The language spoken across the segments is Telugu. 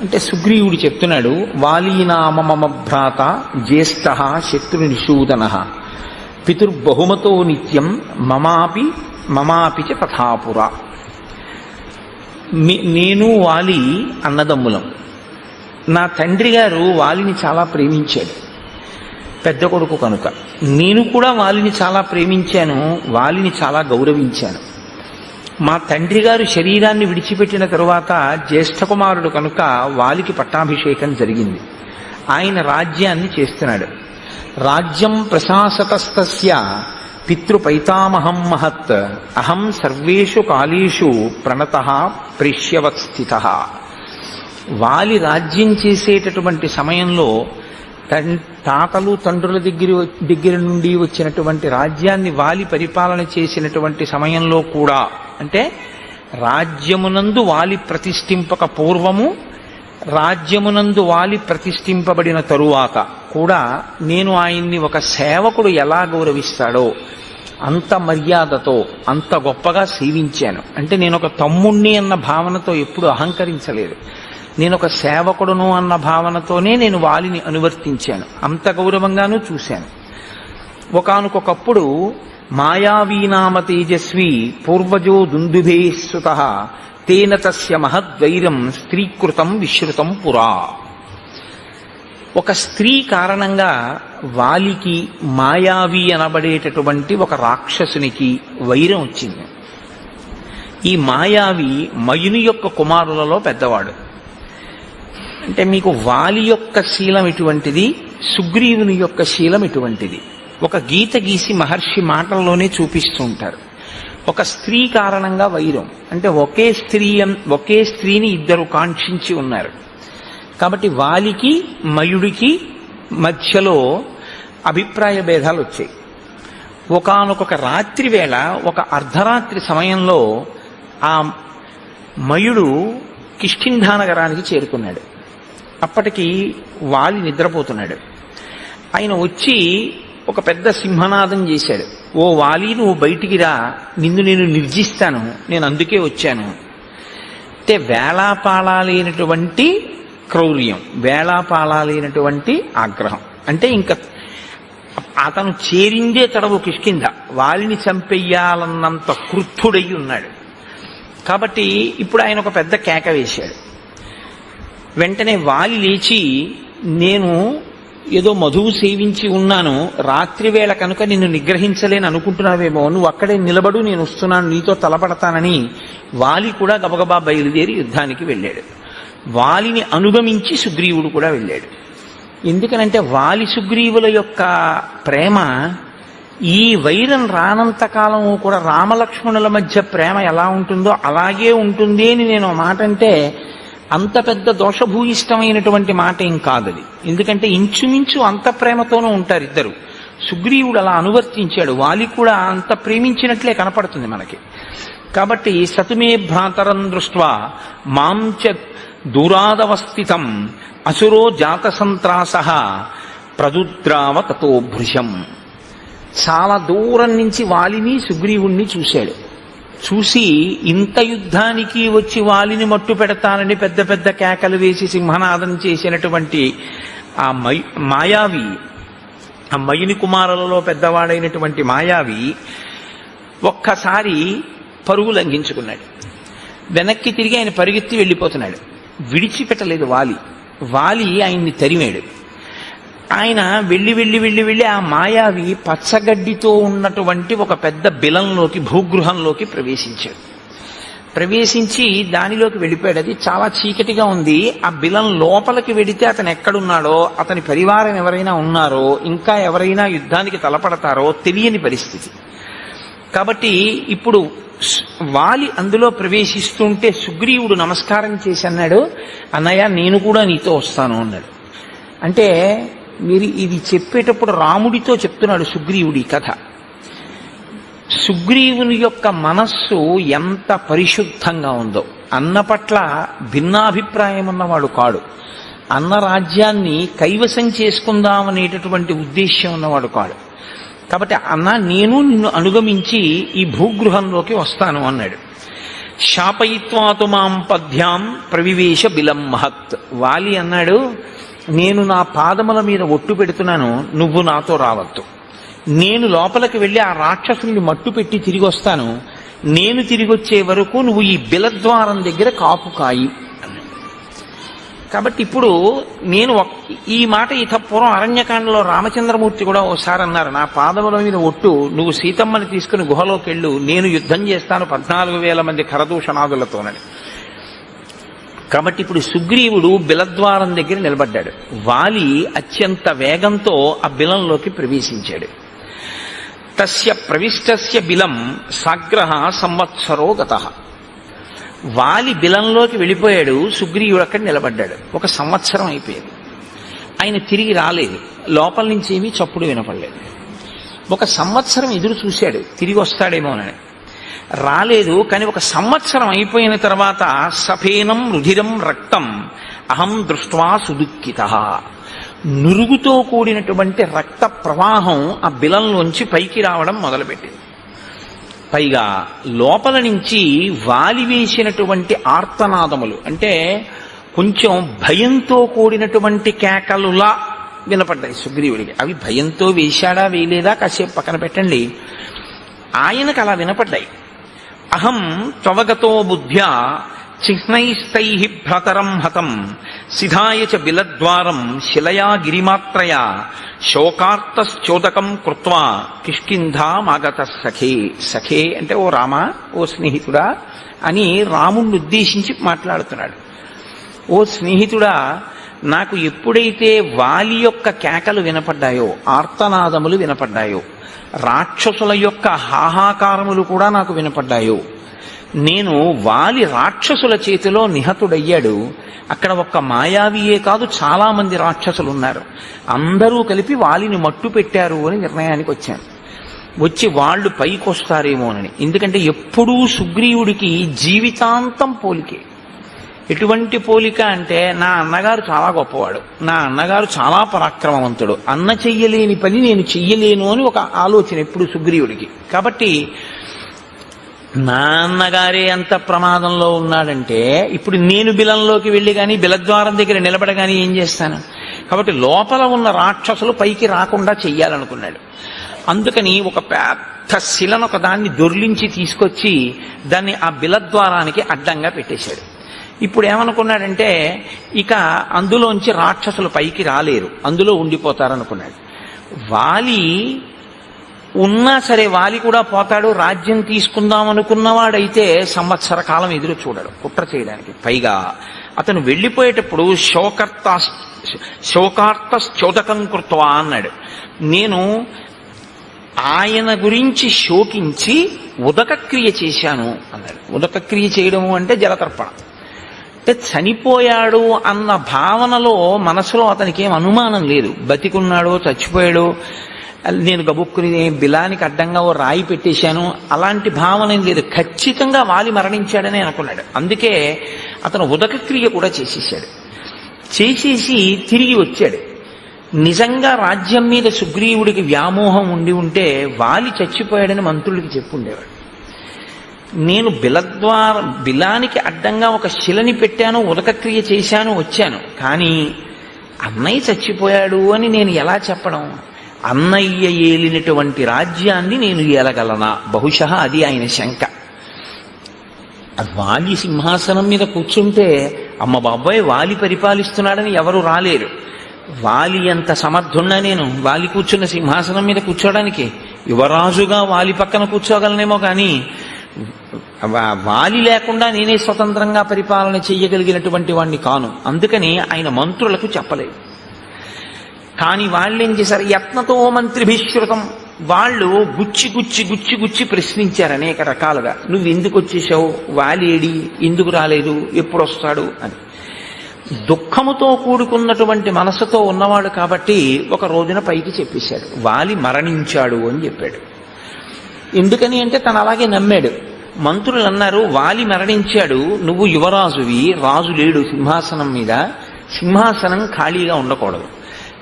అంటే సుగ్రీవుడు చెప్తున్నాడు, వాలీనామ మమ భ్రాత జ్యేష్ఠ శత్రునిషూదన పితుర్బహుమతో నిత్యం మమాపి చ తథాపుర. నేను వాలి అన్నదమ్ములం. నా తండ్రి గారు వాలిని చాలా ప్రేమించాడు, పెద్ద కొడుకు కనుక. నేను కూడా వాలిని చాలా ప్రేమించాను, వాలిని చాలా గౌరవించాను. మా తండ్రి గారు శరీరాన్ని విడిచిపెట్టిన తరువాత జ్యేష్ఠ కుమారుడు కనుక వాలికి పట్టాభిషేకం జరిగింది. ఆయన రాజ్యాన్ని చేస్తున్నాడు. రాజ్యం ప్రశాసతస్తస్య పితృపైతామహం మహత్ అహం సర్వేషు కాలేషు ప్రణతః ప్రేష్యవత్ స్థితః. వాలి రాజ్యం చేసేటటువంటి సమయంలో తాతలు తండ్రుల దగ్గర నుండి వచ్చినటువంటి రాజ్యాన్ని వాలి పరిపాలన చేసినటువంటి సమయంలో కూడా, అంటే రాజ్యమునందు వాలి ప్రతిష్ఠింపక పూర్వము, రాజ్యమునందు వాలి ప్రతిష్ఠింపబడిన తరువాత కూడా నేను ఆయన్ని ఒక సేవకుడు ఎలా గౌరవిస్తాడో అంత మర్యాదతో అంత గొప్పగా సేవించాను. అంటే నేను ఒక తమ్ముణ్ణి అన్న భావనతో ఎప్పుడు అహంకరించలేదు. నేను ఒక సేవకుడును అన్న భావనతోనే నేను వాలిని అనువర్తించాను. అంత గౌరవంగానూ చూశాను. ఒకానొకప్పుడు మాయావీనామ తేజస్వి పూర్వజో దుందుభే సుతః తేన తస్య మహద్వైరం స్త్రీకృతం విశ్రుతం పురా. ఒక స్త్రీ కారణంగా వాలికి మాయావి అనబడేటటువంటి ఒక రాక్షసునికి వైరం వచ్చింది. ఈ మాయావి మయుని యొక్క కుమారులలో పెద్దవాడు. అంటే మీకు వాలి యొక్క శీలం ఎటువంటిది, సుగ్రీవుని యొక్క శీలం ఎటువంటిది ఒక గీత గీసి మహర్షి మాటల్లోనే చూపిస్తూ ఉంటారు. ఒక స్త్రీ కారణంగా వైరం, అంటే ఒకే స్త్రీని ఇద్దరు కాంక్షించి ఉన్నారు. కాబట్టి వాలికి మయుడికి మధ్యలో అభిప్రాయ భేదాలు వచ్చాయి. ఒకానొక రాత్రి వేళ, ఒక అర్ధరాత్రి సమయంలో ఆ మయుడు కిష్కింధా నగరానికి చేరుకున్నాడు. అప్పటికి వాలి నిద్రపోతున్నాడు. ఆయన వచ్చి ఒక పెద్ద సింహనాదం చేశాడు. ఓ వాలి, నువ్వు బయటికి రా, నిన్ను నేను నిర్జిస్తాను, నేను అందుకే వచ్చాను. అంటే వేళాపాళాలైనటువంటి క్రౌర్యం, వేళాపాళాలైనటువంటి ఆగ్రహం. అంటే ఇంకా అతను చేరిందే తడవు కిష్కింధ, వాలిని చంపెయ్యాలన్నంత క్రుద్ధుడై ఉన్నాడు. కాబట్టి ఇప్పుడు ఆయన ఒక పెద్ద కేక వేశాడు. వెంటనే వాలి లేచి, నేను ఏదో మధువు సేవించి ఉన్నాను, రాత్రి వేళ కనుక నిన్ను నిగ్రహించలేని అనుకుంటున్నావేమో, నువ్వు అక్కడే నిలబడు, నేను వస్తున్నాను, నీతో తలపడతానని వాలి కూడా గబగబా బయలుదేరి యుద్ధానికి వెళ్ళాడు. వాలిని అనుగమించి సుగ్రీవుడు కూడా వెళ్ళాడు. ఎందుకనంటే వాలి సుగ్రీవుల యొక్క ప్రేమ, ఈ వైరం రానంతకాలం కూడా రామలక్ష్మణుల మధ్య ప్రేమ ఎలా ఉంటుందో అలాగే ఉంటుంది అని నేను మాట అంటే అంత పెద్ద దోషభూయిష్టమైనటువంటి మాట ఏం కాదది. ఎందుకంటే ఇంచుమించు అంత ప్రేమతోనూ ఉంటారు ఇద్దరు. సుగ్రీవుడు అలా అనువర్తించాడు, వాలి కూడా అంత ప్రేమించినట్లే కనపడుతుంది మనకి. కాబట్టి సతుమే భ్రాతరం దృష్ట్వా మాం చ దూరాదవస్థితం అసురో జాత సంత్రాసః ప్రదుద్రావ తతో భృశం. చాలా దూరం నుంచి వాలిని సుగ్రీవుణ్ణి చూశాడు. చూసి ఇంత యుద్ధానికి వచ్చి వాలిని మట్టు పెడతానని పెద్ద పెద్ద కేకలు వేసి సింహనాదం చేసినటువంటి ఆ మాయావి, ఆ మయుని కుమారులలో పెద్దవాడైనటువంటి మాయావి ఒక్కసారి పరుగు లంఘించుకున్నాడు. వెనక్కి తిరిగి ఆయన పరిగెత్తి వెళ్ళిపోతున్నాడు. విడిచిపెట్టలేదు వాలి ఆయన్ని తరిమాడు. ఆయన వెళ్ళి ఆ మాయావి పచ్చగడ్డితో ఉన్నటువంటి ఒక పెద్ద బిలంలోకి, భూగృహంలోకి ప్రవేశించాడు. ప్రవేశించి దానిలోకి వెళ్ళిపోయాడు. అది చాలా చీకటిగా ఉంది. ఆ బిలం లోపలికి వెడితే అతను ఎక్కడున్నాడో, అతని పరివారం ఎవరైనా ఉన్నారో, ఇంకా ఎవరైనా యుద్ధానికి తలపడతారో తెలియని పరిస్థితి. కాబట్టి ఇప్పుడు వాలి అందులో ప్రవేశిస్తుంటే సుగ్రీవుడు నమస్కారం చేసి అన్నాడు, అన్నయ్య నేను కూడా నీతో వస్తాను అన్నాడు. అంటే మీరు ఇది చెప్పేటప్పుడు రాముడితో చెప్తున్నాడు సుగ్రీవుడి కథ. సుగ్రీవుని యొక్క మనస్సు ఎంత పరిశుద్ధంగా ఉందో, అన్న పట్ల భిన్నాభిప్రాయం ఉన్నవాడు కాడు. అన్న రాజ్యాన్ని కైవసం చేసుకుందామనేటటువంటి ఉద్దేశ్యం ఉన్నవాడు కాడు. కాబట్టి అన్న నేను నిన్ను అనుగమించి ఈ భూగృహంలోకి వస్తాను అన్నాడు. శాపయిత్వాతు మాం పద్భ్యాం ప్రవివేశ బిలం మహత్. వాలి అన్నాడు, నేను నా పాదముల మీద ఒట్టు పెడుతున్నాను, నువ్వు నాతో రావద్దు. నేను లోపలికి వెళ్ళి ఆ రాక్షసుని మట్టు పెట్టి తిరిగి వస్తాను. నేను తిరిగి వచ్చే వరకు నువ్వు ఈ బిలద్వారం దగ్గర కాపు కాయి. కాబట్టి ఇప్పుడు నేను ఈ మాట ఇతపూర్వం అరణ్యకాండలో రామచంద్రమూర్తి కూడా ఓసారి అన్నారు, నా పాదముల మీద ఒట్టు, నువ్వు సీతమ్మని తీసుకుని గుహలోకి వెళ్ళు, నేను యుద్ధం చేస్తాను 14,000 మంది ఖరదూషణాదులతోనని. కాబట్టి ఇప్పుడు సుగ్రీవుడు బిలద్వారం దగ్గర నిలబడ్డాడు. వాలి అత్యంత వేగంతో ఆ బిలంలోకి ప్రవేశించాడు. తస్య ప్రవిష్టస్య బిలం సాగ్రహ సంవత్సరో గతః. వాలి బిలంలోకి వెళ్ళిపోయాడు, సుగ్రీవుడు అక్కడ నిలబడ్డాడు. 1 సంవత్సరం అయిపోయింది. ఆయన తిరిగి రాలేదు. లోపల నుంచి ఏమీ చప్పుడు వినపడలేదు. 1 సంవత్సరం ఎదురు చూశాడు, తిరిగి వస్తాడేమోనని. రాలేదు. కానీ 1 సంవత్సరం అయిపోయిన తర్వాత సఫేనం రుధిరం రక్తం అహం దృష్ట్వా సుదుఃఖితః. నురుగుతో కూడినటువంటి రక్త ప్రవాహం ఆ బిలంలోంచి పైకి రావడం మొదలుపెట్టింది. పైగా లోపల నుంచి వాలి వేసినటువంటి ఆర్తనాదములు, అంటే కొంచెం భయంతో కూడినటువంటి కేకలులా వినపడ్డాయి సుగ్రీవుడికి. అవి భయంతో వేశాడా వేయలేదా కాసేపు పక్కన పెట్టండి, ఆయనకు అలా వినపడ్డాయి. అహం త్వవగతో బుద్ధ్యా చిహ్నైస్తై భ్రతరం హతం సిధాయ చ బిలద్వారం శిలయా గిరిమాత్రయా శోకార్తశ్చోదకం కృత్వా కిష్కింధామాగత సఖే. సఖే అంటే ఓ రామ, ఓ స్నేహితుడా అని రాముణ్ణి ఉద్దేశించి మాట్లాడుతున్నాడు. ఓ స్నేహితుడా, నాకు ఎప్పుడైతే వాలి యొక్క కేకలు వినపడ్డాయో, ఆర్తనాదములు వినపడ్డాయో, రాక్షసుల యొక్క హాహాకారములు కూడా నాకు వినపడ్డాయో, నేను వాలి రాక్షసుల చేతిలో నిహతుడయ్యాడు. అక్కడ ఒక్క మాయావియే కాదు, చాలా మంది రాక్షసులు ఉన్నారు. అందరూ కలిపి వాలిని మట్టు పెట్టారు అని నిర్ణయానికి వచ్చాను. వచ్చి వాళ్ళు పైకొస్తారేమోనని. ఎందుకంటే ఎప్పుడూ సుగ్రీవుడికి జీవితాంతం పోలికే. ఎటువంటి పోలిక అంటే, నా అన్నగారు చాలా గొప్పవాడు, నా అన్నగారు చాలా పరాక్రమవంతుడు, అన్న చెయ్యలేని పని నేను చెయ్యలేను అని ఒక ఆలోచన ఎప్పుడు సుగ్రీవుడికి. కాబట్టి నా అన్నగారే అంత ప్రమాదంలో ఉన్నాడంటే ఇప్పుడు నేను బిలంలోకి వెళ్ళి కానీ బిలద్వారం దగ్గర నిలబడగానే ఏం చేస్తాను? కాబట్టి లోపల ఉన్న రాక్షసులు పైకి రాకుండా చెయ్యాలనుకున్నాడు. అందుకని ఒక పెద్ద శిలను ఒక దాన్ని దొర్లించి తీసుకొచ్చి దాన్ని ఆ బిలద్వారానికి అడ్డంగా పెట్టేశాడు. ఇప్పుడు ఏమనుకున్నాడంటే, ఇక అందులోంచి రాక్షసులు పైకి రాలేరు, అందులో ఉండిపోతారనుకున్నాడు. వాలి ఉన్నా సరే వాలి కూడా పోతాడు. రాజ్యం తీసుకుందాం అనుకున్నవాడైతే సంవత్సర కాలం ఎదురు చూడడు కుట్ర చేయడానికి. పైగా అతను వెళ్ళిపోయేటప్పుడు శోకార్తశ్చోదకం కృత్వా అన్నాడు. నేను ఆయన గురించి శోకించి ఉదకక్రియ చేశాను అన్నాడు. ఉదకక్రియ చేయడము అంటే జలతర్పణ. అంటే చనిపోయాడు అన్న భావనలో మనసులో అతనికి ఏం అనుమానం లేదు. బతికున్నాడో చచ్చిపోయాడో, నేను గబుక్కుని బిలానికి అడ్డంగా ఓ రాయి పెట్టేశాను, అలాంటి భావన ఏం లేదు. ఖచ్చితంగా వాలి మరణించాడని అనుకున్నాడు. అందుకే అతను ఉదకక్రియ కూడా చేసేసాడు. చేసేసి తిరిగి వచ్చాడు. నిజంగా రాజ్యం మీద సుగ్రీవుడికి వ్యామోహం ఉంటే వాలి చచ్చిపోయాడని మంత్రులకి చెప్పుండేవాడు. నేను బిలానికి అడ్డంగా ఒక శిలని పెట్టాను, ఉదకక్రియ చేశాను, వచ్చాను. కానీ అన్నయ్య చచ్చిపోయాడు అని నేను ఎలా చెప్పడం? అన్నయ్య ఏలినటువంటి రాజ్యాన్ని నేను ఏలగలనా? బహుశా అది ఆయన శంక. వాలి సింహాసనం మీద కూర్చుంటే అమ్మ బాబాయ్ వాలి పరిపాలిస్తున్నాడని ఎవరు రాలేరు. వాలి ఎంత సమర్థున్నా నేను వాలి కూర్చున్న సింహాసనం మీద కూర్చోడానికి యువరాజుగా వాలి పక్కన కూర్చోగలనేమో, కానీ వాలి లేకుండా నేనే స్వతంత్రంగా పరిపాలన చెయ్యగలిగినటువంటి వాణ్ణి కాను. అందుకని ఆయన మంత్రులకు చెప్పలేదు. కానీ వాళ్ళేం చేశారు? యత్నతో మంత్రిభిశ్రుతం. వాళ్ళు గుచ్చి గుచ్చి గుచ్చి గుచ్చి ప్రశ్నించారు అనేక రకాలుగా. నువ్వు ఎందుకు వచ్చేసావు, వాలేడి, ఎందుకు రాలేదు, ఎప్పుడు వస్తాడు అని. దుఃఖముతో కూడుకున్నటువంటి మనసుతో ఉన్నవాడు కాబట్టి ఒక రోజున పైకి చెప్పేశాడు, వాలి మరణించాడు అని చెప్పాడు. ఎందుకని అంటే తను అలాగే నమ్మాడు. మంత్రులు అన్నారు, వాలి మరణించాడు, నువ్వు యువరాజువి, రాజు లేడు సింహాసనం మీద, సింహాసనం ఖాళీగా ఉండకూడదు,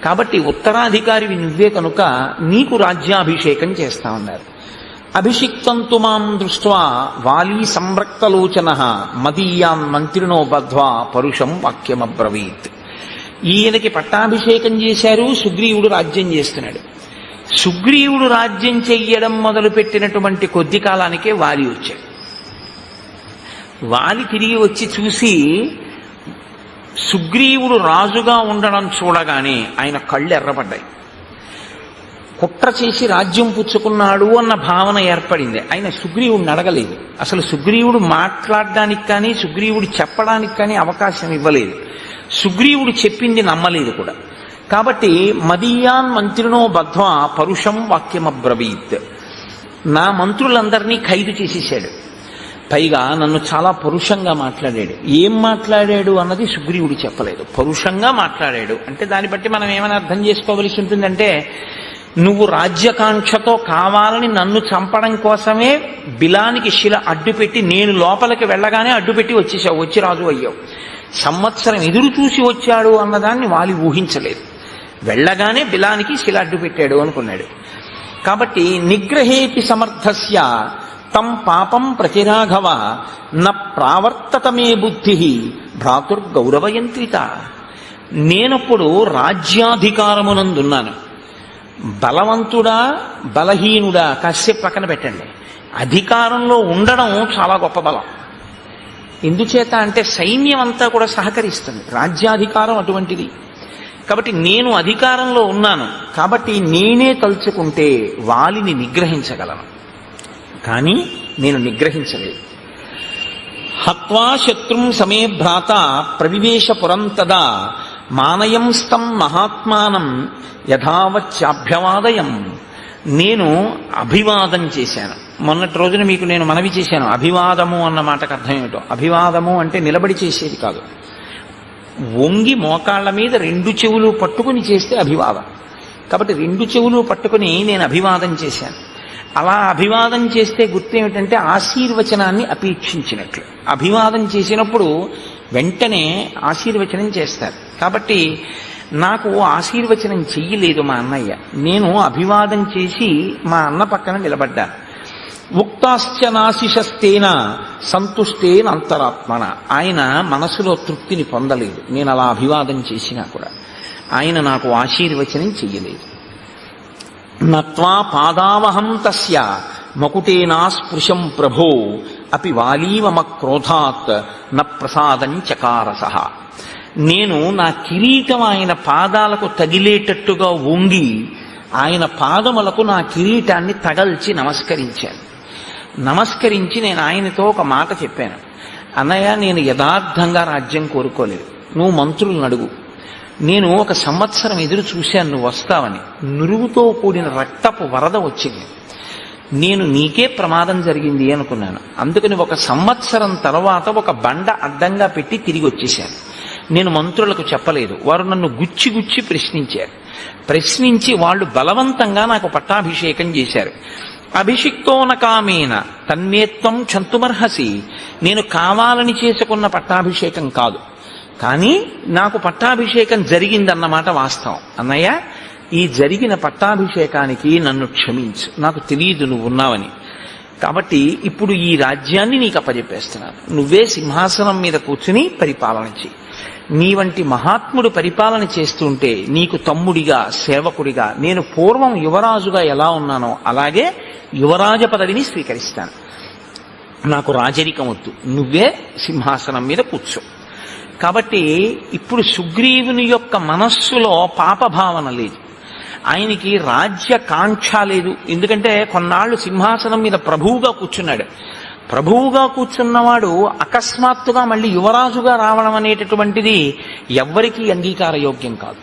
కాబట్టి ఉత్తరాధికారివి నువ్వే కనుక నీకు రాజ్యాభిషేకం చేస్తామన్నారు. అభిషిక్తంతు మాం దృష్ట్వా వాలీ సంరక్తలోచన మదీయాన్ మంత్రినో బద్ధ్వా పరుషం వాక్యమబ్రవీత్. ఈయనకి పట్టాభిషేకం చేశారు, సుగ్రీవుడు రాజ్యం చేస్తున్నాడు. సుగ్రీవుడు రాజ్యం చెయ్యడం మొదలుపెట్టినటువంటి కొద్ది కాలానికే వాలి వచ్చాడు. వాలి తిరిగి వచ్చి చూసి సుగ్రీవుడు రాజుగా ఉండడం చూడగానే ఆయన కళ్ళు ఎర్రపడ్డాయి. కుట్ర చేసి రాజ్యం పుచ్చుకున్నాడు అన్న భావన ఏర్పడింది. ఆయన సుగ్రీవుడిని అడగలేదు. అసలు సుగ్రీవుడు మాట్లాడడానికి కానీ సుగ్రీవుడు చెప్పడానికి కానీ అవకాశం ఇవ్వలేదు. సుగ్రీవుడు చెప్పింది నమ్మలేదు కూడా. కాబట్టి మదీయాన్ మంత్రినో బద్ధ్వా పరుషం వాక్యమబ్రవీత్. నా మంత్రులందరినీ ఖైదు చేసేసాడు. పైగా నన్ను చాలా పరుషంగా మాట్లాడాడు. ఏం మాట్లాడాడు అన్నది సుగ్రీవుడు చెప్పలేదు. పరుషంగా మాట్లాడాడు అంటే దాన్ని బట్టి మనం ఏమైనా అర్థం చేసుకోవలసి ఉంటుందంటే, నువ్వు రాజ్యకాంక్షతో కావాలని నన్ను చంపడం కోసమే బిలానికి శిల అడ్డుపెట్టి నేను లోపలికి వెళ్ళగానే అడ్డుపెట్టి వచ్చేసావు, వచ్చి రాజు అయ్యావు. సంవత్సరం ఎదురు చూసి వచ్చాడు అన్నదాన్ని వాలి ఊహించలేదు. వెళ్ళగానే బిలానికి శిల అడ్డుపెట్టాడు అనుకున్నాడు. కాబట్టి నిగ్రహేతి సమర్థస్య తం పాపం ప్రతిరాఘవ న ప్రావర్తత మే బుద్ధి భ్రాతుర్గౌరవయంత్రిత. నేనప్పుడు రాజ్యాధికారమునందున్నాను. బలవంతుడా బలహీనుడా కాసేపు పక్కన పెట్టండి. అధికారంలో ఉండడం చాలా గొప్ప బలం. ఎందుచేత అంటే సైన్యం అంతా కూడా సహకరిస్తుంది. రాజ్యాధికారం అటువంటిది. కాబట్టి నేను అధికారంలో ఉన్నాను. కాబట్టి నేనే తలుచుకుంటే వాలిని నిగ్రహించగలను. కానీ నేను నిగ్రహించలేదు. హత్వా శత్రుం సమే భ్రాత ప్రవివేశ పురం తదా మానయం స్తం మహాత్మానం యథావచ్చాభ్యవాదయం. నేను అభివాదం చేశాను. మొన్నటి రోజున మీకు నేను మనవి చేశాను. అభివాదము అన్న మాటకు అర్థం ఏమిటో. అభివాదము అంటే నిలబడి చేసేది కాదు. వంగి మోకాళ్ల మీద రెండు చెవులు పట్టుకుని చేస్తే అభివాదం. కాబట్టి రెండు చెవులు పట్టుకుని నేను అభివాదం చేశాను. అలా అభివాదం చేస్తే గుర్తేమిటంటే ఆశీర్వచనాన్ని అపేక్షించినట్లు. అభివాదం చేసినప్పుడు వెంటనే ఆశీర్వచనం చేస్తారు. కాబట్టి నాకు ఆశీర్వచనం చెయ్యలేదు మా అన్నయ్య. నేను అభివాదం చేసి మా అన్న పక్కన నిలబడ్డాను. ఉక్తాశ్చ నాశిషస్తేన సంతుష్టేన అంతరాత్మన. ఆయన మనసులో తృప్తిని పొందలేదు నేను అలా అభివాదం చేసినా కూడా. ఆయన నాకు ఆశీర్వచనం చెయ్యలేదు. నత్వా పాదావహం తస్య మకుటేనా స్పృశం ప్రభో అపి వాలీవమ క్రోధాత్ న ప్రసాదం చకారసః. నేను నా కిరీటం ఆయన పాదాలకు తగిలేటట్టుగా వంగి ఆయన పాదములకు నా కిరీటాన్ని తగల్చి నమస్కరించాను. నమస్కరించి నేను ఆయనతో ఒక మాట చెప్పాను. అన్నయ్య, నేను యథార్థంగా రాజ్యం కోరుకోలేదు. నువ్వు మంత్రులను అడుగు. నేను ఒక సంవత్సరం ఎదురు చూశాను నువ్వు వస్తావని. నురుగుతో కూడిన రక్తపు వరద వచ్చింది. నేను నీకే ప్రమాదం జరిగింది అనుకున్నాను. అందుకని ఒక సంవత్సరం తర్వాత ఒక బండ అడ్డంగా పెట్టి తిరిగి వచ్చేశాను. నేను మంత్రులకు చెప్పలేదు. వారు నన్ను గుచ్చి గుచ్చి ప్రశ్నించారు. ప్రశ్నించి వాళ్ళు బలవంతంగా నాకు పట్టాభిషేకం చేశారు. అభిషిక్తోన కామేన తన్మేత్వం క్షంతుమర్హసి. నేను కావాలని చేసుకున్న పట్టాభిషేకం కాదు. కానీ నాకు పట్టాభిషేకం జరిగిందన్నమాట వాస్తవం. అన్నయ్య, ఈ జరిగిన పట్టాభిషేకానికి నన్ను క్షమించు. నాకు తెలియదు నువ్వు ఉన్నావని. కాబట్టి ఇప్పుడు ఈ రాజ్యాన్ని నీకు అప్పజెప్పేస్తున్నాను. నువ్వే సింహాసనం మీద కూర్చుని పరిపాలన చెయ్యి. నీ వంటి మహాత్ముడు పరిపాలన చేస్తుంటే నీకు తమ్ముడిగా సేవకుడిగా నేను పూర్వం యువరాజుగా ఎలా ఉన్నానో అలాగే యువరాజ పదవిని స్వీకరిస్తాను. నాకు రాజరికం వద్దు. నువ్వే సింహాసనం మీద కూర్చో. కాబట్టి ఇప్పుడు సుగ్రీవుని యొక్క మనస్సులో పాపభావన లేదు. ఆయనకి రాజ్య కాంక్ష లేదు. ఎందుకంటే కొన్నాళ్ళు సింహాసనం మీద ప్రభువుగా కూర్చున్నాడు. ప్రభువుగా కూర్చున్నవాడు అకస్మాత్తుగా మళ్ళీ యువరాజుగా రావడం అనేటటువంటిది ఎవ్వరికీ అంగీకార యోగ్యం కాదు.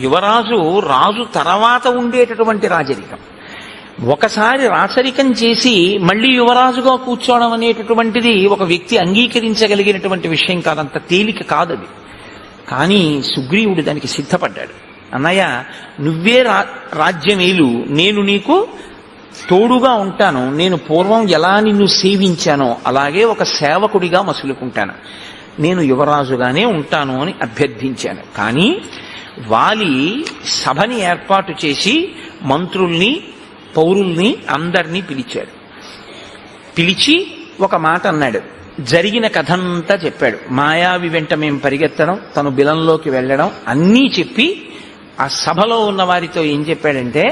యువరాజు రాజు తర్వాత ఉండేటటువంటి రాజరికం. ఒకసారి రాచరికం చేసి మళ్ళీ యువరాజుగా కూర్చోవడం అనేటటువంటిది ఒక వ్యక్తి అంగీకరించగలిగినటువంటి విషయం కాదంత తేలిక కాదది. కానీ సుగ్రీవుడు దానికి సిద్ధపడ్డాడు. అన్నయ్య, నువ్వే రాజ్యమేలు, నేను నీకు తోడుగా ఉంటాను. నేను పూర్వం ఎలా నిన్ను సేవించానో అలాగే ఒక సేవకుడిగా మసులుకుంటాను. నేను యువరాజుగానే ఉంటాను అని అభ్యర్థించాను. కానీ వాలి సభని ఏర్పాటు చేసి మంత్రుల్ని పౌరుల్ని అందరినీ పిలిచాడు. పిలిచి ఒక మాట అన్నాడు. జరిగిన కథంతా చెప్పాడు. మాయావి వెంట మేము పరిగెత్తడం, తను బిలంలోకి వెళ్ళడం అన్నీ చెప్పి ఆ సభలో ఉన్న వారితో ఏం చెప్పాడంటే,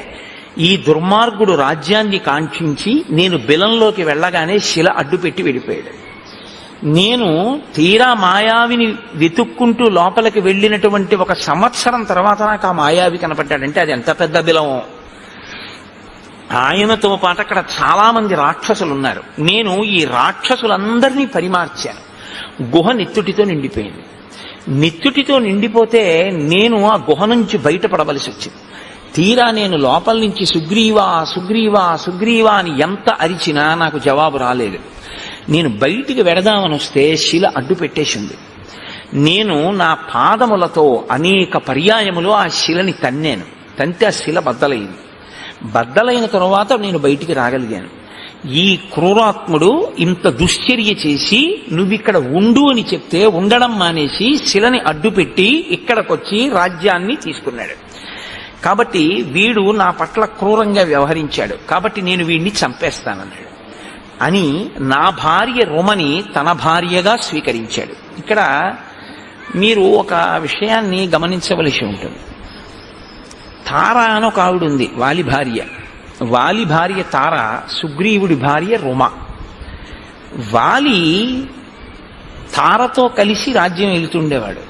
ఈ దుర్మార్గుడు రాజ్యాన్ని కాంక్షించి నేను బిలంలోకి వెళ్ళగానే శిల అడ్డుపెట్టి వెళ్ళిపోయాడు. నేను తీరా మాయావిని వెతుక్కుంటూ లోపలికి వెళ్ళినటువంటి 1 సంవత్సరం తర్వాత నాకు ఆ మాయావి కనపడ్డాడంటే అది ఎంత పెద్ద బిలమో. ఆయనతో పాటు అక్కడ చాలా మంది రాక్షసులు ఉన్నారు. నేను ఈ రాక్షసులందరినీ పరిమార్చాను. గుహ నెత్తుటితో నిండిపోయింది. నెత్తుటితో నిండిపోతే నేను ఆ గుహ నుంచి బయటపడవలసి వచ్చింది. తీరా నేను లోపల నుంచి సుగ్రీవా సుగ్రీవా సుగ్రీవా అని ఎంత అరిచినా నాకు జవాబు రాలేదు. నేను బయటికి వెడదామని వస్తే శిల అడ్డు పెట్టేసింది. నేను నా పాదములతో అనేక పర్యాయములు ఆ శిలని తన్నాను. తంతే ఆ శిల బద్దలైంది. బద్దలైన తరువాత నేను బయటికి రాగలిగాను. ఈ క్రూరాత్ముడు ఇంత దుశ్చర్య చేసి నువ్విక్కడ ఉండు అని చెప్తే ఉండడం మానేసి శిలని అడ్డుపెట్టి ఇక్కడికొచ్చి రాజ్యాన్ని తీసుకున్నాడు. కాబట్టి వీడు నా పట్ల క్రూరంగా వ్యవహరించాడు, కాబట్టి నేను వీడిని చంపేస్తానన్నాడు అని నా భార్య రుమని తన భార్యగా స్వీకరించాడు. ఇక్కడ మీరు ఒక విషయాన్ని గమనించవలసి ఉంటుంది. తార అని ఒక ఆవిడ ఉంది, వాలి భార్య. వాలి భార్య తార, సుగ్రీవుడి భార్య రుమ. వాలి తారతో కలిసి రాజ్యం వెళుతుండేవాడు.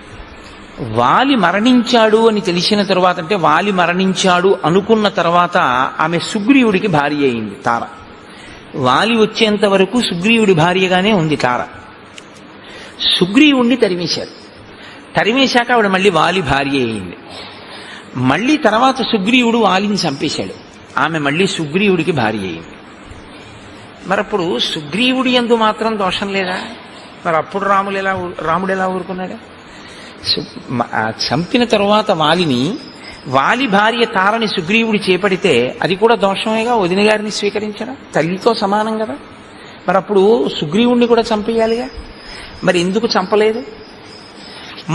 వాలి మరణించాడు అని తెలిసిన తర్వాత, అంటే వాలి మరణించాడు అనుకున్న తర్వాత ఆమె సుగ్రీవుడికి భార్య అయింది తార. వాలి వచ్చేంత వరకు సుగ్రీవుడి భార్యగానే ఉంది తార. సుగ్రీవుణ్ణి తరిమేశారు. తరిమేశాక ఆవిడ మళ్ళీ వాలి భార్య అయింది. మళ్ళీ తర్వాత సుగ్రీవుడు వాలిని చంపేశాడు. ఆమె మళ్ళీ సుగ్రీవుడికి భార్య అయింది. మరప్పుడు సుగ్రీవుడి యందు మాత్రం దోషం లేదా? మరి అప్పుడు రాముడు ఎలా ఊరుకున్నాడు? చంపిన తరువాత వాలి భార్య తారని సుగ్రీవుడు చేపడితే అది కూడా దోషమేగా. వదిన గారిని స్వీకరించడం తల్లితో సమానం కదా. మరి అప్పుడు సుగ్రీవుణ్ణి కూడా చంపేయాలిగా. మరి ఎందుకు చంపలేదు?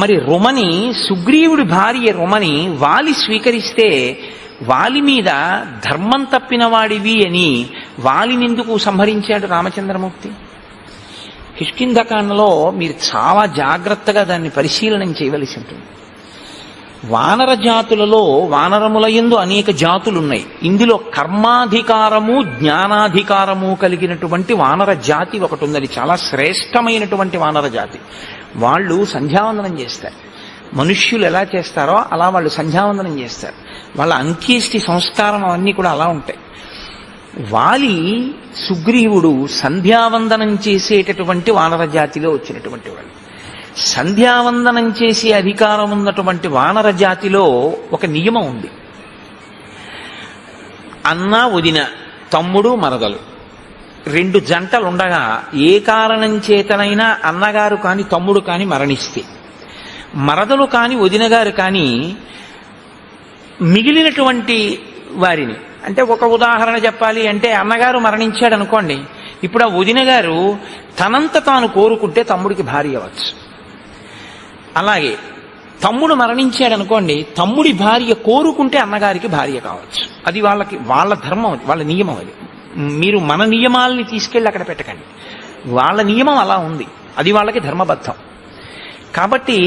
మరి రుమని, సుగ్రీవుడి భార్య రుమని వాలి స్వీకరిస్తే వాలి మీద ధర్మం తప్పిన వాడివి అని వాలినెందుకు సంహరించాడు రామచంద్రమూర్తి? కిష్కింధకాండలో మీరు చాలా జాగ్రత్తగా దాన్ని పరిశీలనం చేయవలసి ఉంటుంది. వానర జాతులలో వానరముల యందు అనేక జాతులున్నాయి. ఇందులో కర్మాధికారము జ్ఞానాధికారము కలిగినటువంటి వానర జాతి ఒకటి ఉందని, చాలా శ్రేష్టమైనటువంటి వానర జాతి. వాళ్ళు సంధ్యావందనం చేస్తారు. మనుష్యులు ఎలా చేస్తారో అలా వాళ్ళు సంధ్యావందనం చేస్తారు. వాళ్ళ అంత్యేష్టి సంస్కారం అవన్నీ కూడా అలా ఉంటాయి. వాలి సుగ్రీవుడు సంధ్యావందనం చేసేటటువంటి వానర జాతిలో వచ్చినటువంటి వాళ్ళు. సంధ్యావందనం చేసే అధికారం ఉన్నటువంటి వానర జాతిలో ఒక నియమం ఉంది. అన్న వదిన, తమ్ముడు మరదలు 2 జంటలుండగా ఏ కారణం చేతనైనా అన్నగారు కాని తమ్ముడు కాని మరణిస్తే, మరదలు కాని వదిన గారు కాని మిగిలినటువంటి వారిని, అంటే ఒక ఉదాహరణ చెప్పాలి అంటే అన్నగారు మరణించాడు అనుకోండి, ఇప్పుడు ఆ వదిన గారు తనంత తాను కోరుకుంటే తమ్ముడికి భార్య అవ్వచ్చు. అలాగే తమ్ముడు మరణించాడు అనుకోండి, తమ్ముడి భార్య కోరుకుంటే అన్నగారికి భార్య కావచ్చు. అది వాళ్ళ ధర్మం, అది వాళ్ళ నియమం. అది మీరు మన నియమాలని తీసుకెళ్ళి అక్కడ పెట్టకండి. వాళ్ళ నియమం అలా ఉంది, అది వాళ్ళకి ధర్మబద్ధం. కాబట్టి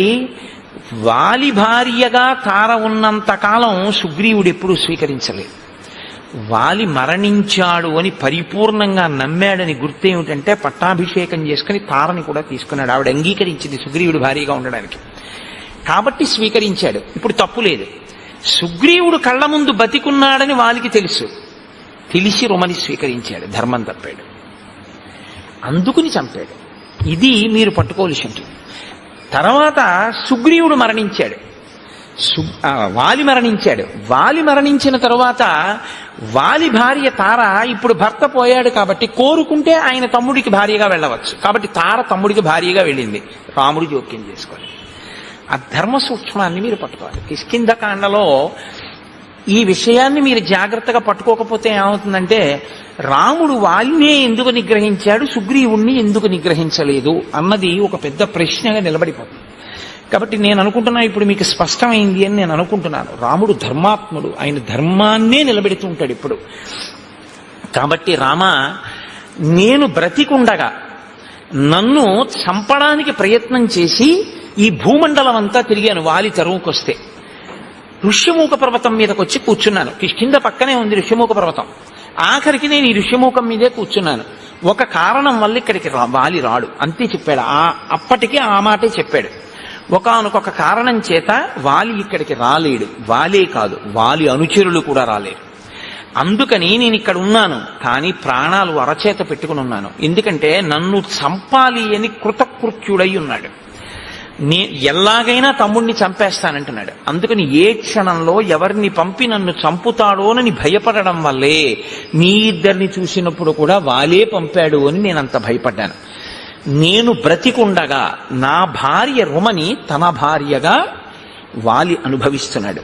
వాలి భార్యగా తార ఉన్నంతకాలం సుగ్రీవుడు ఎప్పుడూ స్వీకరించలేదు. వాలి మరణించాడు అని పరిపూర్ణంగా నమ్మాడని గుర్తేమిటంటే పట్టాభిషేకం చేసుకుని తారని కూడా తీసుకున్నాడు. ఆవిడ అంగీకరించింది సుగ్రీవుడు భార్యగా ఉండడానికి, కాబట్టి స్వీకరించాడు. ఇప్పుడు తప్పు లేదు. సుగ్రీవుడు కళ్ళ ముందు బతికున్నాడని వాలికి తెలిసి రుమని స్వీకరించాడు. ధర్మం తప్పాడు, అందుకుని చంపాడు. ఇది మీరు పట్టుకోవలసి ఉంటుంది. తర్వాత సుగ్రీవుడు మరణించాడు, వాలి మరణించాడు. వాలి మరణించిన తరువాత వాలి భార్య తార ఇప్పుడు భర్త పోయాడు కాబట్టి కోరుకుంటే ఆయన తమ్ముడికి భార్యగా వెళ్ళవచ్చు. కాబట్టి తార తమ్ముడికి భార్యగా వెళ్ళింది. రాముడు జోక్యం చేసుకోవాలి. ఆ ధర్మ సూక్ష్మాన్ని మీరు పట్టుకోవాలి. కిష్కింధకాండలో ఈ విషయాన్ని మీరు జాగ్రత్తగా పట్టుకోకపోతే ఏమవుతుందంటే, రాముడు వాలినే ఎందుకు నిగ్రహించాడు, సుగ్రీవుణ్ణి ఎందుకు నిగ్రహించలేదు అన్నది ఒక పెద్ద ప్రశ్నగా నిలబడిపోతుంది. కాబట్టి నేను అనుకుంటున్నా ఇప్పుడు మీకు స్పష్టమైంది అని నేను అనుకుంటున్నాను. రాముడు ధర్మాత్ముడు, ఆయన ధర్మాన్నే నిలబెడుతూ ఉంటాడు ఇప్పుడు. కాబట్టి రామ, నేను బ్రతికుండగా నన్ను చంపడానికి ప్రయత్నం చేసి ఈ భూమండలం అంతా తిరిగాను వాలి తరువుకొస్తే. ఋష్యమూక పర్వతం మీదకి వచ్చి కూర్చున్నాను. కిష్కింద పక్కనే ఉంది ఋష్యమూక పర్వతం. ఆఖరికి నేను ఈ ఋష్యమూకం మీదే కూర్చున్నాను. ఒక కారణం వల్ల ఇక్కడికి వాలి రాడు, అంతే చెప్పాడు. అప్పటికే ఆ మాటే చెప్పాడు. ఒకానొక కారణం చేత వాలి ఇక్కడికి రాలేడు. వాలే కాదు, వాలి అనుచరులు కూడా రాలేరు. అందుకని నేను ఇక్కడ ఉన్నాను, కానీ ప్రాణాలు అరచేత పెట్టుకుని ఉన్నాను. ఎందుకంటే నన్ను చంపాలి అని కృతకృత్యుడై ఉన్నాడు. ఎలాగైనా తమ్ముడిని చంపేస్తానంటున్నాడు. అందుకని ఏ క్షణంలో ఎవరిని పంపి నన్ను చంపుతాడోనని భయపడడం వల్లే మీ ఇద్దరిని చూసినప్పుడు కూడా వాలే పంపాడు అని నేనంత భయపడ్డాను. నేను బ్రతికుండగా నా భార్య రుమని తన భార్యగా వాలి అనుభవిస్తున్నాడు.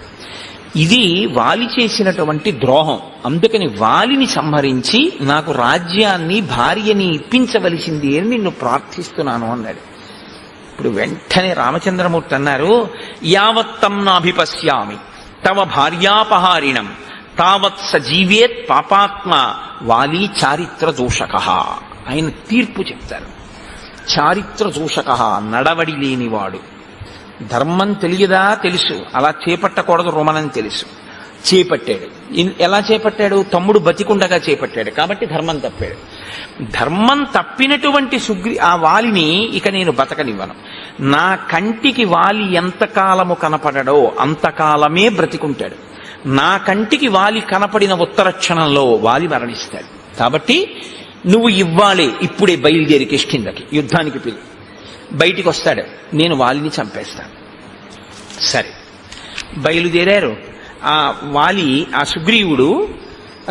ఇది వాలి చేసినటువంటి ద్రోహం. అందుకని వాలిని సంహరించి నాకు రాజ్యాన్ని భార్యని ఇప్పించవలసింది అని నిన్ను ప్రార్థిస్తున్నాను అన్నాడు. ఇప్పుడు వెంటనే రామచంద్రమూర్తి అన్నారు, యావత్తం నాభిపశ్యామి తవ భార్యాపహారిణం తావత్ సజీవేత్ పాపాత్మ వాలి చారిత్ర దోషక. ఆయన తీర్పు చెప్తారు. చారిత్ర దోషక, నడవడి లేనివాడు. ధర్మం తెలియదా? తెలుసు. అలా చేపట్టకూడదు రుమనని తెలుసు. చేపట్టాడు. ఎలా చేపట్టాడు? తమ్ముడు బతికుండగా చేపట్టాడు కాబట్టి ధర్మం తప్పాడు. ధర్మం తప్పినటువంటి ఆ వాలిని ఇక నేను బతకనివ్వను. నా కంటికి వాలి ఎంతకాలము కనపడడో అంతకాలమే బ్రతికుంటాడు. నా కంటికి వాలి కనపడిన ఉత్తర క్షణంలో వాలి మరణిస్తాడు. కాబట్టి నువ్వు ఇవ్వాలే, ఇప్పుడే బయలుదేరి కిష్కిందకి యుద్ధానికి పిలు. బయటికి వస్తాడు, నేను వాలిని చంపేస్తాను. సరే, బయలుదేరారు. ఆ వాలి, ఆ సుగ్రీవుడు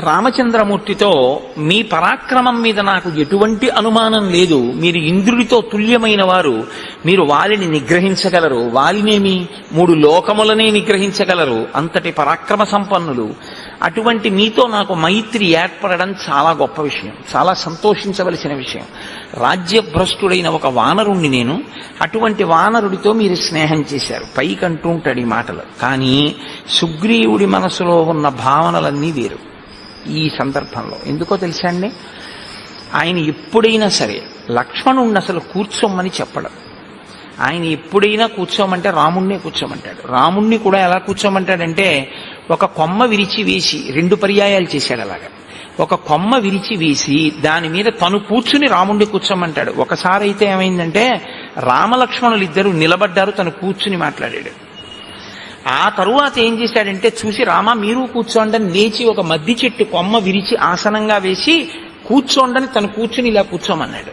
రామచంద్రమూర్తితో, మీ పరాక్రమం మీద నాకు ఎటువంటి అనుమానం లేదు, మీరు ఇంద్రుడితో తుల్యమైన వారు, మీరు వాలిని నిగ్రహించగలరు, వాలినేమి 3 లోకములనే నిగ్రహించగలరు, అంతటి పరాక్రమ సంపన్నులు. అటువంటి మీతో నాకు మైత్రి ఏర్పడడం చాలా గొప్ప విషయం, చాలా సంతోషించవలసిన విషయం. రాజ్యభ్రష్టుడైన ఒక వానరుణ్ణి నేను, అటువంటి వానరుడితో మీరు స్నేహం చేశారు. పైకంటూ ఉంటాడు ఈ మాటలు, కానీ సుగ్రీవుడి మనసులో ఉన్న భావనలన్నీ వేరు. ఈ సందర్భంలో ఎందుకో తెలుసా అండి, ఆయన ఎప్పుడైనా సరే లక్ష్మణుణ్ణి అసలు కూర్చోమని చెప్పడం. ఆయన ఎప్పుడైనా కూర్చోమంటే రాముణ్ణే కూర్చోమంటాడు. రాముణ్ణి కూడా ఎలా కూర్చోమంటాడంటే, ఒక కొమ్మ విరిచి వేసి 2 పర్యాయాలు చేశాడు అలాగా. ఒక కొమ్మ విరిచి వేసి దాని మీద తను కూర్చుని రాముణ్ణి కూర్చోమంటాడు. ఒకసారి అయితే ఏమైందంటే, రామలక్ష్మణులు ఇద్దరు నిలబడ్డారు, తను కూర్చుని మాట్లాడాడు. ఆ తరువాత ఏం చేశాడంటే, చూసి రామ మీరు కూర్చోండి అని లేచి ఒక మద్ది చెట్టు కొమ్మ విరిచి ఆసనంగా వేసి కూర్చోండని తను కూర్చుని ఇలా కూర్చోమన్నాడు.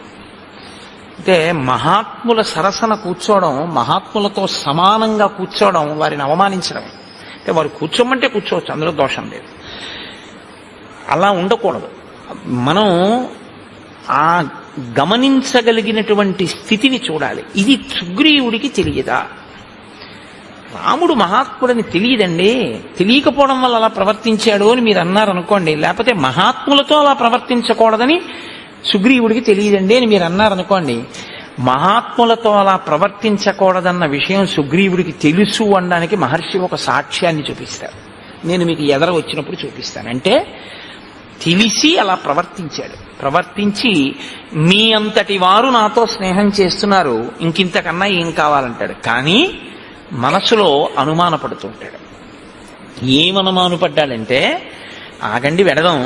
అంటే మహాత్ముల సరసన కూర్చోవడం, మహాత్ములతో సమానంగా కూర్చోవడం వారిని అవమానించడం. అంటే వారు కూర్చోమంటే కూర్చోవచ్చు, అందులో దోషం లేదు. అలా ఉండకూడదు. మనం ఆ గమనించగలిగినటువంటి స్థితిని చూడాలి. ఇది సుగ్రీవుడికి తెలియదా? రాముడు మహాత్ముడని తెలియదండి, తెలియకపోవడం వల్ల అలా ప్రవర్తించాడు అని మీరు అన్నారనుకోండి. లేకపోతే మహాత్ములతో అలా ప్రవర్తించకూడదని సుగ్రీవుడికి తెలియదండి అని మీరు అన్నారనుకోండి. మహాత్ములతో అలా ప్రవర్తించకూడదన్న విషయం సుగ్రీవుడికి తెలుసు అనడానికి మహర్షి ఒక సాక్ష్యాన్ని చూపిస్తారు. నేను మీకు ఎదర వచ్చినప్పుడు చూపిస్తాను. అంటే తెలిసి అలా ప్రవర్తించాడు. ప్రవర్తించి మీ అంతటి వారు నాతో స్నేహం చేస్తున్నారు, ఇంకింతకన్నా ఏం కావాలంటాడు. కానీ మనసులో అనుమానపడుతుంటాడు. ఏమనుమానపడ్డాడంటే, ఆగండి వెడదాం,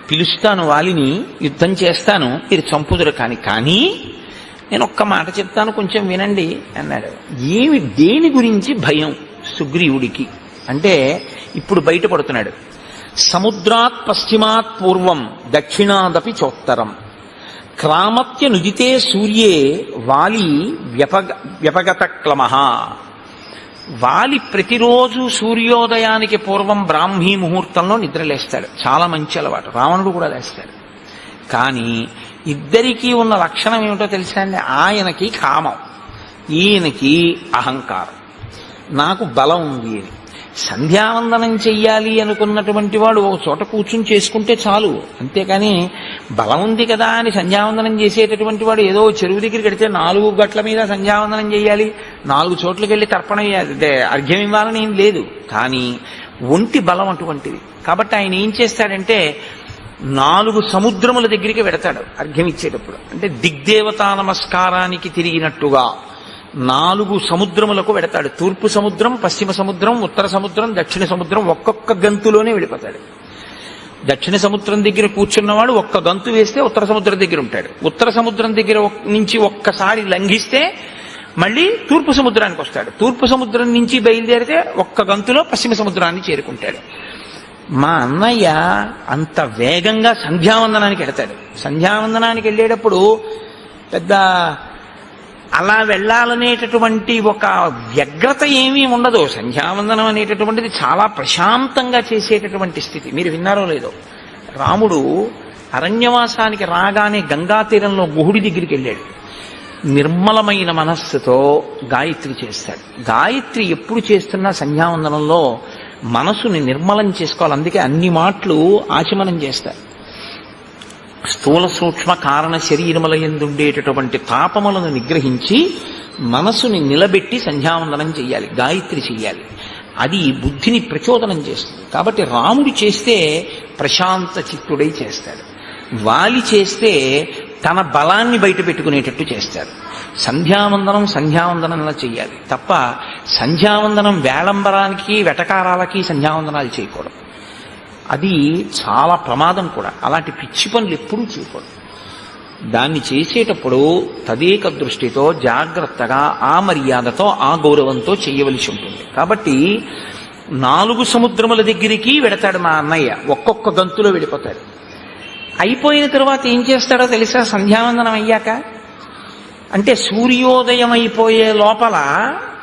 పిలుస్తాను వాలిని, యుద్ధం చేస్తాను, మీరు చంపుదురు కానీ నేను ఒక్క మాట చెప్తాను, కొంచెం వినండి అన్నాడు. దేని గురించి భయం సుగ్రీవుడికి అంటే, ఇప్పుడు బయటపడుతున్నాడు. సముద్రాత్ పశ్చిమాత్ పూర్వం దక్షిణాదపి చోత్తరం క్రామత్య నుదితే సూర్యే వాలి వ్యపగత క్లమః. వాలి ప్రతిరోజు సూర్యోదయానికి పూర్వం బ్రాహ్మీ ముహూర్తంలో నిద్రలేస్తాడు. చాలా మంచి అలవాటు. రావణుడు కూడా లేస్తాడు. కానీ ఇద్దరికీ ఉన్న లక్షణం ఏమిటో తెలుసా అండి? ఆయనకి కామం, ఈయనకి అహంకారం. నాకు బలం ఉంది అని. సంధ్యావందనం చెయ్యాలి అనుకున్నటువంటి వాడు ఒక చోట కూర్చుని చేసుకుంటే చాలు, అంతేకాని బలం ఉంది కదా అని సంధ్యావందనం చేసేటటువంటి వాడు ఏదో చెరువు దగ్గరికి వెడితే 4 గట్ల మీద సంధ్యావందనం చేయాలి, 4 చోట్లకి వెళ్ళి తర్పణ అర్ఘ్యం ఇవ్వాలని ఏం లేదు. కానీ ఒంటి బలం అటువంటిది. కాబట్టి ఆయన ఏం చేస్తాడంటే, 4 సముద్రముల దగ్గరికి వెడతాడు అర్ఘ్యం ఇచ్చేటప్పుడు. అంటే దిగ్దేవతా నమస్కారానికి తిరిగినట్టుగా 4 సముద్రములకు వెడతాడు. తూర్పు సముద్రం, పశ్చిమ సముద్రం, ఉత్తర సముద్రం, దక్షిణ సముద్రం ఒక్కొక్క గంతులోనే వెళ్ళిపోతాడు. దక్షిణ సముద్రం దగ్గర కూర్చున్నవాడు ఒక్క గంతు వేస్తే ఉత్తర సముద్రం దగ్గర ఉంటాడు. ఉత్తర సముద్రం దగ్గర నుంచి ఒక్కసారి లంఘిస్తే మళ్ళీ తూర్పు సముద్రానికి వస్తాడు. తూర్పు సముద్రం నుంచి బయలుదేరితే ఒక్క గంతులో పశ్చిమ సముద్రాన్ని చేరుకుంటాడు. మా అన్నయ్య అంత వేగంగా సంధ్యావందనానికి వెడతాడు. సంధ్యావందనానికి వెళ్ళేటప్పుడు పెద్ద అలా వెళ్ళాలనేటటువంటి ఒక వ్యగ్రత ఏమీ ఉండదు. సంధ్యావందనం అనేటటువంటిది చాలా ప్రశాంతంగా చేసేటటువంటి స్థితి. మీరు విన్నారో లేదో, రాముడు అరణ్యవాసానికి రాగానే గంగా తీరంలో గుహుడి దగ్గరికి వెళ్ళాడు. నిర్మలమైన మనస్సుతో గాయత్రి చేస్తాడు. గాయత్రి ఎప్పుడు చేస్తున్నా సంధ్యావందనంలో మనసుని నిర్మలం చేసుకోవాలి. అందుకే అన్ని మాటలు ఆచమనం చేస్తారు. స్థూల సూక్ష్మ కారణ శరీరముల యందుండేటటువంటి తాపములను నిగ్రహించి మనసుని నిలబెట్టి సంధ్యావందనం చెయ్యాలి, గాయత్రి చెయ్యాలి. అది బుద్ధిని ప్రచోదనం చేస్తుంది. కాబట్టి రాముడు చేస్తే ప్రశాంత చిత్తుడై చేస్తాడు. వాలి చేస్తే తన బలాన్ని బయట పెట్టుకునేటట్టు చేస్తారు. సంధ్యావందనంలా చెయ్యాలి తప్ప సంధ్యావందనం వేళంబరానికి వెటకారాలకి సంధ్యావందనాలు చేయకూడదు. అది చాలా ప్రమాదం కూడా. అలాంటి పిచ్చి పనులు ఎప్పుడూ చేయకూడదు. దాన్ని చేసేటప్పుడు తదేక దృష్టితో జాగ్రత్తగా ఆ మర్యాదతో ఆ గౌరవంతో చేయవలసి ఉంటుంది. కాబట్టి 4 సముద్రముల దగ్గరికి వెడతాడు మా అన్నయ్య. ఒక్కొక్క గంతులో వెళ్ళిపోతాడు. అయిపోయిన తరువాత ఏం చేస్తాడో తెలుసా? సంధ్యావందనం అయ్యాక అంటే సూర్యోదయం అయిపోయే లోపల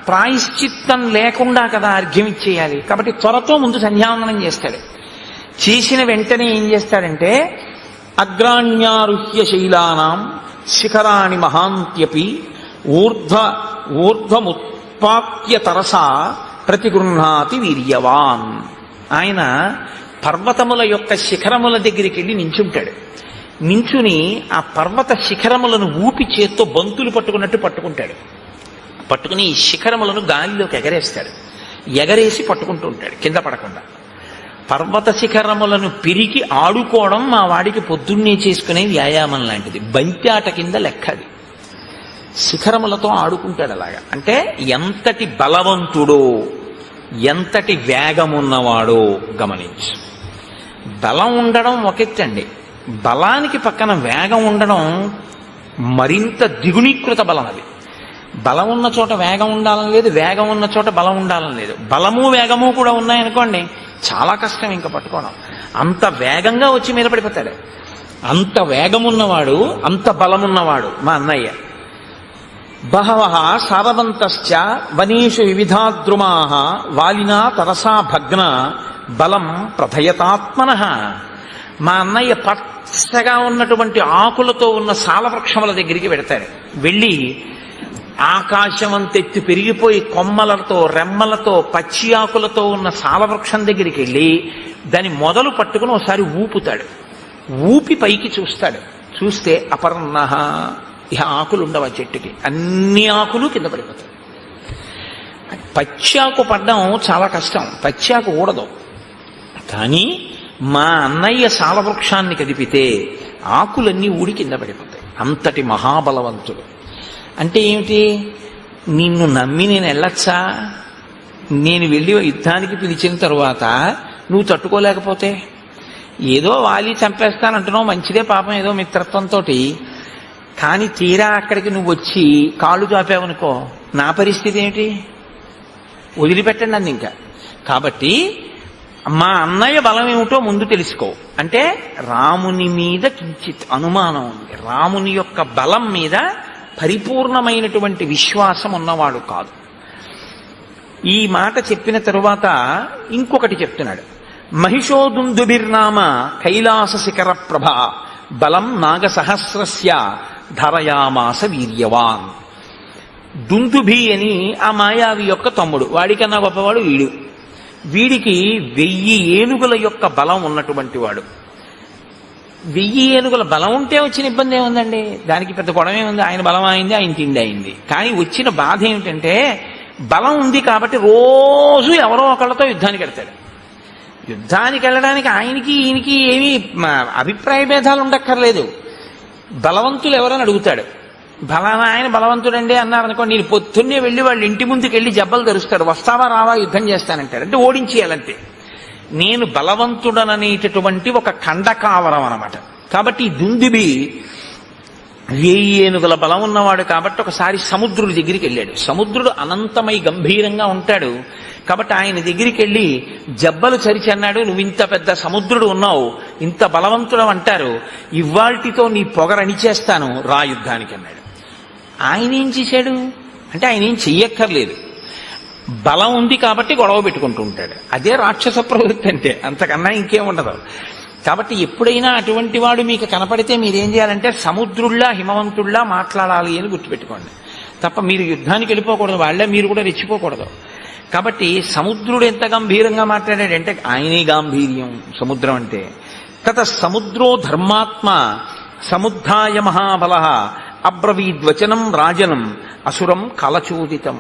ప్రాయశ్చిత్తం లేకుండా కదా అర్ఘ్యం ఇచ్చేయాలి. కాబట్టి త్వరతో ముందు సంధ్యావందనం చేస్తాడు. చేసిన వెంటనే ఏం చేస్తాడంటే అగ్రాణ్యారుహ్య శైలానాం శిఖరాణి మహాంత్యపి ఊర్ధ్వముత్పాత్య తరసా ప్రతిగృహ్ణాతి వీర్యవాన్. ఆయన పర్వతముల యొక్క శిఖరముల దగ్గరికి వెళ్ళి నించుంటాడు. నించుని ఆ పర్వత శిఖరములను ఊపి చేత్తో బంతులు పట్టుకున్నట్టు పట్టుకుంటాడు. పట్టుకుని ఈ శిఖరములను గాలిలోకి ఎగరేస్తాడు. ఎగరేసి పట్టుకుంటూ ఉంటాడు కింద పడకుండా. పర్వత శిఖరములను పిరికి ఆడుకోవడం మా వాడికి పొద్దున్నే చేసుకునే వ్యాయామం లాంటిది. బంత్యాట కింద లెక్కది. శిఖరములతో ఆడుకుంటాడు అలాగా. అంటే ఎంతటి బలవంతుడో, ఎంతటి వేగమున్నవాడో గమనించు. బలం ఉండడం ఒకెత్తండి, బలానికి పక్కన వేగం ఉండడం మరింత ద్విగుణీకృత బలం. అది బలం ఉన్న చోట వేగం ఉండాలని లేదు, వేగం ఉన్న చోట బలం ఉండాలని లేదు. బలము వేగము కూడా ఉన్నాయనుకోండి, చాలా కష్టం ఇంకా పట్టుకోవడం. అంత వేగంగా వచ్చి మీద పడిపోతాడు. అంత వేగమున్నవాడు, అంత బలమున్నవాడు మా అన్నయ్య. బహవః సారవంతశ్చ వనేషు వివిధాద్రుమాః వాలినా తరసా భగ్న బలం ప్రథయతాత్మనః. మా అన్నయ్య పచ్చగా ఉన్నటువంటి ఆకులతో ఉన్న సాలవృక్షముల దగ్గరికి వెడతాడు. వెళ్ళి ఆకాశమంతెత్తి పెరిగిపోయి కొమ్మలతో రెమ్మలతో పచ్చి ఆకులతో ఉన్న సాలవృక్షం దగ్గరికి వెళ్ళి దాని మొదలు పట్టుకుని ఒకసారి ఊపుతాడు. ఊపి పైకి చూస్తాడు. చూస్తే అపర్ణః, ఇహ ఆకులు ఉండవు ఆ చెట్టుకి, అన్ని ఆకులు కింద పడిపోతాయి. పచ్చాకు పడ్డం చాలా కష్టం, పచ్చాకు ఊడదు. కానీ మా అన్నయ్య సాలవృక్షాన్ని కదిపితే ఆకులన్నీ ఊడి కింద పడిపోతాయి. అంతటి మహాబలవంతుడు. అంటే ఏమిటి? నిన్ను నమ్మి నేను వెళ్ళొచ్చా? నేను వెళ్ళి యుద్ధానికి పిలిచిన తరువాత నువ్వు తట్టుకోలేకపోతే, ఏదో వాలి చంపేస్తానంటున్నావు, మంచిదే పాపం, ఏదో మిత్రత్వంతో. కానీ తీరా అక్కడికి నువ్వు వచ్చి కాళ్ళు చాపావనుకో, నా పరిస్థితి ఏమిటి? వదిలిపెట్టండి నన్ను ఇంకా. కాబట్టి మా అన్నయ్య బలం ఏమిటో ముందు తెలుసుకో. అంటే రాముని మీద కించిత్ అనుమానం ఉంది. రాముని యొక్క బలం మీద పరిపూర్ణమైనటువంటి విశ్వాసం ఉన్నవాడు కాదు. ఈ మాట చెప్పిన తరువాత ఇంకొకటి చెప్తున్నాడు. మహిషోదుందుభిర్నామ కైలాస శిఖర ప్రభ బలం నాగసహస్రస్య ధరయామాస వీర్యవాన్. దుందుభి అని ఆ మాయావి యొక్క తమ్ముడు, వాడికన్నా గొప్పవాడు వీడు. వీడికి 1000 ఏనుగుల యొక్క బలం ఉన్నటువంటి వాడు. 1000 ఏనుగుల బలం ఉంటే వచ్చిన ఇబ్బంది ఏముందండి? దానికి పెద్ద గొడవ ఉంది. ఆయన బలం అయింది, ఆయన తిండి అయింది. కానీ వచ్చిన బాధ ఏమిటంటే బలం ఉంది కాబట్టి రోజు ఎవరో ఒకళ్ళతో యుద్ధానికి వెళ్తాడు. యుద్ధానికి వెళ్ళడానికి ఆయనకి ఈయనకి ఏమీ అభిప్రాయ భేదాలు ఉండక్కర్లేదు. బలవంతులు ఎవరని అడుగుతాడు. బలానా ఆయన బలవంతుడండి అన్నారనుకో, నేను పొద్దున్నే వెళ్ళి వాళ్ళ ఇంటి ముందుకు వెళ్ళి జబ్బలు తెరుస్తాడు, వస్తావా రావా యుద్ధం చేస్తానంటాడు. అంటే ఓడించేయాలంతే. నేను బలవంతుడననేటటువంటి ఒక ఖండకావరం అనమాట. కాబట్టి ఈ దుందుబి 1000 ఏనుగుల బలం ఉన్నవాడు కాబట్టి ఒకసారి సముద్రుడి దగ్గరికి వెళ్ళాడు. సముద్రుడు అనంతమై గంభీరంగా ఉంటాడు కాబట్టి ఆయన దగ్గరికి వెళ్ళి జబ్బలు చరిచి అన్నాడు, నువ్వు ఇంత పెద్ద సముద్రుడు ఉన్నావు, ఇంత బలవంతుడు అంటారు, ఇవాల్టితో నీ పొగరనిచేస్తాను, రా యుద్ధానికి అన్నాడు. ఆయన ఏం చేశాడు అంటే ఆయన ఏం చెయ్యక్కర్లేదు, బలం ఉంది కాబట్టి గొడవ పెట్టుకుంటూ ఉంటాడు. అదే రాక్షస ప్రవృత్తి అంటే, అంతకన్నా ఇంకేం ఉండదు. కాబట్టి ఎప్పుడైనా అటువంటి వాడు మీకు కనపడితే మీరేం చేయాలంటే సముద్రుల్లా హిమవంతుల్లా మాట్లాడాలి అని గుర్తుపెట్టుకోండి. తప్ప మీరు యుద్ధానికి వెళ్ళిపోకూడదు, వాళ్ళే మీరు కూడా రెచ్చిపోకూడదు. కాబట్టి సముద్రుడు ఎంత గంభీరంగా మాట్లాడాడంటే ఆయనే గాంభీర్యం సముద్రం అంటే. తత సముద్రో ధర్మాత్మ సముద్ధాయ మహాబల అబ్రవీద్వచనం రాజనం అసురం కలచోదితం.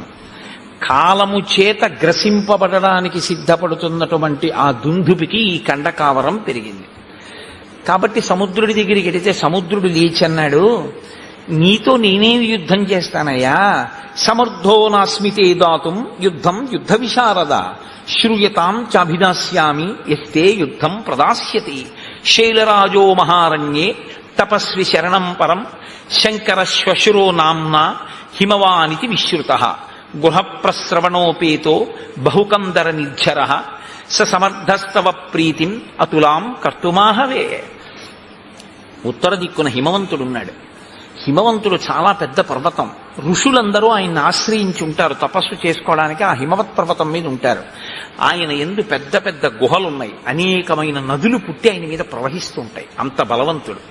కాలము చేత గ్రసింపబడడానికి సిద్ధపడుతున్నటువంటి ఆ దుందుపికి ఈ కండకావరం పెరిగింది. కాబట్టి సముద్రుడి దగ్గరికి వెడితే సముద్రుడు లేచన్నాడు, నీతో నేనేమి యుద్ధం చేస్తానయ్యా, సమర్థో నాస్మితే దాతుం యుద్ధం యుద్ధ విశారద శ్రూయతాం చాభిదాస్యామి ఎస్తే యుద్ధం ప్రదాస్యతి. శైలరాజో మహారణ్యే తపస్వి శరణం పరం శంకర శ్వశురో నామ్నా హిమవానితి విశ్రుతః గుహప్రస్రవణోపేతో బహుకందర నిర్ఝర స సమర్థస్తవ ప్రీతిం అతులాం కర్తుమాహవే. ఉత్తర దిక్కున హిమవంతుడున్నాడు. హిమవంతుడు చాలా పెద్ద పర్వతం. ఋషులందరూ ఆయన్ని ఆశ్రయించి ఉంటారు, తపస్సు చేసుకోవడానికి ఆ హిమవత్ పర్వతం మీద ఉంటారు. ఆయన యందు పెద్ద పెద్ద గుహలున్నాయి, అనేకమైన నదులు పుట్టి ఆయన మీద ప్రవహిస్తూ ఉంటాయి. అంత బలవంతుడు,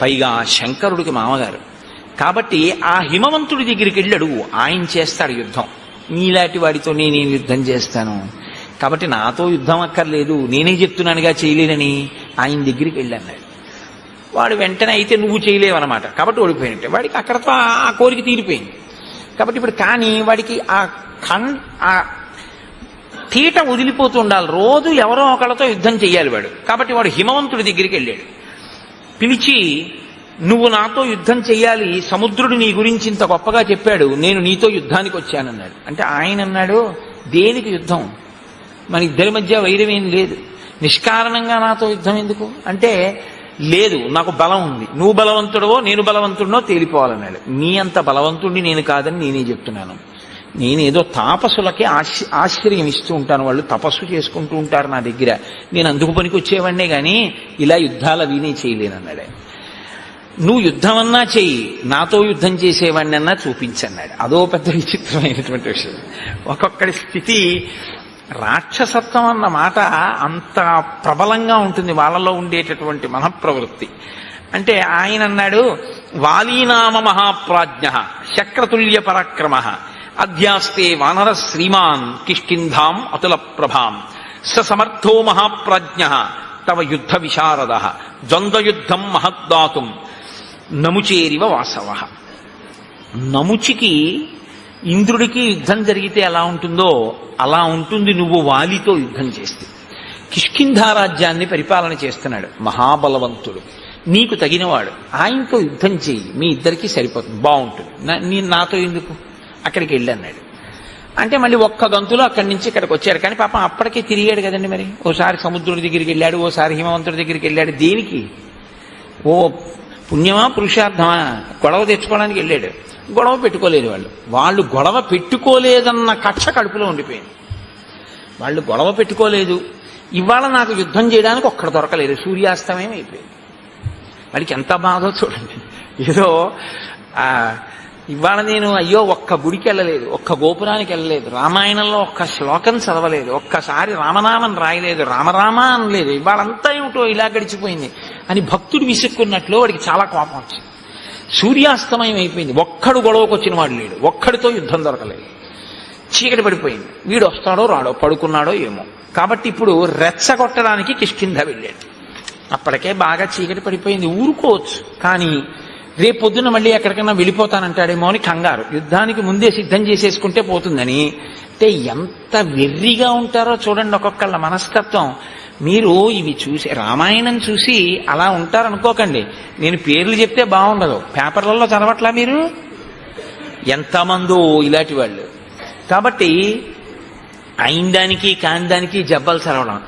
పైగా శంకరుడికి మామగారు. కాబట్టి ఆ హిమవంతుడి దగ్గరికి వెళ్ళి అడుగు, ఆయన చేస్తాడు యుద్ధం. నీలాంటి వాడితో నేనేం యుద్ధం చేస్తాను, కాబట్టి నాతో యుద్ధం అక్కర్లేదు, నేనే చెప్తున్నానుగా చేయలేనని ఆయన దగ్గరికి వెళ్ళన్నాడు. వాడు వెంటనే అయితే నువ్వు చేయలేవన్నమాట, కాబట్టి ఓడిపోయినట్టే. వాడికి అక్కడతో ఆ కోరిక తీరిపోయింది. కాబట్టి ఇప్పుడు కానీ వాడికి ఆ తీట వదిలిపోతూ ఉండాలి, రోజు ఎవరో ఒకళ్ళతో యుద్ధం చెయ్యాలి వాడు. కాబట్టి వాడు హిమవంతుడి దగ్గరికి వెళ్ళాడు. పిలిచి, నువ్వు నాతో యుద్ధం చెయ్యాలి, సముద్రుడు నీ గురించి ఇంత గొప్పగా చెప్పాడు, నేను నీతో యుద్ధానికి వచ్చానన్నాడు. అంటే ఆయన అన్నాడు, దేనికి యుద్ధం, మన ఇద్దరి మధ్య వైరమేం లేదు, నిష్కారణంగా నాతో యుద్ధం ఎందుకు అంటే, లేదు నాకు బలం ఉంది, నువ్వు బలవంతుడవో నేను బలవంతుడినో తేలిపోవాలన్నాడు. నీ అంత బలవంతుడిని నేను కాదని నేనే చెప్తున్నాను. నేనేదో తాపసులకే ఆశ్చర్యం ఇస్తూ ఉంటాను, వాళ్ళు తపస్సు చేసుకుంటూ ఉంటారు నా దగ్గర, నేను అందుకు పనికి వచ్చేవాడినే కానీ ఇలా యుద్ధాలు అవినే చేయలేనన్నాడు. నువ్వు యుద్ధమన్నా చెయ్యి, నాతో యుద్ధం చేసేవాడినన్నా చూపించన్నాడు. అదో పెద్ద విచిత్రమైనటువంటి విషయం. ఒక్కొక్కడి స్థితి, రాక్షసత్వం అన్న మాట అంత ప్రబలంగా ఉంటుంది వాళ్ళలో ఉండేటటువంటి మనఃప్రవృత్తి. అంటే ఆయన అన్నాడు, వాలీనామ మహాప్రాజ్ఞ శక్రతుల్య పరాక్రమ అధ్యాస్తే వానర శ్రీమాన్ కిష్కింధాం అతుల ప్రభాం స సమర్థో మహాప్రాజ్ఞ తవ యుద్ధ విశారద ద్వంద్వయుద్ధం మహద్దాతుం నముచేరివ వాసవ. నముచికి ఇంద్రుడికి యుద్ధం జరిగితే ఎలా ఉంటుందో అలా ఉంటుంది నువ్వు వాలితో యుద్ధం చేస్తే. కిష్కింధారాజ్యాన్ని పరిపాలన చేస్తున్నాడు, మహాబలవంతుడు, నీకు తగినవాడు, ఆయనతో యుద్ధం చెయ్యి, మీ ఇద్దరికీ సరిపోతుంది, బాగుంటుంది, నేను నాతో ఎందుకు, అక్కడికి వెళ్ళన్నాడు. అంటే మళ్ళీ ఒక్క గంతులో అక్కడి నుంచి ఇక్కడికి వచ్చారు. కానీ పాపం అప్పటికే తిరిగాడు కదండి. మరి ఓసారి సముద్రుడి దగ్గరికి వెళ్ళాడు, ఓసారి హిమవంతుడి దగ్గరికి వెళ్ళాడు. దేనికి? ఓ పుణ్యమా పురుషార్థమా? గొడవ తెచ్చుకోవడానికి వెళ్ళాడు. గొడవ పెట్టుకోలేదు వాళ్ళు గొడవ పెట్టుకోలేదన్న కక్ష కడుపులో ఉండిపోయింది. వాళ్ళు గొడవ పెట్టుకోలేదు, ఇవాళ నాకు యుద్ధం చేయడానికి ఒక్కడ దొరకలేదు, సూర్యాస్తమయం అయిపోయింది. వాడికి ఎంత బాధో చూడండి. ఏదో ఇవాళ నేను అయ్యో ఒక్క గుడికి వెళ్ళలేదు, ఒక్క గోపురానికి వెళ్ళలేదు, రామాయణంలో ఒక్క శ్లోకం చదవలేదు, ఒక్కసారి రామనామం రాయలేదు, రామరామ అనలేదు, ఇవాళంతా ఏమిటో ఇలా గడిచిపోయింది అని భక్తుడు విసుక్కున్నట్లు వాడికి చాలా కోపం వచ్చింది. సూర్యాస్తమయం అయిపోయింది, ఒక్కడు గొడవకు వచ్చిన వాడు లేడు, ఒక్కడితో యుద్ధం దొరకలేదు, చీకటి పడిపోయింది. వీడు వస్తాడో రాడో, పడుకున్నాడో ఏమో. కాబట్టి ఇప్పుడు రెచ్చగొట్టడానికి కిష్కింధ వెళ్ళాడు. అప్పటికే బాగా చీకటి పడిపోయింది, ఊరుకోవచ్చు, కానీ రేపొద్దున మళ్ళీ ఎక్కడికైనా వెళ్ళిపోతానంటాడేమో అని కంగారు, యుద్ధానికి ముందే సిద్ధం చేసేసుకుంటే పోతుందని అంటే ఎంత వెర్రిగా ఉంటారో చూడండి ఒక్కొక్కళ్ళ మనస్తత్వం. మీరు ఇవి చూసి రామాయణం చూసి అలా ఉంటారనుకోకండి. నేను పేర్లు చెప్తే బాగుండదు, పేపర్లలో చదవట్లా మీరు? ఎంతమందో ఇలాంటి వాళ్ళు. కాబట్టి అయిన దానికి కాని దానికి జబ్బలు చదవడం,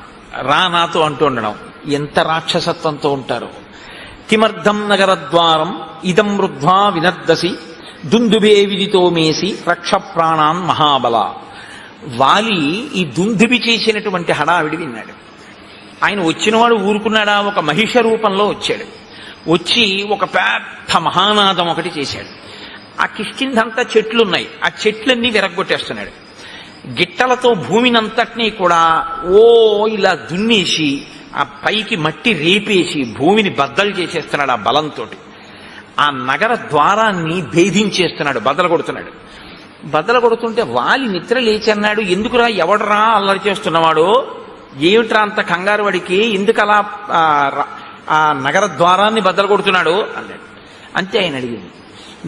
రా నాతో అంటూ ఉండడం, ఎంత రాక్షసత్వంతో ఉంటారు. కిమర్థం నగరద్వారం ఇదం వృద్ధ్వా వినర్దసి దుందుబే విదితో మేసి రక్ష ప్రాణాన్ మహాబల. వాలి ఈ దుందుబి చేసినటువంటి హడావిడి విన్నాడు. ఆయన వచ్చినవాడు ఊరుకున్నాడా? ఒక మహిష రూపంలో వచ్చాడు. వచ్చి ఒక పెద్ద మహానాదం ఒకటి చేశాడు. ఆ కిష్కిందంతా చెట్లున్నాయి, ఆ చెట్లన్నీ విరగ్గొట్టేస్తున్నాడు. గిట్టలతో భూమినంతటినీ కూడా ఇలా దున్నేసి ఆ పైకి మట్టి రేపేసి భూమిని బద్దలు చేసేస్తున్నాడు ఆ బలంతో. ఆ నగర ద్వారాన్ని భేదించేస్తున్నాడు, బద్దలు కొడుతున్నాడు. బద్దలు కొడుతుంటే వాలి నిద్ర లేచి అన్నాడు, ఎందుకురా, ఎవడరా అల్లరి చేస్తున్నవాడు, ఏమిట్రా అంత కంగారు వాడికి, ఎందుకు అలా ఆ నగర ద్వారాన్ని బద్దలు కొడుతున్నాడు అన్నాడు. అంతే ఆయన అడిగింది,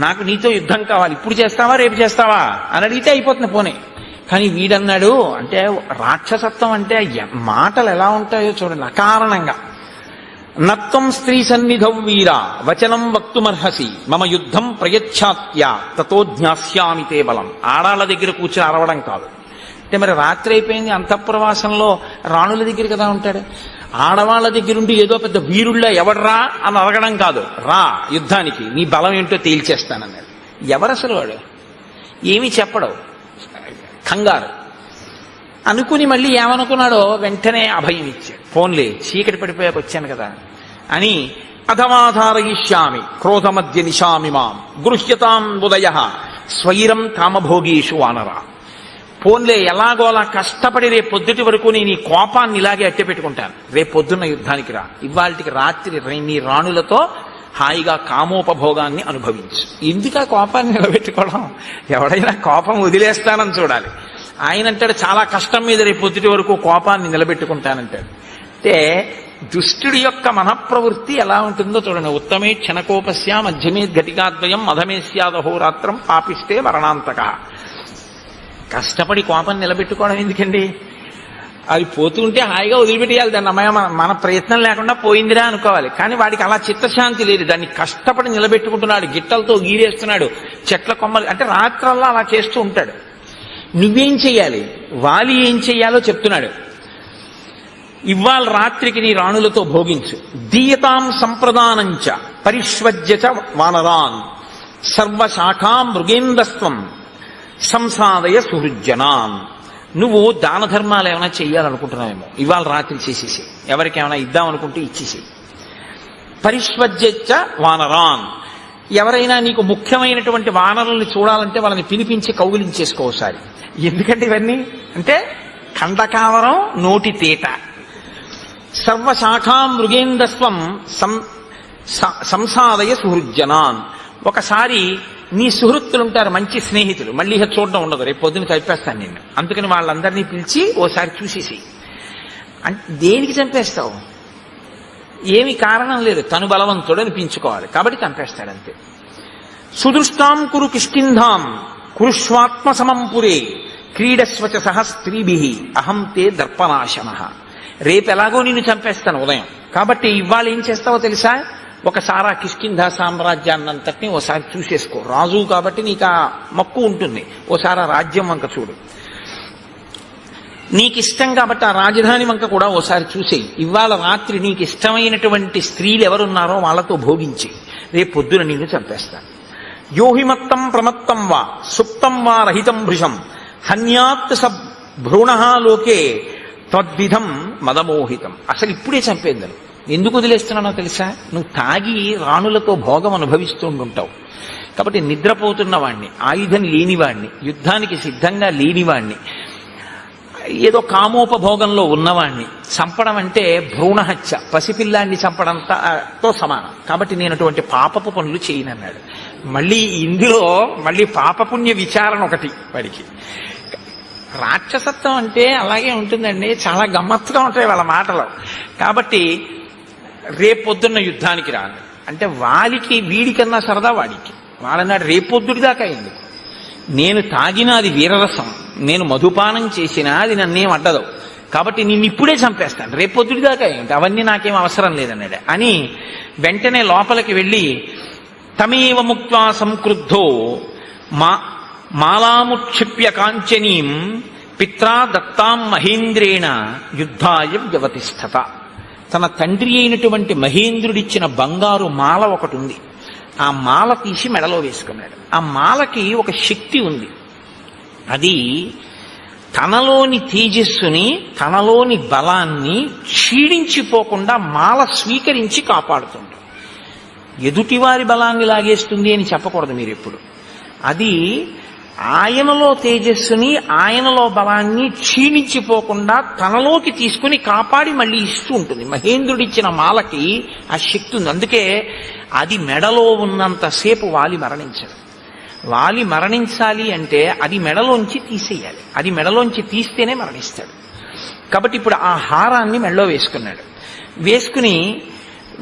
నాకు నీతో యుద్ధం కావాలి, ఇప్పుడు చేస్తావా రేపు చేస్తావా అని అడిగితే అయిపోతుంది పోనీ. కానీ వీడన్నాడు, అంటే రాక్షసత్వం అంటే మాటలు ఎలా ఉంటాయో చూడండి. అకారణంగా నత్వం స్త్రీ సన్నిధౌ వీర వచనం వక్తుమర్హసి మమ యుద్ధం ప్రయచ్ఛాత్య తతో జ్ఞాస్యామి తే బలం. ఆడాళ్ళ దగ్గర కూర్చొని అరవడం కాదు. అంటే మరి రాత్రి అయిపోయింది, అంతఃపురవాసంలో రాణుల దగ్గర కదా ఉంటాడు. ఆడవాళ్ల దగ్గరుండి ఏదో పెద్ద వీరుళ్ళ ఎవడ్రా అని అడగడం కాదు, రా యుద్ధానికి, నీ బలం ఏంటో తేల్చేస్తానన్నాడు. ఎవరసలు వాడు? ఏమీ చెప్పడవు, కంగారు. అనుకుని మళ్ళీ ఏమనుకున్నాడో వెంటనే అభయం ఇచ్చాడు. ఫోన్లే, చీకటి పడిపోయాక వచ్చాను కదా అని, అధమాధారయిష్యామి క్రోధమధ్య నిశామి మాం గృహ్యతాం ఉదయ స్వైరం కామభోగీషు వానరా. ఫోన్లే, ఎలాగోలా కష్టపడి రేపు పొద్దుటి వరకు నేను ఈ కోపాన్ని ఇలాగే అట్టె పెట్టుకుంటాను. రేపు పొద్దున్న యుద్ధానికి రా, ఇవాళకి రాత్రి నీ రాణులతో హాయిగా కామోపభోగాన్ని అనుభవించు. ఎందుకు ఆ కోపాన్ని నిలబెట్టుకోవడం? ఎవడైనా కోపం వదిలేస్తానని చూడాలి. ఆయన అంటాడు, చాలా కష్టం మీద రేపు పొద్దుటి వరకు కోపాన్ని నిలబెట్టుకుంటానంటాడు. అంటే దుష్టుడి యొక్క మనఃప్రవృత్తి ఎలా ఉంటుందో చూడండి. ఉత్తమే క్షణకోపస్య మధ్యమే ఘటికాద్వయం మధమే స్యాదహోరాత్రం పాపిస్తే మరణాంతక. కష్టపడి కోపం నిలబెట్టుకోవడం ఎందుకండి? అది పోతుంటే హాయిగా వదిలిపెట్టేయాలి దాన్ని. అమ్మాయి మన ప్రయత్నం లేకుండా పోయిందిరా అనుకోవాలి. కానీ వాడికి అలా చిత్తశాంతి లేదు, దాన్ని కష్టపడి నిలబెట్టుకుంటున్నాడు, గిట్టలతో గీరేస్తున్నాడు, చెట్ల కొమ్మలు. అంటే రాత్రల్లా అలా చేస్తూ ఉంటాడు. నువ్వేం చెయ్యాలి, వాలి ఏం చెయ్యాలో చెప్తున్నాడు. ఇవాళ రాత్రికి నీ రాణులతో భోగించు. దీయతాం సంప్రదానంచ పరిష్వజ్య చ వానరాన్ సర్వశాఖాం మృగేందస్త్వం సంసాదయ సుహృజ్జనాన్. నువ్వు దాన ధర్మాలు ఏమైనా చెయ్యాలనుకుంటున్నావేమో, ఇవాళ రాత్రి చేసేసి, ఎవరికేమైనా ఇద్దామనుకుంటే ఇచ్చేసి. పరిష్వజ్య వానరాన్, ఎవరైనా నీకు ముఖ్యమైనటువంటి వానరుల్ని చూడాలంటే వాళ్ళని పిలిపించి కౌగిలించేసుకోసారి. ఎందుకంటే ఇవన్నీ అంటే ఖండకావరం, నోటి తేట. సర్వశాఖాం మృగేందస్వం సంసాదయ సుహృజ్జనాన్. ఒకసారి నీ సుహృత్తులుంటారు, మంచి స్నేహితులు, మళ్ళీ చూడడం ఉండదు, రేపు పొద్దున్న చంపేస్తాను నిన్ను, అందుకని వాళ్ళందరినీ పిలిచి ఓసారి చూసేసి. అంటే దేనికి చంపేస్తావు? ఏమి కారణం లేదు, తను బలవంతుడు అనిపించుకోవాలి కాబట్టి చంపేస్తాడంతే. సుదృష్టాం కురు కిష్కింధాం కురుష్వాత్మ సమంపురే క్రీడస్వచ సహ స్త్రీభి అహం తే దర్పనాశన. రేపు ఎలాగో నిన్ను చంపేస్తాను ఉదయం, కాబట్టి ఇవాళ ఏం చేస్తావో తెలుసా? ఒకసారి ఆ కిష్కింధ సామ్రాజ్యాన్నంతటినీ ఓసారి చూసేసుకో. రాజు కాబట్టి నీకు ఆ మక్కు ఉంటుంది, ఓసారి ఆ రాజ్యం వంక చూడు. నీకు ఇష్టం కాబట్టి ఆ రాజధాని వంక కూడా ఓసారి చూసేయి. ఇవాళ రాత్రి నీకు ఇష్టమైనటువంటి స్త్రీలు ఎవరున్నారో వాళ్ళతో భోగించి, రేపు పొద్దున నిన్ను చంపేస్తాను. యోహిమత్తం ప్రమత్తం వా సుప్తం వా రహితం భృశం హన్యాత్ స భ్రూణ లోకే తద్విధం మదమోహితం. అసలు ఇప్పుడే చంపేద్దరు. ఎందుకు వదిలేస్తున్నానో తెలుసా? నువ్వు తాగి రాణులతో భోగం అనుభవిస్తుంటావు కాబట్టి నిద్రపోతున్న వాణ్ణి, ఆయుధం లేనివాణ్ణి, యుద్ధానికి సిద్ధంగా లేనివాణ్ణి, ఏదో కామోపభోగంలో ఉన్నవాణ్ణి చంపడం అంటే భ్రూణహత్య, పసిపిల్లాన్ని చంపడంతో సమానం. కాబట్టి నేను అటువంటి పాపపు పనులు చేయనన్నాడు. మళ్ళీ ఇందులో మళ్ళీ పాపపుణ్య విచారణ ఒకటి వాడికి. రాక్షసత్వం అంటే అలాగే ఉంటుందండి, చాలా గమ్మత్తుగా ఉంటాయి వాళ్ళ మాటలు. కాబట్టి రేపొద్దున్న యుద్ధానికి రాను అంటే వాలికి వీడికన్నా సరదా వాడికి. వాడన్నాడు రేపొద్దుడి దాకా అయింది, నేను తాగిన అది వీరరసం, నేను మధుపానం చేసినా అది నన్నేం అడ్డదు, కాబట్టి నిన్ను ఇప్పుడే చంపేస్తాను, రేపొద్దుడి దాకా ఏంటి, అవన్నీ నాకేం అవసరం లేదన్నాడు. అని వెంటనే లోపలికి వెళ్ళి తమేవ ముక్త్వా సంక్రుద్ధో మాలాముక్షిప్య కాంచనీం పిత్రా దత్తాం మహేంద్రేణ యుద్ధాయ వ్యవతిష్ఠత. తన తండ్రి అయినటువంటి మహేంద్రుడిచ్చిన బంగారు మాల ఒకటి ఉంది, ఆ మాల తీసి మెడలో వేసుకున్నాడు. ఆ మాలకి ఒక శక్తి ఉంది, అది తనలోని తేజస్సుని, తనలోని బలాన్ని క్షీణించిపోకుండా మాల స్వీకరించి కాపాడుతుంది. ఎదుటివారి బలాన్ని లాగేస్తుంది అని చెప్పకూడదు మీరు ఎప్పుడు. అది ఆయనలో తేజస్సుని, ఆయనలో బలాన్ని క్షీణించిపోకుండా తనలోకి తీసుకుని కాపాడి మళ్ళీ ఇస్తూ ఉంటుంది. మహేంద్రుడిచ్చిన మాలకి ఆ శక్తి ఉంది. అందుకే అది మెడలో ఉన్నంతసేపు వాలి మరణించడు. వాలి మరణించాలి అంటే అది మెడలోంచి తీసేయాలి, అది మెడలోంచి తీస్తేనే మరణిస్తాడు. కాబట్టి ఇప్పుడు ఆ హారాన్ని మెడలో వేసుకున్నాడు. వేసుకుని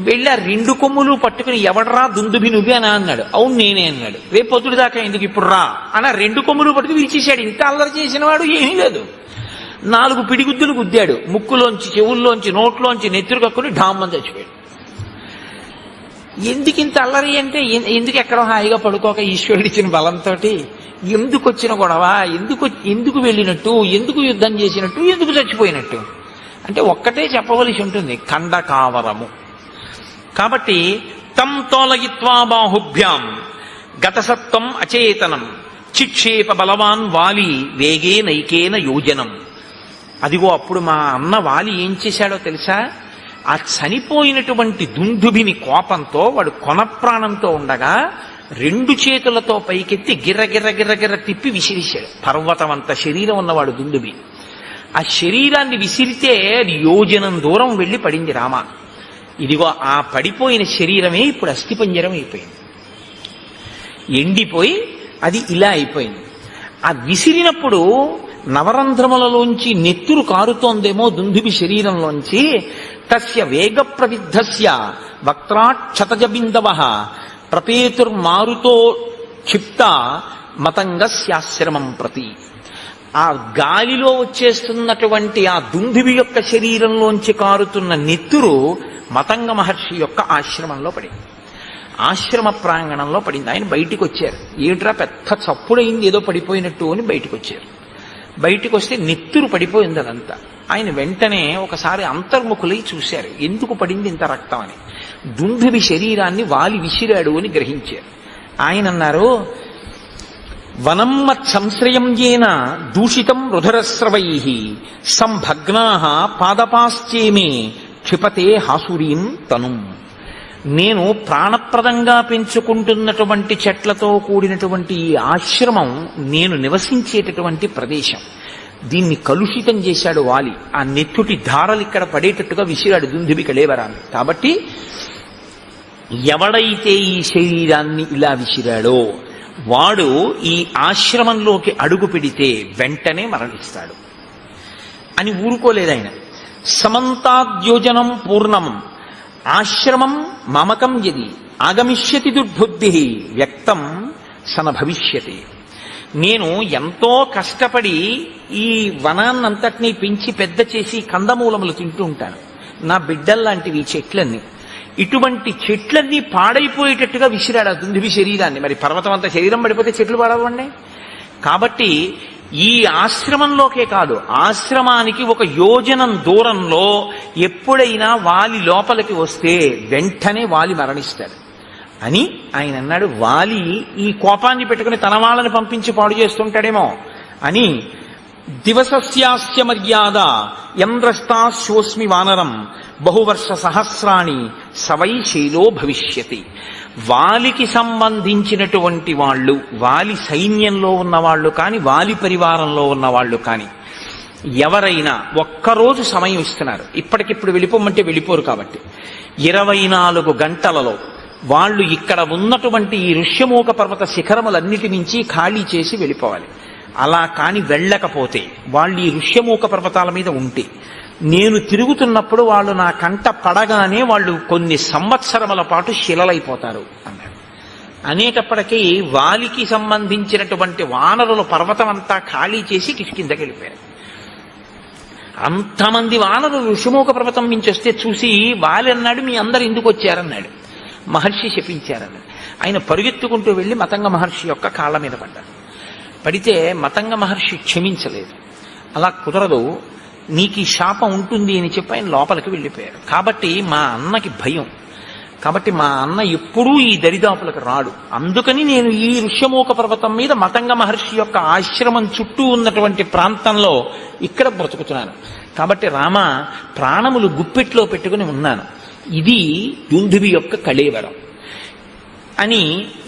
వెళ్ళి ఆ 2 కొమ్ములు పట్టుకుని ఎవడరా దుందుబి నువ్వు అని అన్నాడు. అవును నేనే అన్నాడు. రేపు పొద్దుడు దాకా ఎందుకు ఇప్పుడు రా అని 2 కొమ్ములు పట్టుకుని విరిచేశాడు. ఇంత అల్లరి చేసిన వాడు ఏమీ లేదు. 4 పిడిగుద్దులు గుద్దాడు, ముక్కులోంచి, చెవుల్లోంచి, నోట్లోంచి నెత్తురు కక్కుని ఢామ్మని చచ్చిపోయాడు. ఎందుకు ఇంత అల్లరి అంటే, ఎందుకు ఎక్కడో హాయిగా పడుకోక ఈశ్వరుడు ఇచ్చిన బలంతో ఎందుకు వచ్చిన గొడవ, ఎందుకు వెళ్ళినట్టు, ఎందుకు యుద్ధం చేసినట్టు, ఎందుకు చచ్చిపోయినట్టు అంటే ఒక్కటే చెప్పవలసి ఉంటుంది, ఖండకావరము. కాబట్టి తం తోలయిత్వా బాహుభ్యాం గతసత్వం అచేతనం చిక్షేప బలవాన్ వాలి వేగే నైకేన యోజనం. అదిగో అప్పుడు మా అన్న వాలి ఏం చేశాడో తెలుసా? ఆ చనిపోయినటువంటి దుందుభిని కోపంతో వాడు కొనప్రాణంతో ఉండగా 2 చేతులతో పైకెత్తి గిర్ర తిప్పి విసిరిశాడు. పర్వతం అంత శరీరం ఉన్నవాడు దుందుభి. ఆ శరీరాన్ని విసిరితే అది యోజనం దూరం వెళ్ళి పడింది రామ. ఇదిగో ఆ పడిపోయిన శరీరమే ఇప్పుడు అస్థిపంజరం అయిపోయింది, ఎండిపోయి అది ఇలా అయిపోయింది. ఆ విసిరినప్పుడు నవరంధ్రములలోంచి నెత్తురు కారుతోందేమో దుందుభి శరీరంలోంచి. తస్య వేగ ప్రవిద్ధస్య వక్త్రాక్షతజబిందవ ప్రపేతుర్మారుతో క్షిప్త మతంగస్యాశ్రమం ప్రతి. ఆ గాలిలో వచ్చేస్తున్నటువంటి ఆ దుందుభి యొక్క శరీరంలోంచి కారుతున్న నెత్తురు మతంగ మహర్షి యొక్క ఆశ్రమంలో పడింది, ఆశ్రమ ప్రాంగణంలో పడింది. ఆయన బయటికి వచ్చారు. ఏమిట్రా పెద్ద చప్పుడైంది ఏదో పడిపోయినట్టు అని బయటికి వచ్చారు. బయటికి వస్తే నెత్తురు పడిపోయింది అదంతా. ఆయన వెంటనే ఒకసారి అంతర్ముఖులై చూశారు, ఎందుకు పడింది ఇంత రక్తం అని. దుందుభి శరీరాన్ని వాలి విసిరాడు అని గ్రహించారు. ఆయన అన్నారు, వనం మత్ సంశ్రయం ఏన దూషితం రుధరస్రవై సంభగ్నా పాదపాశ్చేమే క్షిపతే హాసురీం తనుం. నేను ప్రాణప్రదంగా పెంచుకుంటున్నటువంటి చెట్లతో కూడినటువంటి ఈ ఆశ్రమం నేను నివసించేటటువంటి ప్రదేశం. దీన్ని కలుషితం చేశాడు వాలి. ఆ నెత్తుటి ధారలు ఇక్కడ పడేటట్టుగా విసిరాడు దుందుభి కళేవరాన్ని. కాబట్టి ఎవడైతే ఈ శరీరాన్ని ఇలా విసిరాడో వాడు ఈ ఆశ్రమంలోకి అడుగు పెడితే వెంటనే మరణిస్తాడు అని ఊరుకోలేదు ఆయన. సమంతాద్యోజనం పూర్ణం ఆశ్రమం మమకం యది ఆగమిష్యతి దుర్బుద్ధి వ్యక్తం సన భవిష్యతి. నేను ఎంతో కష్టపడి ఈ వనాన్నంతటినీ పెంచి పెద్ద చేసి కందమూలములు తింటూ ఉంటాను. నా బిడ్డల్లాంటివి ఈ చెట్లన్నీ. ఇటువంటి చెట్లన్నీ పాడైపోయేటట్టుగా విసిరాడు ఆ దుందుభి శరీరాన్ని. మరి పర్వతం అంతా శరీరం పడిపోతే చెట్లు పాడవండి. కాబట్టి ఈ ఆశ్రమంలోకే కాదు, ఆశ్రమానికి 1 యోజనం దూరంలో ఎప్పుడైనా వాలి లోపలికి వస్తే వెంటనే వాలి మరణిస్తాడు అని ఆయన అన్నాడు. వాలి ఈ కోపాన్ని పెట్టుకుని తన వాళ్ళని పంపించి పాడు చేస్తుంటాడేమో అని. దివసస్యాస్య మర్యాద యంద్రస్తాస్యోస్మి వానరం బహువర్ష సహస్రాణి సవై శైలో భవిష్యతి. వాలికి సంబంధించినటువంటి వాళ్ళు, వాలి సైన్యంలో ఉన్నవాళ్ళు కానీ, వాలి పరివారంలో ఉన్నవాళ్ళు కానీ ఎవరైనా ఒక్కరోజు సమయం ఇస్తున్నారు, ఇప్పటికిప్పుడు వెళ్ళిపోమంటే వెళ్ళిపోరు. కాబట్టి 24 గంటలలో వాళ్ళు ఇక్కడ ఉన్నటువంటి ఈ ఋష్యమూక పర్వత శిఖరములన్నిటి నుంచి ఖాళీ చేసి వెళ్ళిపోవాలి. అలా కాని వెళ్ళకపోతే, వాళ్ళు ఈ ఋష్యమూక పర్వతాల మీద ఉంటే, నేను తిరుగుతున్నప్పుడు వాళ్ళు నా కంట పడగానే వాళ్ళు కొన్ని సంవత్సరముల పాటు శిలలైపోతారు అన్నాడు. అనేటప్పటికీ వాలికి సంబంధించినటువంటి వానరుల పర్వతం అంతా ఖాళీ చేసి కిష్కిందకి వెళ్ళిపోయారు. అంతమంది వానరులు ఋషిముఖ పర్వతం నుంచి వస్తే చూసి వాలి అన్నాడు, మీ అందరు ఎందుకు వచ్చారన్నాడు. మహర్షి శపించారన్నాడు. ఆయన పరుగెత్తుకుంటూ వెళ్ళి మతంగ మహర్షి యొక్క కాళ్ళ మీద పడ్డారు. పడితే మతంగ మహర్షి క్షమించలేదు. అలా కుదరదు, నీకు ఈ శాపం ఉంటుంది అని చెప్పి ఆయన లోపలికి వెళ్ళిపోయారు. కాబట్టి మా అన్నకి భయం, కాబట్టి మా అన్న ఎప్పుడూ ఈ దరిదాపులకు రాడు. అందుకని నేను ఈ ఋష్యమూక పర్వతం మీద మతంగ మహర్షి యొక్క ఆశ్రమం చుట్టూ ఉన్నటువంటి ప్రాంతంలో ఇక్కడ బ్రతుకుతున్నాను. కాబట్టి రామ, ప్రాణములు గుప్పెట్లో పెట్టుకుని ఉన్నాను. ఇది దుందుభి యొక్క కళేవరం అని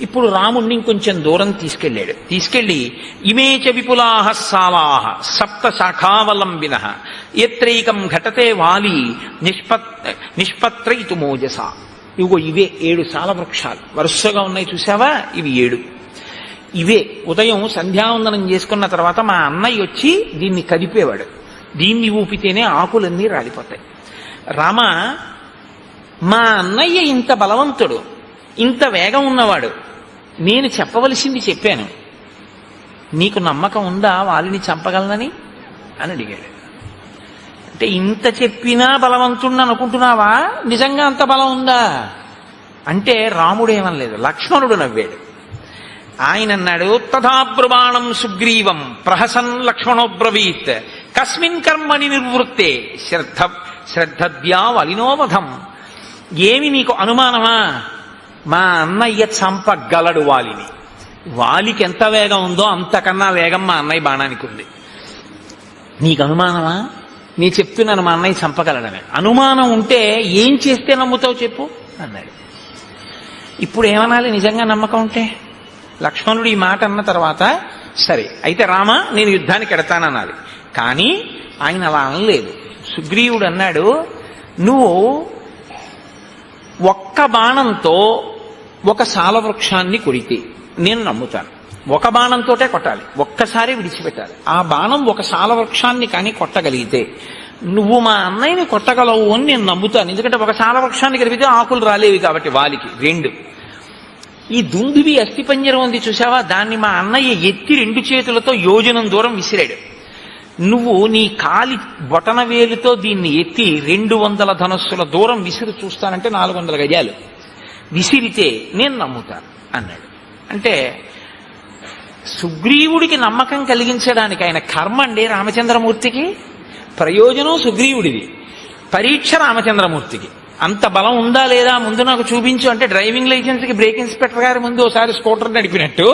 ఇప్పుడు రాముణ్ణి ఇంకొంచెం దూరం తీసుకెళ్లి ఇమేచ విపులాహ సాలాహ సప్త శాఖావలంబిన ఎత్రైకం ఘటతే వాలి నిష్పత్రయితు మోజస. ఇవిగో ఇవే 7 సాల వృక్షాలు వరుసగా ఉన్నాయి, చూసావా? ఇవి 7. ఇవే ఉదయం సంధ్యావందనం చేసుకున్న తర్వాత మా అన్నయ్య వచ్చి దీన్ని కదిపేవాడు. దీన్ని ఊపితేనే ఆకులన్నీ రాలిపోతాయి. రామ, మా అన్నయ్య ఇంత బలవంతుడు, ఇంత వేగం ఉన్నవాడు, నేను చెప్పవలసింది చెప్పాను, నీకు నమ్మకం ఉందా వాళ్ళని చంపగలనని అని అడిగాడు. అంటే ఇంత చెప్పినా బలవంతుణ్ణి అనుకుంటున్నావా? నిజంగా అంత బలం ఉందా అంటే రాముడేమనలేదు, లక్ష్మణుడు నవ్వాడు. ఆయన అన్నాడు, తథాబ్రుబాణం సుగ్రీవం ప్రహసన్ లక్ష్మణోబ్రవీత్ కస్మిన్ కర్మని నిర్వృత్తే శ్రద్ధద్యా వలినోవధం. ఏమి నీకు అనుమానమా? మా అన్నయ్య చంపగలడు వాలిని. వాలికి ఎంత వేగం ఉందో అంతకన్నా వేగం మా అన్నయ్య బాణానికి ఉంది. నీకు అనుమానమా? నీ చెప్తున్నాను మా అన్నయ్య చంపగలడమే. అనుమానం ఉంటే ఏం చేస్తే నమ్ముతావు చెప్పు అన్నాడు. ఇప్పుడు ఏమనాలి నిజంగా నమ్మకం ఉంటే? లక్ష్మణుడు ఈ మాట అన్న తర్వాత సరే అయితే రామ, నేను యుద్ధానికి ఎడతానన్నాడు. కానీ ఆయన అలా అనలేదు. సుగ్రీవుడు అన్నాడు, నువ్వు ఒక్క బాణంతో ఒక సాలవృక్షాన్ని కొడితే నేను నమ్ముతాను. ఒక బాణంతోటే కొట్టాలి, ఒక్కసారి విడిచిపెట్టాలి. ఆ బాణం ఒక సాలవృక్షాన్ని కానీ కొట్టగలిగితే నువ్వు మా అన్నయ్యని కొట్టగలవు అని నేను నమ్ముతాను. ఎందుకంటే ఒక సాలవృక్షాన్ని కలిపితే ఆకులు రాలేవి కాబట్టి వాలికి 2. ఈ దుందువి అస్థిపంజరం ఉంది చూసావా, దాన్ని మా అన్నయ్య ఎత్తి 2 చేతులతో యోజనం దూరం విసిరాడు. నువ్వు నీ కాలి బొటన వేలుతో దీన్ని ఎత్తి 200 ధనస్సుల దూరం విసిరి చూస్తానంటే 400 గజాలు విసిరితే నేను నమ్ముతాను అన్నాడు. అంటే సుగ్రీవుడికి నమ్మకం కలిగించడానికి ఆయన కర్మ అండి రామచంద్రమూర్తికి, ప్రయోజనం సుగ్రీవుడిది, పరీక్ష రామచంద్రమూర్తికి. అంత బలం ఉందా లేదా ముందు నాకు చూపించు అంటే డ్రైవింగ్ లైసెన్స్కి బ్రేక్ ఇన్స్పెక్టర్ గారి ముందు ఒకసారి స్కూటర్ నడిపినట్టు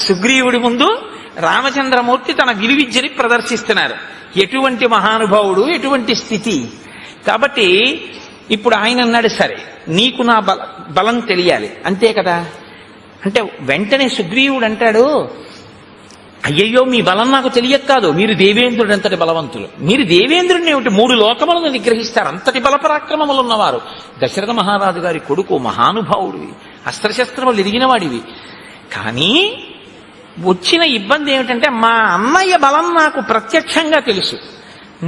సుగ్రీవుడి ముందు రామచంద్రమూర్తి తన విలువిద్యని ప్రదర్శిస్తున్నారు. ఎటువంటి మహానుభావుడు, ఎటువంటి స్థితి. కాబట్టి ఇప్పుడు ఆయన అన్నాడు, సరే నీకు నా బలం తెలియాలి అంతే కదా. అంటే వెంటనే సుగ్రీవుడు అంటాడు, అయ్యయ్యో మీ బలం నాకు తెలియక కాదు, మీరు దేవేంద్రుడు అంతటి బలవంతులు. మీరు దేవేంద్రుడిని ఏమిటి 3 లోకములను నిగ్రహిస్తారు, అంతటి బలపరాక్రమములు ఉన్నవారు. దశరథ మహారాజు గారి కొడుకు, మహానుభావుడివి, అస్త్రశస్త్రములు ఎరిగిన వాడివి. కానీ వచ్చిన ఇబ్బంది ఏమిటంటే మా అన్నయ్య బలం నాకు ప్రత్యక్షంగా తెలుసు,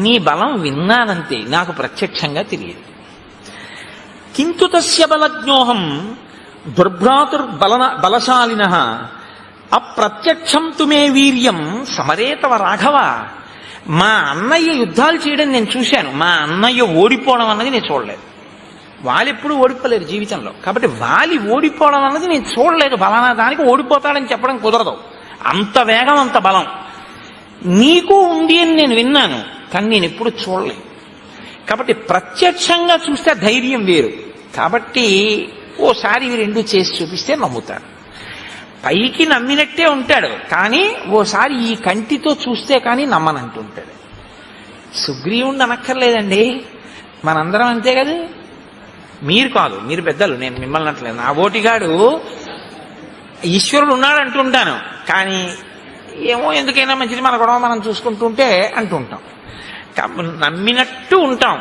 నీ బలం విన్నానంతే, నాకు ప్రత్యక్షంగా తెలియదు. కింతు తస్య బలజ్ఞోహం దుర్భ్రాతుర్బలశాలిన అప్రత్యక్షం తుమే వీర్యం సమరేతవ రాఘవ. మా అన్నయ్య యుద్ధాలు చేయడం నేను చూశాను, మా అన్నయ్య ఓడిపోవడం అన్నది నేను చూడలేదు. వాళ్ళెప్పుడు ఓడిపోలేరు జీవితంలో, కాబట్టి వాలి ఓడిపోవడం అన్నది నేను చూడలేదు. బలానా దానికి ఓడిపోతాడని చెప్పడం కుదరదు. అంత వేగం, అంత బలం నీకు ఉంది అని నేను విన్నాను, కానీ నేను ఎప్పుడు చూడలేదు. కాబట్టి ప్రత్యక్షంగా చూస్తే ధైర్యం వేరు. కాబట్టి ఓసారి ఇవి 2 చేసి చూపిస్తే నమ్ముతాడు. పైకి నమ్మినట్టే ఉంటాడు, కానీ ఓసారి ఈ కంటితో చూస్తే కానీ నమ్మనంటుంటాడు. సుగ్రీవుణ్ణి అనక్కర్లేదండి, మనందరం అంతే కదా. మీరు కాదు, మీరు పెద్దలు, నేను మిమ్మల్ని అంటలేదు. నా ఓటిగాడు ఈశ్వరుడు ఉన్నాడు అంటుంటాను, కానీ ఏమో ఎందుకైనా మంచిది మన గొడవ మనం చూసుకుంటుంటే అంటుంటాం. నమ్మినట్టు ఉంటాం,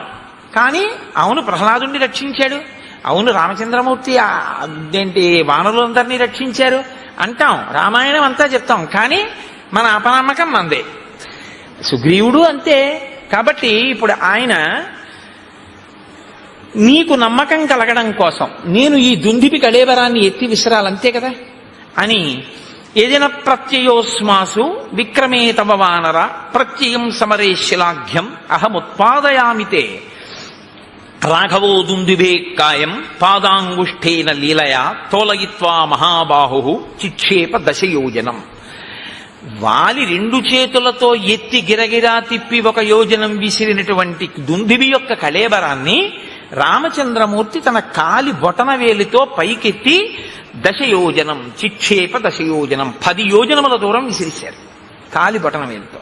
కానీ అవును ప్రహ్లాదుని రక్షించాడు, అవును రామచంద్రమూర్తి అదేంటి వానరులందరినీ రక్షించారు అంటాం, రామాయణం అంతా చెప్తాం, కానీ మన అపనమ్మకం మందే. సుగ్రీవుడు అంతే. కాబట్టి ఇప్పుడు ఆయన నీకు నమ్మకం కలగడం కోసం నేను ఈ దుందిపి కళేబరాన్ని ఎత్తి విసిరాలంతే కదా అని ఏదైనా ప్రత్యయోస్మాసు విక్రమే తవ వానర ప్రత్యయం సమరే శిలాఘ్యం అహముత్పాదయామితే రాఘవో దుందుభే కాయం పాదాంగుష్ఠేన లీలయా తోలయిత్వా మహాబాహు చిక్షేప దశయోజనం. వాలి రెండు చేతులతో ఎత్తి గిరగిరా తిప్పి 1 యోజనం విసిరినటువంటి దుందుభి యొక్క కళేబరాన్ని రామచంద్రమూర్తి తన కాలి బొటన వేలితో పైకెత్తి దశయోజనం చిక్షేప దశయోజనం 10 యోజనముల దూరం విసిరిశారు కాలి బొటన వేలితో.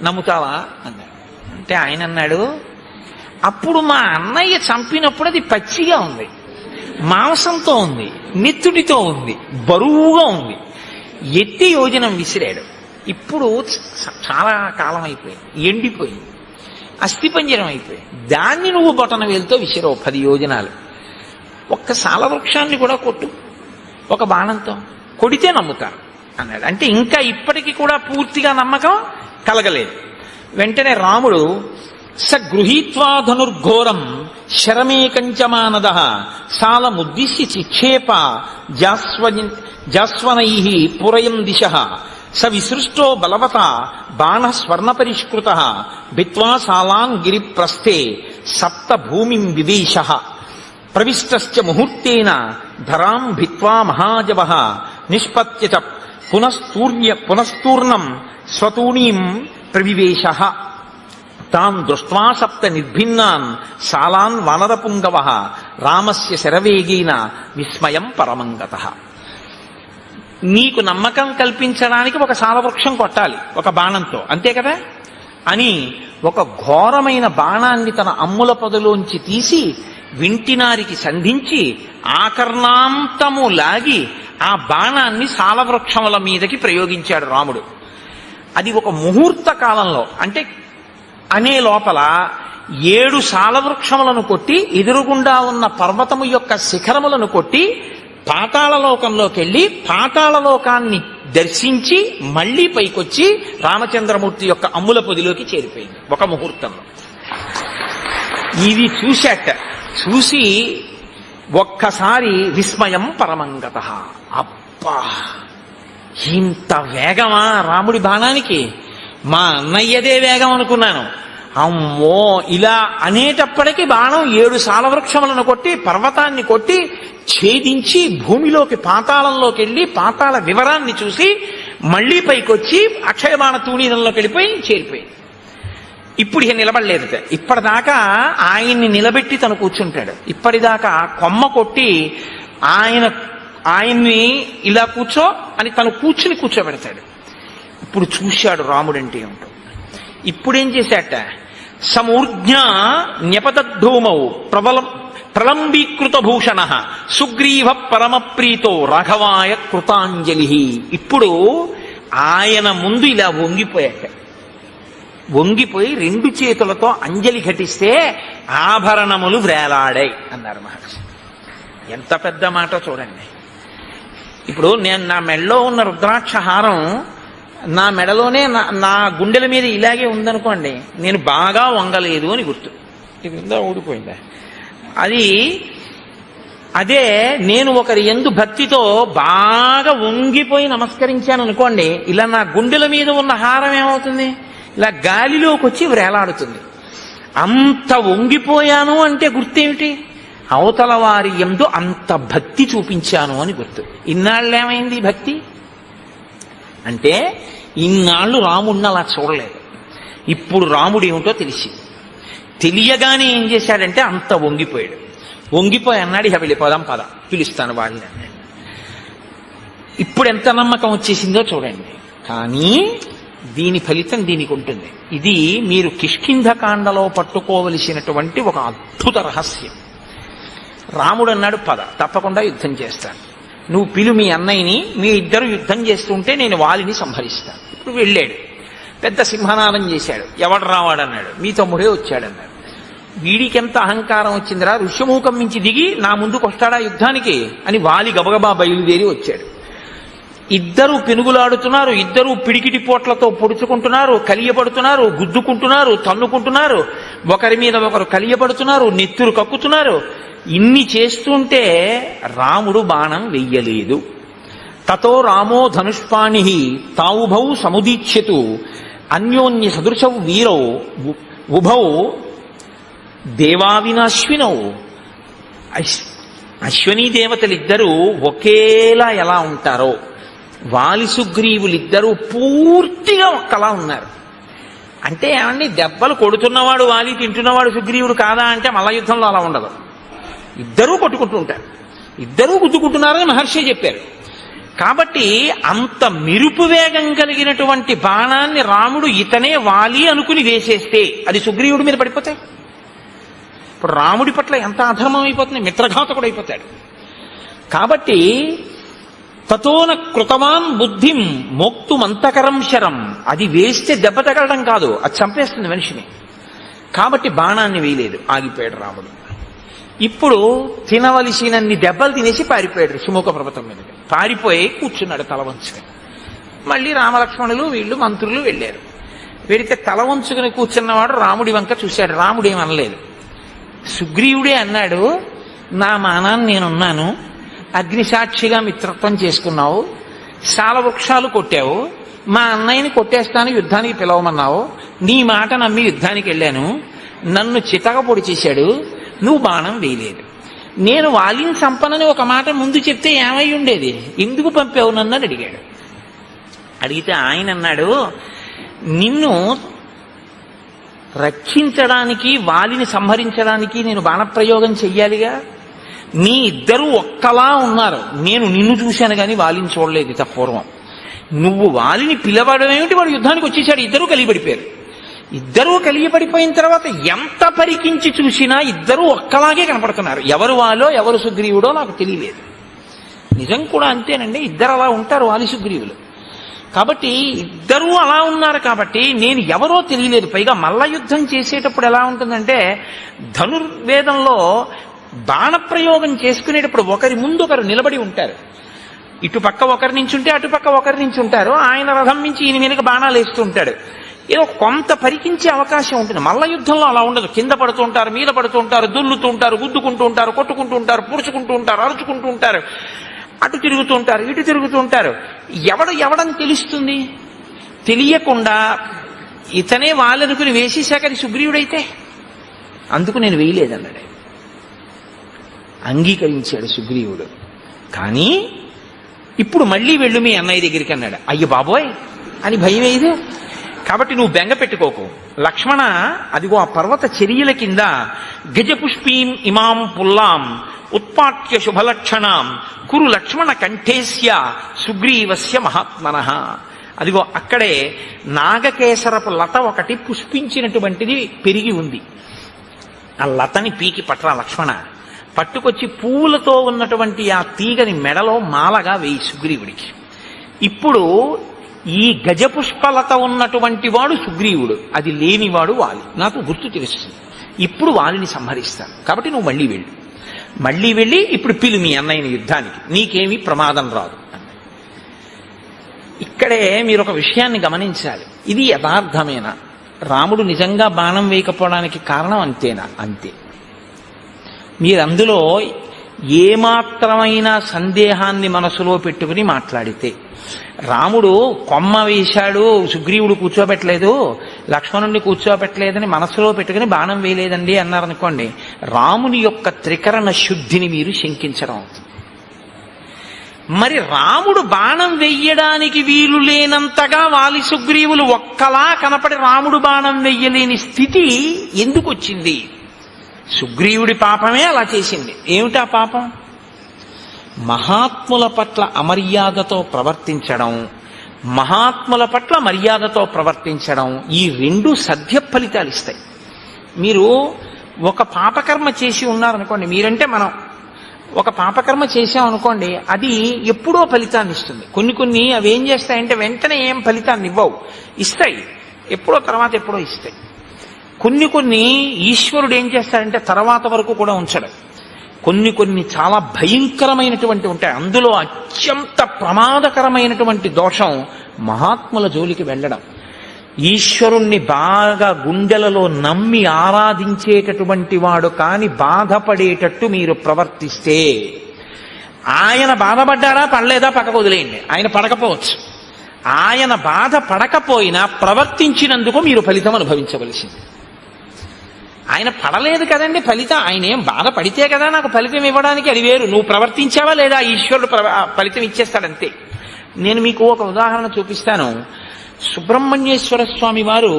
నమ్ముతావా అన్నాడు. అంటే ఆయన అన్నాడు, అప్పుడు మా అన్నయ్య చంపినప్పుడు అది పచ్చిగా ఉంది, మాంసంతో ఉంది, నెత్తుడితో ఉంది, బరువుగా ఉంది. ఎత్తి యోజనం విసిరాడు. ఇప్పుడు చాలా కాలం అయిపోయింది, ఎండిపోయింది, అస్థిపంజరం అయిపోయింది. దాన్ని నువ్వు బొటన వేలుతో విసిరావు 10 యోజనాలు. ఒక్క సాల వృక్షాన్ని కూడా కొట్టు ఒక బాణంతో, కొడితే నమ్ముతారు అన్నాడు. అంటే ఇంకా ఇప్పటికీ కూడా పూర్తిగా నమ్మకం కలగలేదు. వెంటనే రాముడు స గృహీత్వా ధనుర్ఘోరం శరమేకంచమానద సాలముద్దిశ్య చిక్షేప జాస్వనై పురయం దిశ స విసృష్టో బలవత బాణ స్వర్ణపరిష్కృత భిత్వా సాలాన్ గిరిప్రస్థే సప్త భూమిం వివేశ ప్రవిష్టశ్చ ముహూర్తేన ధరాం భిత్వా మహాజవ నిష్పత్య చ పునస్తూర్ణం స్వతూణీం ప్రవివేశ తాన్ దృష్ట్వా సప్త నిర్భిన్నాన్ సాలాన్ వానరపుంగవ రామస్య శరవేగేన విస్మయం పరమంగతః. నీకు నమ్మకం కల్పించడానికి ఒక సాలవృక్షం కొట్టాలి ఒక బాణంతో, అంతే కదా అని ఒక ఘోరమైన బాణాన్ని తన అమ్ముల పొదలోంచి తీసి వింటినారికి సంధించి ఆకర్ణాంతము లాగి ఆ బాణాన్ని సాలవృక్షముల మీదకి ప్రయోగించాడు రాముడు. అది ఒక ముహూర్త కాలంలో, అంటే అనే లోపల 7 సాలవృక్షములను కొట్టి ఎదురుగుండా ఉన్న పర్వతము యొక్క శిఖరములను కొట్టి పాతాళలోకంలోకి వెళ్ళి పాతాళలోకాన్ని దర్శించి మళ్లీ పైకొచ్చి రామచంద్రమూర్తి యొక్క అమ్ముల పొదిలోకి చేరిపోయింది ఒక ముహూర్తంలో. ఇది చూశాట. చూసి ఒక్కసారి విస్మయం పరమంగతః. అబ్బా, ఇంత వేగమా రాముడి బాణానికి? మా అన్నయ్యదే వేగం అనుకున్నాను. అమ్మో, ఇలా అనేటప్పటికీ బాణం 7 సాలవృక్షములను కొట్టి పర్వతాన్ని కొట్టి ఛేదించి భూమిలోకి పాతాళంలోకి వెళ్ళి పాతాళ వివరాన్ని చూసి మళ్లీ పైకొచ్చి అక్షయబాణ తూణీరంలోకి వెళ్ళిపోయి చేరిపోయింది. ఇప్పుడు ఇక నిలబడలేదు. ఇప్పటిదాకా ఆయన్ని నిలబెట్టి తను కూర్చుంటాడు. ఇప్పటిదాకా కొమ్మ కొట్టి ఆయన్ని ఇలా కూర్చో అని తను కూర్చోబెడతాడు. ఇప్పుడు చూశాడు రాముడంటే ఏమిటో. ఇప్పుడేం చేశాట? సమూర్ధ్య న్యపతద్ధూమౌ ప్రలంబీకృత భూషణ సుగ్రీవ పరమప్రీతో రాఘవాయ కృతాంజలి. ఇప్పుడు ఆయన ముందు ఇలా వంగిపోయి 2 చేతులతో అంజలి ఘటిస్తే ఆభరణములు వ్రేలాడాయి అన్నారు మహర్షి. ఎంత పెద్ద మాట చూడండి. ఇప్పుడు నేను నా మెడలో ఉన్న రుద్రాక్ష హారం నా మెడలోనే నా గుండెల మీద ఇలాగే ఉందనుకోండి, నేను బాగా వంగలేదు అని గుర్తు. ఇది ఉందా, ఊడిపోయిందా? అదే నేను ఒకరి యందు భక్తితో బాగా వంగిపోయి నమస్కరించాను అనుకోండి, ఇలా నా గుండెల మీద ఉన్న హారం ఏమవుతుంది? ఇలా గాలిలోకి వచ్చి వ్రేలాడుతుంది. అంత వంగిపోయాను అంటే గుర్తేమిటి? అవతల వారి యందు అంత భక్తి చూపించాను అని గుర్తు. ఇన్నాళ్ళేమైంది భక్తి అంటే? ఇన్నాళ్ళు రాముడిని అలా చూడలేదు. ఇప్పుడు రాముడు ఏమిటో తెలియగానే ఏం చేశాడంటే అంత వంగిపోయి అన్నాడు, ఇక వెళ్ళిపోదాం పద, పిలుస్తాను వాళ్ళని అన్నాడు. ఇప్పుడు ఎంత నమ్మకం వచ్చేసిందో చూడండి. కానీ దీని ఫలితం దీనికి ఉంటుంది. ఇది మీరు కిష్కింధకాండలో పట్టుకోవలసినటువంటి ఒక అద్భుత రహస్యం. రాముడు అన్నాడు, పద, తప్పకుండా యుద్ధం చేస్తాను, నువ్వు పిలు మీ అన్నయ్యని, మీ ఇద్దరు యుద్ధం చేస్తుంటే నేను వాలిని సంహరిస్తాను. ఇప్పుడు వెళ్ళాడు, పెద్ద సింహనాదం చేశాడు. ఎవడు రావాడన్నాడు, మీ తమ్ముడే వచ్చాడన్నాడు. వీడికెంత అహంకారం వచ్చిందిరా, ఋష్యమూకం మించి దిగి నా ముందుకు వస్తాడా యుద్ధానికి అని వాలి గబగబా బయలుదేరి వచ్చాడు. ఇద్దరు పెనుగులాడుతున్నారు, ఇద్దరు పిడికిటి పోట్లతో పొడుచుకుంటున్నారు, కలియబడుతున్నారు, గుద్దుకుంటున్నారు, తన్నుకుంటున్నారు. ఒకరి మీద ఒకరు కలియబడుతున్నారు, నెత్తురు కక్కుతున్నారు. ఇన్ని చేస్తుంటే రాముడు బాణం వెయ్యలేదు. తతో రామో ధనుష్పాణి తావుభౌ సముదీచ్యతు అన్యోన్య సదృశౌ వీరౌ ఉభౌ దేవావినాశ్వినౌ. అశ్వనీ దేవతలిద్దరూ ఒకేలా ఎలా ఉంటారో వాలి సుగ్రీవులిద్దరూ పూర్తిగా ఒక్కలా ఉన్నారు. అంటే ఏమండి, దెబ్బలు కొడుతున్నవాడు వాలి, తింటున్నవాడు సుగ్రీవుడు కాదా అంటే మల్ల యుద్ధంలో అలా ఉండదు. ఇద్దరూ కొట్టుకుంటూ ఉంటారు, ఇద్దరూ గుద్దుకుంటున్నారని మహర్షి చెప్పారు. కాబట్టి అంత మిరుపు వేగం కలిగినటువంటి బాణాన్ని రాముడు ఇతనే వాలి అనుకుని వేసేస్తే అది సుగ్రీవుడి మీద పడిపోతాయి. ఇప్పుడు రాముడి పట్ల ఎంత అధర్మం అయిపోతుంది, మిత్రఘాతకుడు అయిపోతాడు. కాబట్టి తతోన కృతవాన్ బుద్ధిం మోక్తుమంతకరం శరం, అది వేస్తే దెబ్బ తగలడం కాదు, అది చంపేస్తుంది మనిషిని. కాబట్టి బాణాన్ని వేయలేదు, ఆగిపోయాడు రాముడు. ఇప్పుడు తినవలసినన్ని దెబ్బలు తినేసి పారిపోయాడు సుముఖ పర్వతం మీద. పారిపోయి కూర్చున్నాడు తల వంచుకొని. మళ్ళీ రామలక్ష్మణులు వీళ్ళు మంత్రులు వెళ్ళారు. వెడితే తల వంచుకుని కూర్చున్నవాడు రాముడి వంక చూశాడు. రాముడు ఏమనలేదు. సుగ్రీవుడే అన్నాడు, నా మానాన్ని నేనున్నాను, అగ్నిసాక్షిగా మిత్రత్వం చేసుకున్నావు, శాల వృక్షాలు కొట్టావు, మా అన్నయ్యని కొట్టేస్తాను యుద్ధానికి పిలవమన్నావు, నీ మాట నమ్మి యుద్ధానికి వెళ్ళాను, నన్ను చితక పొడి చేశాడు, నువ్వు బాణం వేయలేదు. నేను వాలిని చంపనని ఒక మాట ముందు చెప్తే ఏమై ఉండేది, ఎందుకు పంపావు నన్ను అని అడిగాడు. అడిగితే ఆయన అన్నాడు, నిన్ను రక్షించడానికి వాలిని సంహరించడానికి నేను బాణప్రయోగం చెయ్యాలిగా. మీ ఇద్దరూ ఒక్కలా ఉన్నారు, నేను నిన్ను చూశాను కానీ వాలిని చూడలేదు ఇత పూర్వం. నువ్వు వాలిని పిలవడం ఏమిటి, వాడు యుద్ధానికి వచ్చేసాడు. ఇద్దరూ కలియబడిపోయారు. ఇద్దరూ కలియబడిపోయిన తర్వాత ఎంత పరికించి చూసినా ఇద్దరూ ఒక్కలాగే కనపడుతున్నారు. ఎవరు వాలో ఎవరు సుగ్రీవుడో నాకు తెలియలేదు. నిజం కూడా అంతేనండి, ఇద్దరు అలా ఉంటారు వాలి సుగ్రీవులు. కాబట్టి ఇద్దరూ అలా ఉన్నారు కాబట్టి నేను ఎవరో తెలియలేదు. పైగా మల్ల యుద్ధం చేసేటప్పుడు ఎలా ఉంటుందంటే, ధనుర్వేదంలో బాణప్రయోగం చేసుకునేటప్పుడు ఒకరి ముందు ఒకరు నిలబడి ఉంటారు. ఇటుపక్క ఒకరి నుంచి ఉంటే అటుపక్క ఒకరి నుంచి ఉంటారు. ఆయన రథం నుంచి ఈయన వెనుక బాణాలు వేస్తూ ఉంటాడు. ఏదో కొంత పరికించే అవకాశం ఉంటుంది. మల్ల యుద్ధంలో అలా ఉండదు. కింద పడుతూ ఉంటారు, మీద పడుతూ ఉంటారు, దుల్లుతూ ఉంటారు, గుద్దుకుంటూ ఉంటారు, కొట్టుకుంటూ ఉంటారు, పుడుచుకుంటూ ఉంటారు, అరుచుకుంటూ ఉంటారు, అటు తిరుగుతూ ఉంటారు, ఇటు తిరుగుతూ ఉంటారు. ఎవడని తెలుస్తుంది? తెలియకుండా ఇతనే వాళ్ళనుకుని వేసేశాక అది సుగ్రీవుడైతే అందుకు నేను వేయలేదన్నాడు. అంగీకరించాడు సుగ్రీవుడు. కానీ ఇప్పుడు మళ్ళీ వెళ్ళు మీ అన్నయ్య దగ్గరికి అన్నాడు. అయ్యో బాబోయ్ అని భయం వేయదు. కాబట్టి నువ్వు బెంగ పెట్టుకోకు లక్ష్మణ, అదిగో ఆ పర్వత చర్యల కింద గజపుష్పీం ఇమాం పుల్లాం ఉత్పాట్య శుభలక్షణాం కురు లక్ష్మణ కంఠేస్య సుగ్రీవస్య మహాత్మనః. అదిగో అక్కడే నాగకేసరపు లత ఒకటి పుష్పించినటువంటిది పెరిగి ఉంది. ఆ లతని పీకి పట్రా లక్ష్మణ, పట్టుకొచ్చి పూలతో ఉన్నటువంటి ఆ తీగని మెడలో మాలగా వేయి సుగ్రీవుడికి. ఇప్పుడు ఈ గజపుష్పలత ఉన్నటువంటి వాడు సుగ్రీవుడు, అది లేనివాడు వాలి. నాకు గుర్తు తెలుస్తుంది. ఇప్పుడు వాలిని సంహరిస్తాను. కాబట్టి నువ్వు మళ్ళీ వెళ్ళి ఇప్పుడు పిలు మీ అన్నయ్యని యుద్ధానికి, నీకేమీ ప్రమాదం రాదు. ఇక్కడే మీరు ఒక విషయాన్ని గమనించాలి. ఇది యథార్థమేనా? రాముడు నిజంగా బాణం వేయకపోవడానికి కారణం అంతేనా? అంతే. మీరందులో ఏమాత్రమైన సందేహాన్ని మనసులో పెట్టుకుని మాట్లాడితే, రాముడు కొమ్మ వేశాడు సుగ్రీవుడు కూర్చోబెట్టలేదు, లక్ష్మణుడిని కూర్చోబెట్టలేదని మనసులో పెట్టుకుని బాణం వేయలేదండి అన్నారనుకోండి, రాముని యొక్క త్రికరణ శుద్ధిని మీరు శంకించడం అవుతుంది. మరి రాముడు బాణం వెయ్యడానికి వీలు లేనంతగా వాలి సుగ్రీవులు ఒక్కలా కనపడి రాముడు బాణం వెయ్యలేని స్థితి ఎందుకు వచ్చింది? సుగ్రీవుడి పాపమే అలా చేసింది. ఏమిటా పాపం? మహాత్ముల పట్ల అమర్యాదతో ప్రవర్తించడం, మహాత్ముల పట్ల మర్యాదతో ప్రవర్తించడం, ఈ రెండు సద్య ఫలితాలు ఇస్తాయి. మీరు ఒక పాపకర్మ చేసి ఉన్నారనుకోండి, మీరంటే మనం ఒక పాపకర్మ చేసామనుకోండి, అది ఎప్పుడో ఫలితాన్ని ఇస్తుంది. కొన్ని అవి ఏం చేస్తాయంటే వెంటనే ఏం ఫలితాన్ని ఇవ్వవు, ఇస్తాయి ఎప్పుడో, తర్వాత ఎప్పుడో ఇస్తాయి. కొన్ని ఈశ్వరుడు ఏం చేస్తాడంటే తర్వాత వరకు కూడా ఉంచడు. కొన్ని చాలా భయంకరమైనటువంటి ఉంటాయి. అందులో అత్యంత ప్రమాదకరమైనటువంటి దోషం మహాత్ముల జోలికి వెళ్ళడం. ఈశ్వరుణ్ణి బాగా గుండెలలో నమ్మి ఆరాధించేటటువంటి వాడు కాని బాధపడేటట్టు మీరు ప్రవర్తిస్తే, ఆయన బాధపడ్డారా పడలేదా పక్కకు వదిలేయండి, ఆయన పడకపోవచ్చు. ఆయన బాధ పడకపోయినా ప్రవర్తించినందుకు మీరు ఫలితం అనుభవించవలసింది. ఆయన పడలేదు కదండి ఫలితం, ఆయన ఏం బాధపడితే కదా నాకు ఫలితం ఇవ్వడానికి, అది వేరు. నువ్వు ప్రవర్తించావా లేదా ఈశ్వరుడు ఫలితం ఇచ్చేస్తాడంతే. నేను మీకు ఒక ఉదాహరణ చూపిస్తాను. సుబ్రహ్మణ్యేశ్వర స్వామి వారు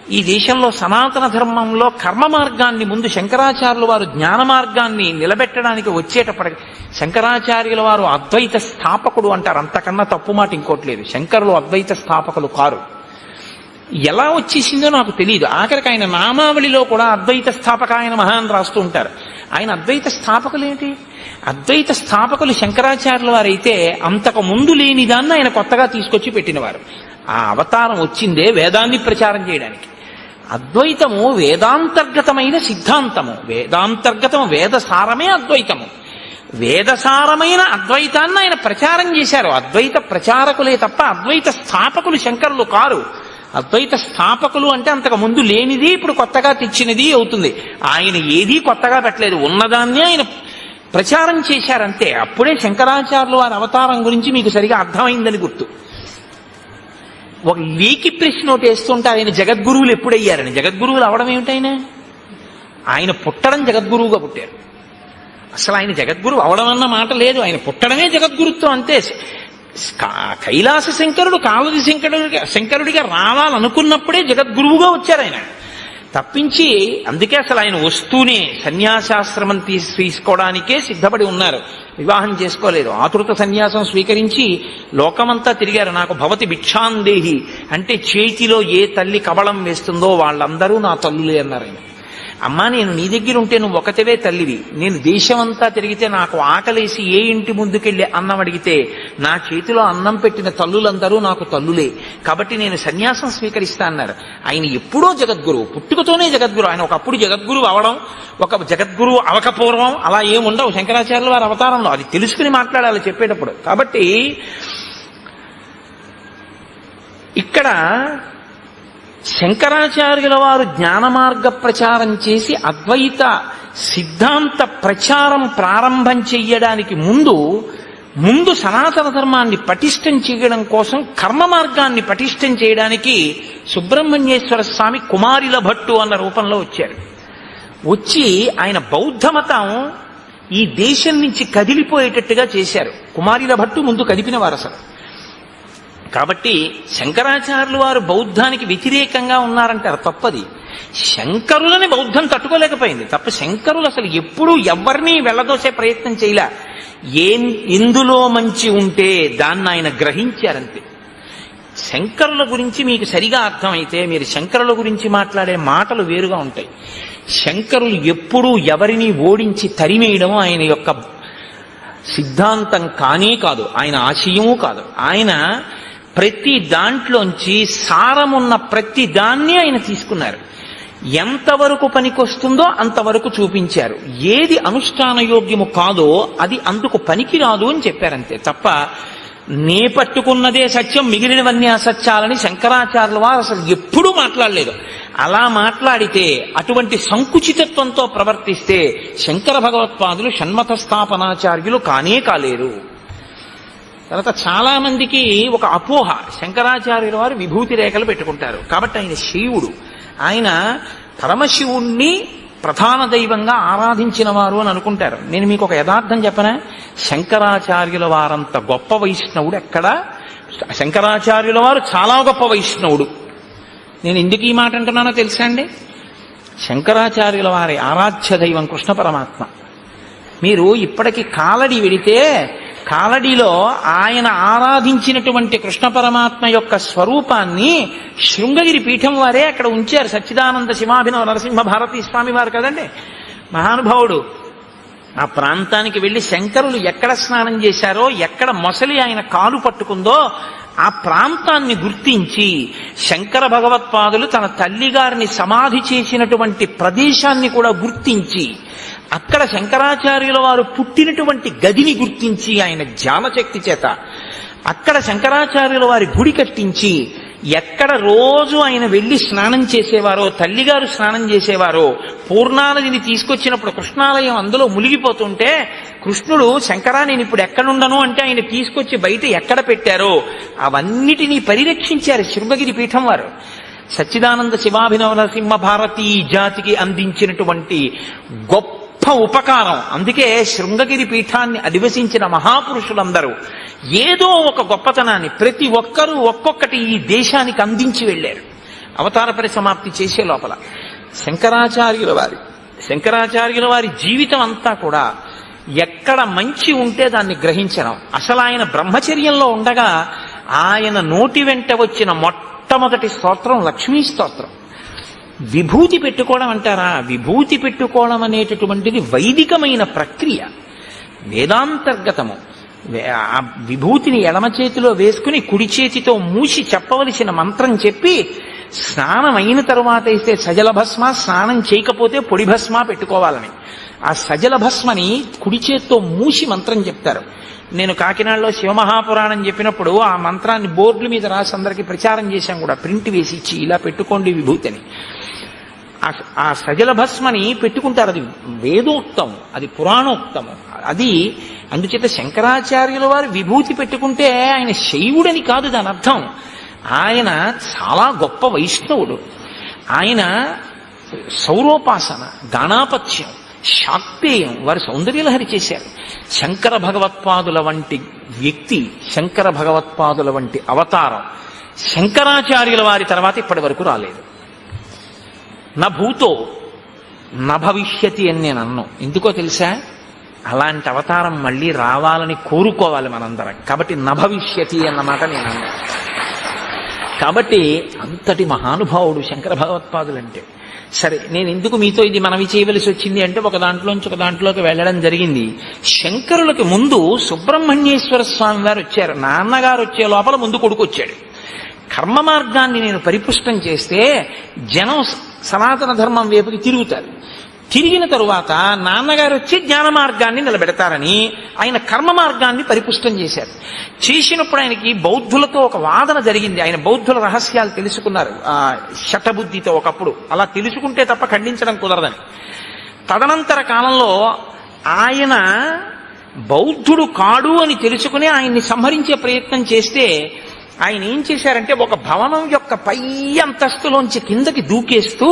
ఈ దేశంలో సనాతన ధర్మంలో కర్మ మార్గాన్ని ముందు శంకరాచార్యుల వారు జ్ఞాన మార్గాన్ని నిలబెట్టడానికి వచ్చేటప్పటికి, శంకరాచార్యుల వారు అద్వైత స్థాపకుడు అంటారు, అంతకన్నా తప్పు మాట ఇంకోటి లేదు. శంకరులు అద్వైత స్థాపకులు కారు. ఎలా వచ్చేసిందో నాకు తెలియదు. ఆఖరికి ఆయన నామావళిలో కూడా అద్వైత స్థాపక ఆయన మహాన్ రాస్తూ ఉంటారు. ఆయన అద్వైత స్థాపకులు ఏంటి? అద్వైత స్థాపకులు శంకరాచార్యుల వారైతే అంతకు ముందు లేని దాన్ని ఆయన కొత్తగా తీసుకొచ్చి పెట్టినవారు. ఆ అవతారం వచ్చిందే వేదాన్ని ప్రచారం చేయడానికి. అద్వైతము వేదాంతర్గతమైన సిద్ధాంతము, వేదాంతర్గతము, వేదసారమే అద్వైతము. వేదసారమైన అద్వైతాన్ని ఆయన ప్రచారం చేశారు. అద్వైత ప్రచారకులే తప్ప అద్వైత స్థాపకులు శంకరులు కారు. అద్వైత స్థాపకులు అంటే అంతకు ముందు లేనిది ఇప్పుడు కొత్తగా తెచ్చినది అవుతుంది. ఆయన ఏదీ కొత్తగా పెట్టలేదు, ఉన్నదాన్ని ఆయన ప్రచారం చేశారంతే. అప్పుడే శంకరాచార్యులు వారి అవతారం గురించి మీకు సరిగా అర్థమైందని గుర్తు. ఒక లీకి ప్రశ్న ఒకటి వేస్తుంటే ఆయన జగద్గురువులు ఎప్పుడయ్యారని. జగద్గురువులు అవడం ఏమిటైనా? ఆయన పుట్టడం జగద్గురువుగా పుట్టారు. అసలు ఆయన జగద్గురువు అవడం అన్న మాట లేదు, ఆయన పుట్టడమే జగద్గురుత్వం అంతే. కైలాస శంకరుడు కావలి శంకరుడిగా రావాలనుకున్నప్పుడే జగద్గురువుగా వచ్చారు ఆయన. తప్పించి అందుకే అసలు ఆయన వస్తూనే సన్యాసాశ్రమం తీసుకోవడానికే సిద్ధపడి ఉన్నారు, వివాహం చేసుకోలేదు. ఆతృత సన్యాసం స్వీకరించి లోకమంతా తిరిగారు. నాకు భవతి భిక్షాందేహి అంటే చేతిలో ఏ తల్లి కబళం వేస్తుందో వాళ్ళందరూ నా తల్లులే అన్నారు ఆయన. అమ్మా, నేను నీ దగ్గర ఉంటే నువ్వు ఒకటివే తల్లివి. నేను దేశమంతా తిరిగితే నాకు ఆకలేసి ఏ ఇంటి ముందుకెళ్ళి అన్నం అడిగితే నా చేతిలో అన్నం పెట్టిన తల్లులందరూ నాకు తల్లులే. కాబట్టి నేను సన్యాసం స్వీకరిస్తా అన్నారు. ఆయన ఎప్పుడో జగద్గురువు, పుట్టుకతోనే జగద్గురు. ఆయన ఒకప్పుడు జగద్గురువు అవడం, ఒక జగద్గురువు అవకపూర్వం అలా ఏముండవు శంకరాచార్యుల వారి అవతారంలో. అది తెలుసుకుని మాట్లాడాలి చెప్పేటప్పుడు. కాబట్టి ఇక్కడ శంకరాచార్యుల వారు జ్ఞాన మార్గ ప్రచారం చేసి అద్వైత సిద్ధాంత ప్రచారం ప్రారంభం చెయ్యడానికి ముందు సనాతన ధర్మాన్ని పటిష్టం చేయడం కోసం కర్మ మార్గాన్ని పటిష్టం చేయడానికి సుబ్రహ్మణ్యేశ్వర స్వామి కుమారిల భట్టు అన్న రూపంలో వచ్చారు. వచ్చి ఆయన బౌద్ధ మతం ఈ దేశం నుంచి కదిలిపోయేటట్టుగా చేశారు. కుమారిల భట్టు ముందు కదిపిన వారు అసలు. కాబట్టి శంకరాచార్యులు వారు బౌద్ధానికి వ్యతిరేకంగా ఉన్నారంటారు, తప్పది. శంకరులని బౌద్ధం తట్టుకోలేకపోయింది తప్ప శంకరులు అసలు ఎప్పుడూ ఎవరినీ వెళ్ళదోసే ప్రయత్నం చేయలే. ఎందులో మంచి ఉంటే దాన్ని ఆయన గ్రహించారంతే. శంకరుల గురించి మీకు సరిగా అర్థమైతే మీరు శంకరుల గురించి మాట్లాడే మాటలు వేరుగా ఉంటాయి. శంకరులు ఎప్పుడూ ఎవరిని ఓడించి తరిమేయడం ఆయన యొక్క సిద్ధాంతం కానే కాదు, ఆయన ఆశయము కాదు. ఆయన ప్రతి దాంట్లోంచి సారమున్న ప్రతి దాన్ని ఆయన తీసుకున్నారు. ఎంతవరకు పనికొస్తుందో అంతవరకు చూపించారు. ఏది అనుష్ఠాన యోగ్యము కాదో అది అందుకు పనికిరాదు అని చెప్పారంతే తప్ప నే పట్టుకున్నదే సత్యం మిగిలినవన్నీ అసత్యాలని శంకరాచార్యుల వారు అసలు ఎప్పుడూ మాట్లాడలేదు. అలా మాట్లాడితే, అటువంటి సంకుచితత్వంతో ప్రవర్తిస్తే శంకర భగవత్పాదులు షణ్మత స్థాపనాచార్యులు కానే కాలేరు. తర్వాత చాలా మందికి ఒక అపోహ, శంకరాచార్యుల వారు విభూతి రేఖలు పెట్టుకుంటారు కాబట్టి ఆయన శివుడు, ఆయన పరమశివుణ్ణి ప్రధాన దైవంగా ఆరాధించిన వారు అని అనుకుంటారు. నేను మీకు ఒక యథార్థం చెప్పనా? శంకరాచార్యుల వారంత గొప్ప వైష్ణవుడు ఎక్కడా? శంకరాచార్యుల వారు చాలా గొప్ప వైష్ణవుడు. నేను ఎందుకు ఈ మాట అంటున్నానో తెలుసా అండి? శంకరాచార్యుల వారి ఆరాధ్య దైవం కృష్ణ పరమాత్మ. మీరు ఇప్పటికి కాలడి వెడితే కాలడిలో ఆయన ఆరాధించినటువంటి కృష్ణ పరమాత్మ యొక్క స్వరూపాన్ని శృంగగిరి పీఠం వారే అక్కడ ఉంచారు. సచ్చిదానంద శివాభినవ నరసింహ భారతీ స్వామి వారు కదండి, మహానుభావుడు. ఆ ప్రాంతానికి వెళ్లి శంకరులు ఎక్కడ స్నానం చేశారో, ఎక్కడ మొసలి ఆయన కాలు పట్టుకుందో ఆ ప్రాంతాన్ని గుర్తించి శంకర భగవత్పాదులు తన తల్లిగారిని సమాధి చేసినటువంటి ప్రదేశాన్ని కూడా గుర్తించి, అక్కడ శంకరాచార్యుల వారు పుట్టినటువంటి గదిని గుర్తించి ఆయన జ్ఞానశక్తి చేత అక్కడ శంకరాచార్యుల వారి గుడి కట్టించి ఎక్కడ రోజు ఆయన వెళ్ళి స్నానం చేసేవారో, తల్లిగారు స్నానం చేసేవారో, పూర్ణానదిని తీసుకొచ్చినప్పుడు కృష్ణాలయం అందులో మునిగిపోతుంటే కృష్ణుడు శంకరా నేను ఇప్పుడు ఎక్కడుండను అంటే ఆయన తీసుకొచ్చి బయట ఎక్కడ పెట్టారో అవన్నిటినీ పరిరక్షించారు శృంగగిరి పీఠం వారు. సచ్చిదానంద శివాభినవ నరసింహ భారతీ జాతికి అందించినటువంటి గొప్ప ఉపకారం. అందుకే శృంగగిరి పీఠాన్ని అధివసించిన మహాపురుషులందరూ ఏదో ఒక గొప్పతనాన్ని ప్రతి ఒక్కరూ ఒక్కొక్కటి ఈ దేశానికి అందించి వెళ్ళారు. అవతార పరిసమాప్తి చేసే లోపల శంకరాచార్యుల వారి జీవితం అంతా కూడా ఎక్కడ మంచి ఉంటే దాన్ని గ్రహించడం. అసలు ఆయన బ్రహ్మచర్యంలో ఉండగా ఆయన నోటి వెంట వచ్చిన మొట్టమొదటి స్తోత్రం లక్ష్మీ స్తోత్రం. విభూతి పెట్టుకోవడం అంటారా? విభూతి పెట్టుకోవడం అనేటటువంటిది వైదికమైన ప్రక్రియ, వేదాంతర్గతము. ఆ విభూతిని ఎడమ చేతిలో వేసుకుని కుడి చేతితో మూసి చెప్పవలసిన మంత్రం చెప్పి స్నానం అయిన తరువాత అయితే సజల భస్మ, స్నానం చేయకపోతే పొడి భస్మ పెట్టుకోవాలని. ఆ సజల భస్మని కుడి చేతితో మూసి మంత్రం చెప్తారు. నేను కాకినాడలో శివమహాపురాణం చెప్పినప్పుడు ఆ మంత్రాన్ని బోర్డుల మీద రాసి అందరికీ ప్రచారం చేశాం కూడా, ప్రింట్ వేసి ఇచ్చి ఇలా పెట్టుకోండి విభూతిని. ఆ సజల భస్మని పెట్టుకుంటారు. అది వేదోక్తం, అది పురాణోక్తము. అది అందుచేత శంకరాచార్యుల వారు విభూతి పెట్టుకుంటే ఆయన శైవుడని కాదు దాని అర్థం. ఆయన చాలా గొప్ప వైష్ణవుడు. ఆయన సౌరోపాసన, గాణాపత్యం, శాక్తేయం వారు సౌందర్యలహరి చేశారు. శంకర భగవత్పాదుల వంటి వ్యక్తి, శంకర భగవత్పాదుల వంటి అవతారం శంకరాచార్యుల వారి తర్వాత ఇప్పటి వరకు రాలేదు. నా భూతో నా భవిష్యతి అని నేను అన్నాను. ఎందుకో తెలుసా? అలాంటి అవతారం మళ్ళీ రావాలని కోరుకోవాలి మనందరం. కాబట్టి నా భవిష్యతి అన్నమాట నేను అన్నాను. కాబట్టి అంతటి మహానుభావుడు శంకర భగవత్పాదులంటే. సరే, నేను ఎందుకు మీతో ఇది మనవి చేయవలసి వచ్చింది అంటే ఒక దాంట్లోంచి ఒక దాంట్లోకి వెళ్ళడం జరిగింది. శంకరులకి ముందు సుబ్రహ్మణ్యేశ్వర స్వామి వారు వచ్చారు. నాన్నగారు వచ్చే లోపల ముందు కొడుకు వచ్చాడు. కర్మ మార్గాన్ని నేను పరిపుష్టం చేస్తే జనం సనాతన ధర్మం వైపుకి తిరుగుతారు. తిరిగిన తరువాత నాన్నగారు వచ్చి జ్ఞాన మార్గాన్ని నిలబెడతారని ఆయన కర్మ మార్గాన్ని పరిపుష్టం చేశారు. చేసినప్పుడు ఆయనకి బౌద్ధులతో ఒక వాదన జరిగింది. ఆయన బౌద్ధుల రహస్యాలు తెలుసుకున్నారు శతబుద్ధితో ఒకప్పుడు. అలా తెలుసుకుంటే తప్ప ఖండించడం కుదరదని. తదనంతర కాలంలో ఆయన బౌద్ధుడు కాడు అని తెలుసుకుని ఆయన్ని సంహరించే ప్రయత్నం చేస్తే ఆయన ఏం చేశారంటే ఒక భవనం యొక్క పై అంతస్తులోంచి కిందకి దూకేస్తూ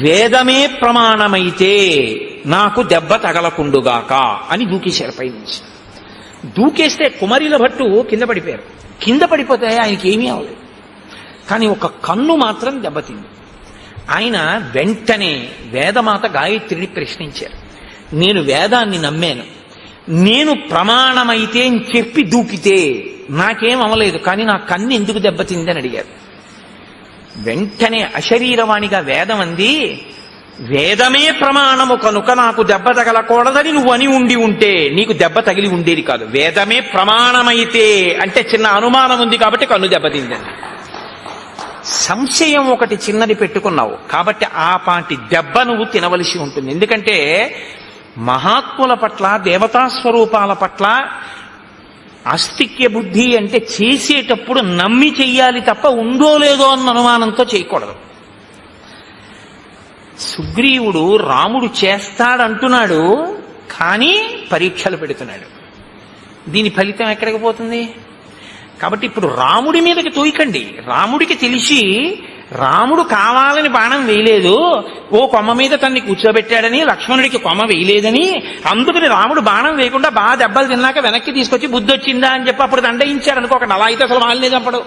వేదమే ప్రమాణమైతే నాకు దెబ్బ తగలకుండుగాక అని దూకేశారు పైనుంచి. దూకేస్తే కుమరిల భట్టు కింద పడిపోయారు. కింద పడిపోతే ఆయనకి ఏమీ అవ్వలేదు, కానీ ఒక కన్ను మాత్రం దెబ్బతింది. ఆయన వెంటనే వేదమాత గాయత్రిని ప్రశ్నించారు. నేను వేదాన్ని నమ్మాను, నేను ప్రమాణమైతే అని చెప్పి దూకితే నాకేం అవ్వలేదు, కానీ నా కన్ను ఎందుకు దెబ్బతిందని అడిగారు. వెంటనే అశరీరవాణిగా వేదం అంది, వేదమే ప్రమాణము కనుక నాకు దెబ్బ తగలకూడదని నువ్వు అని ఉండి ఉంటే నీకు దెబ్బ తగిలి ఉండేది కాదు. వేదమే ప్రమాణమైతే అంటే చిన్న అనుమానం ఉంది కాబట్టి కన్ను దెబ్బతిందని. సంశయం ఒకటి చిన్నది పెట్టుకున్నావు కాబట్టి ఆ పాటి దెబ్బ నువ్వు తినవలసి ఉంటుంది. ఎందుకంటే మహాత్ముల పట్ల, దేవతా స్వరూపాల పట్ల ఆస్తిక్య బుద్ధి అంటే చేసేటప్పుడు నమ్మి చెయ్యాలి తప్ప ఉందో లేదో అన్న అనుమానంతో చేయకూడదు. సుగ్రీవుడు రాముడు చేస్తాడంటున్నాడు, కానీ పరీక్షలు పెడుతున్నాడు. దీని ఫలితం ఎక్కడికి పోతుంది? కాబట్టి ఇప్పుడు రాముడి మీదకి తోయకండి. రాముడికి తెలిసి రాముడు కావాలని బాణం వేయలేదు, ఓ కొమ్మ మీద తన్ని కూర్చోబెట్టాడని, లక్ష్మణుడికి కొమ్మ వేయలేదని, అందుకని రాముడు బాణం వేయకుండా బాగా దెబ్బలు తిన్నాక వెనక్కి తీసుకొచ్చి బుద్ధి వచ్చిందా అని చెప్పి అప్పుడు దండయించాడు అనుకోకండి. అలా అయితే అసలు వాళ్ళని చంపడు.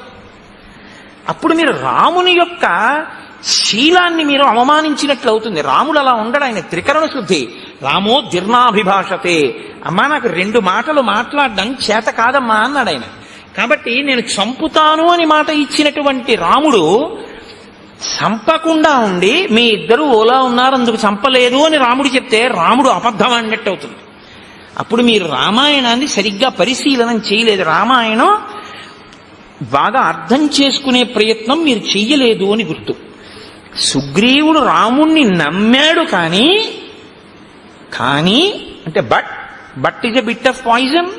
అప్పుడు మీరు రాముని యొక్క శీలాన్ని మీరు అవమానించినట్లు అవుతుంది. రాముడు అలా ఉండడు, ఆయన త్రికరణ శుద్ధి. రామో దిర్నాభిభాషతే. అమ్మా నాకు 2 మాటలు మాట్లాడడం చేత కాదమ్మా అన్నాడు ఆయన. కాబట్టి నేను చంపుతాను అని మాట ఇచ్చినటువంటి రాముడు చంపకుండా ఉండి మీ ఇద్దరు ఓలా ఉన్నారు అందుకు చంపలేదు అని రాముడు చెప్తే రాముడు అబద్ధం అన్నట్టు అవుతుంది. అప్పుడు మీరు రామాయణాన్ని సరిగ్గా పరిశీలనం చేయలేదు, రామాయణం బాగా అర్థం చేసుకునే ప్రయత్నం మీరు చెయ్యలేదు అని గుర్తు. సుగ్రీవుడు రాముణ్ణి నమ్మాడు, కానీ అంటే but is a bit of poison,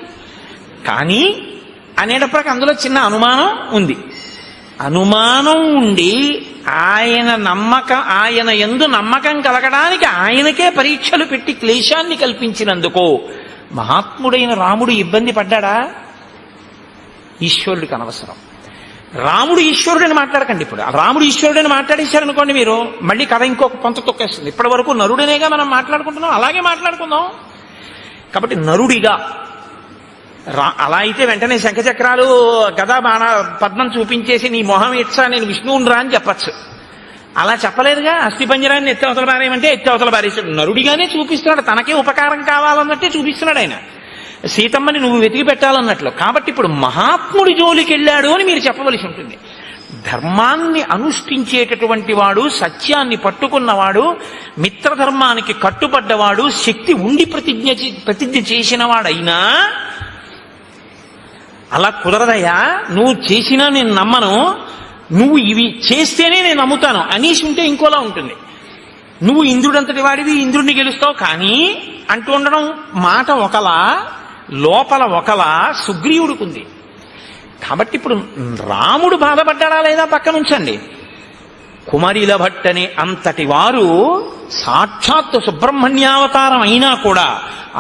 కానీ అనేటప్పటికి అందులో చిన్న అనుమానం ఉంది. అనుమానం ఉండి ఆయన యందు నమ్మకం కలగడానికి ఆయనకే పరీక్షలు పెట్టి క్లేశాన్ని కల్పించినందుకు మహాత్ముడైన రాముడు ఇబ్బంది పడ్డాడా? ఈశ్వరుడికి అనవసరం. రాముడు ఈశ్వరుడని మాట్లాడకండి. ఇప్పుడు రాముడు ఈశ్వరుడని మాట్లాడేశారనుకోండి, మీరు మళ్ళీ కథ ఇంకొక పొంత తొక్కేస్తుంది. ఇప్పటి వరకు నరుడనేగా మనం మాట్లాడుకుంటున్నాం, అలాగే మాట్లాడుకుందాం. కాబట్టి నరుడిగా అలా అయితే వెంటనే శంఖచక్రాలు గదా బాణ పద్మం చూపించేసి నీ మొహం ఇచ్చా నేను విష్ణువుని రా అని చెప్పచ్చు. అలా చెప్పలేదుగా. అస్థిపంజరాన్ని ఎత్తి అవతల పారేయమంటే ఎత్తి అవతల పారేసాడు. నరుడిగానే చూపిస్తున్నాడు, తనకే ఉపకారం కావాలన్నట్టే చూపిస్తున్నాడు ఆయన. సీతమ్మని నువ్వు వెతికి పెట్టాలన్నట్లు. కాబట్టి ఇప్పుడు మహాత్ముడి జోలికి వెళ్ళాడు అని మీరు చెప్పవలసి ఉంటుంది. ధర్మాన్ని అనుష్ఠించేటటువంటి వాడు, సత్యాన్ని పట్టుకున్నవాడు, మిత్రధర్మానికి కట్టుబడ్డవాడు, శక్తి ఉండి ప్రతిజ్ఞ చేసిన వాడైనా అలా కుదరదయ్యా, నువ్వు చేసినా నేను నమ్మను, నువ్వు ఇవి చేస్తేనే నేను నమ్ముతాను అనేసి ఉంటే ఇంకోలా ఉంటుంది. నువ్వు ఇంద్రుడంతటి వాడివి, ఇంద్రుడిని గెలుస్తావు కానీ అంటూ ఉండడం మాట ఒకలా, లోపల ఒకలా సుగ్రీవుడికుంది. కాబట్టి ఇప్పుడు రాముడు బాధపడ్డాడా లేదా పక్కన ఉంచండి. కుమరిల భట్టని అంతటి వారు సాక్షాత్ సుబ్రహ్మణ్యావతారం అయినా కూడా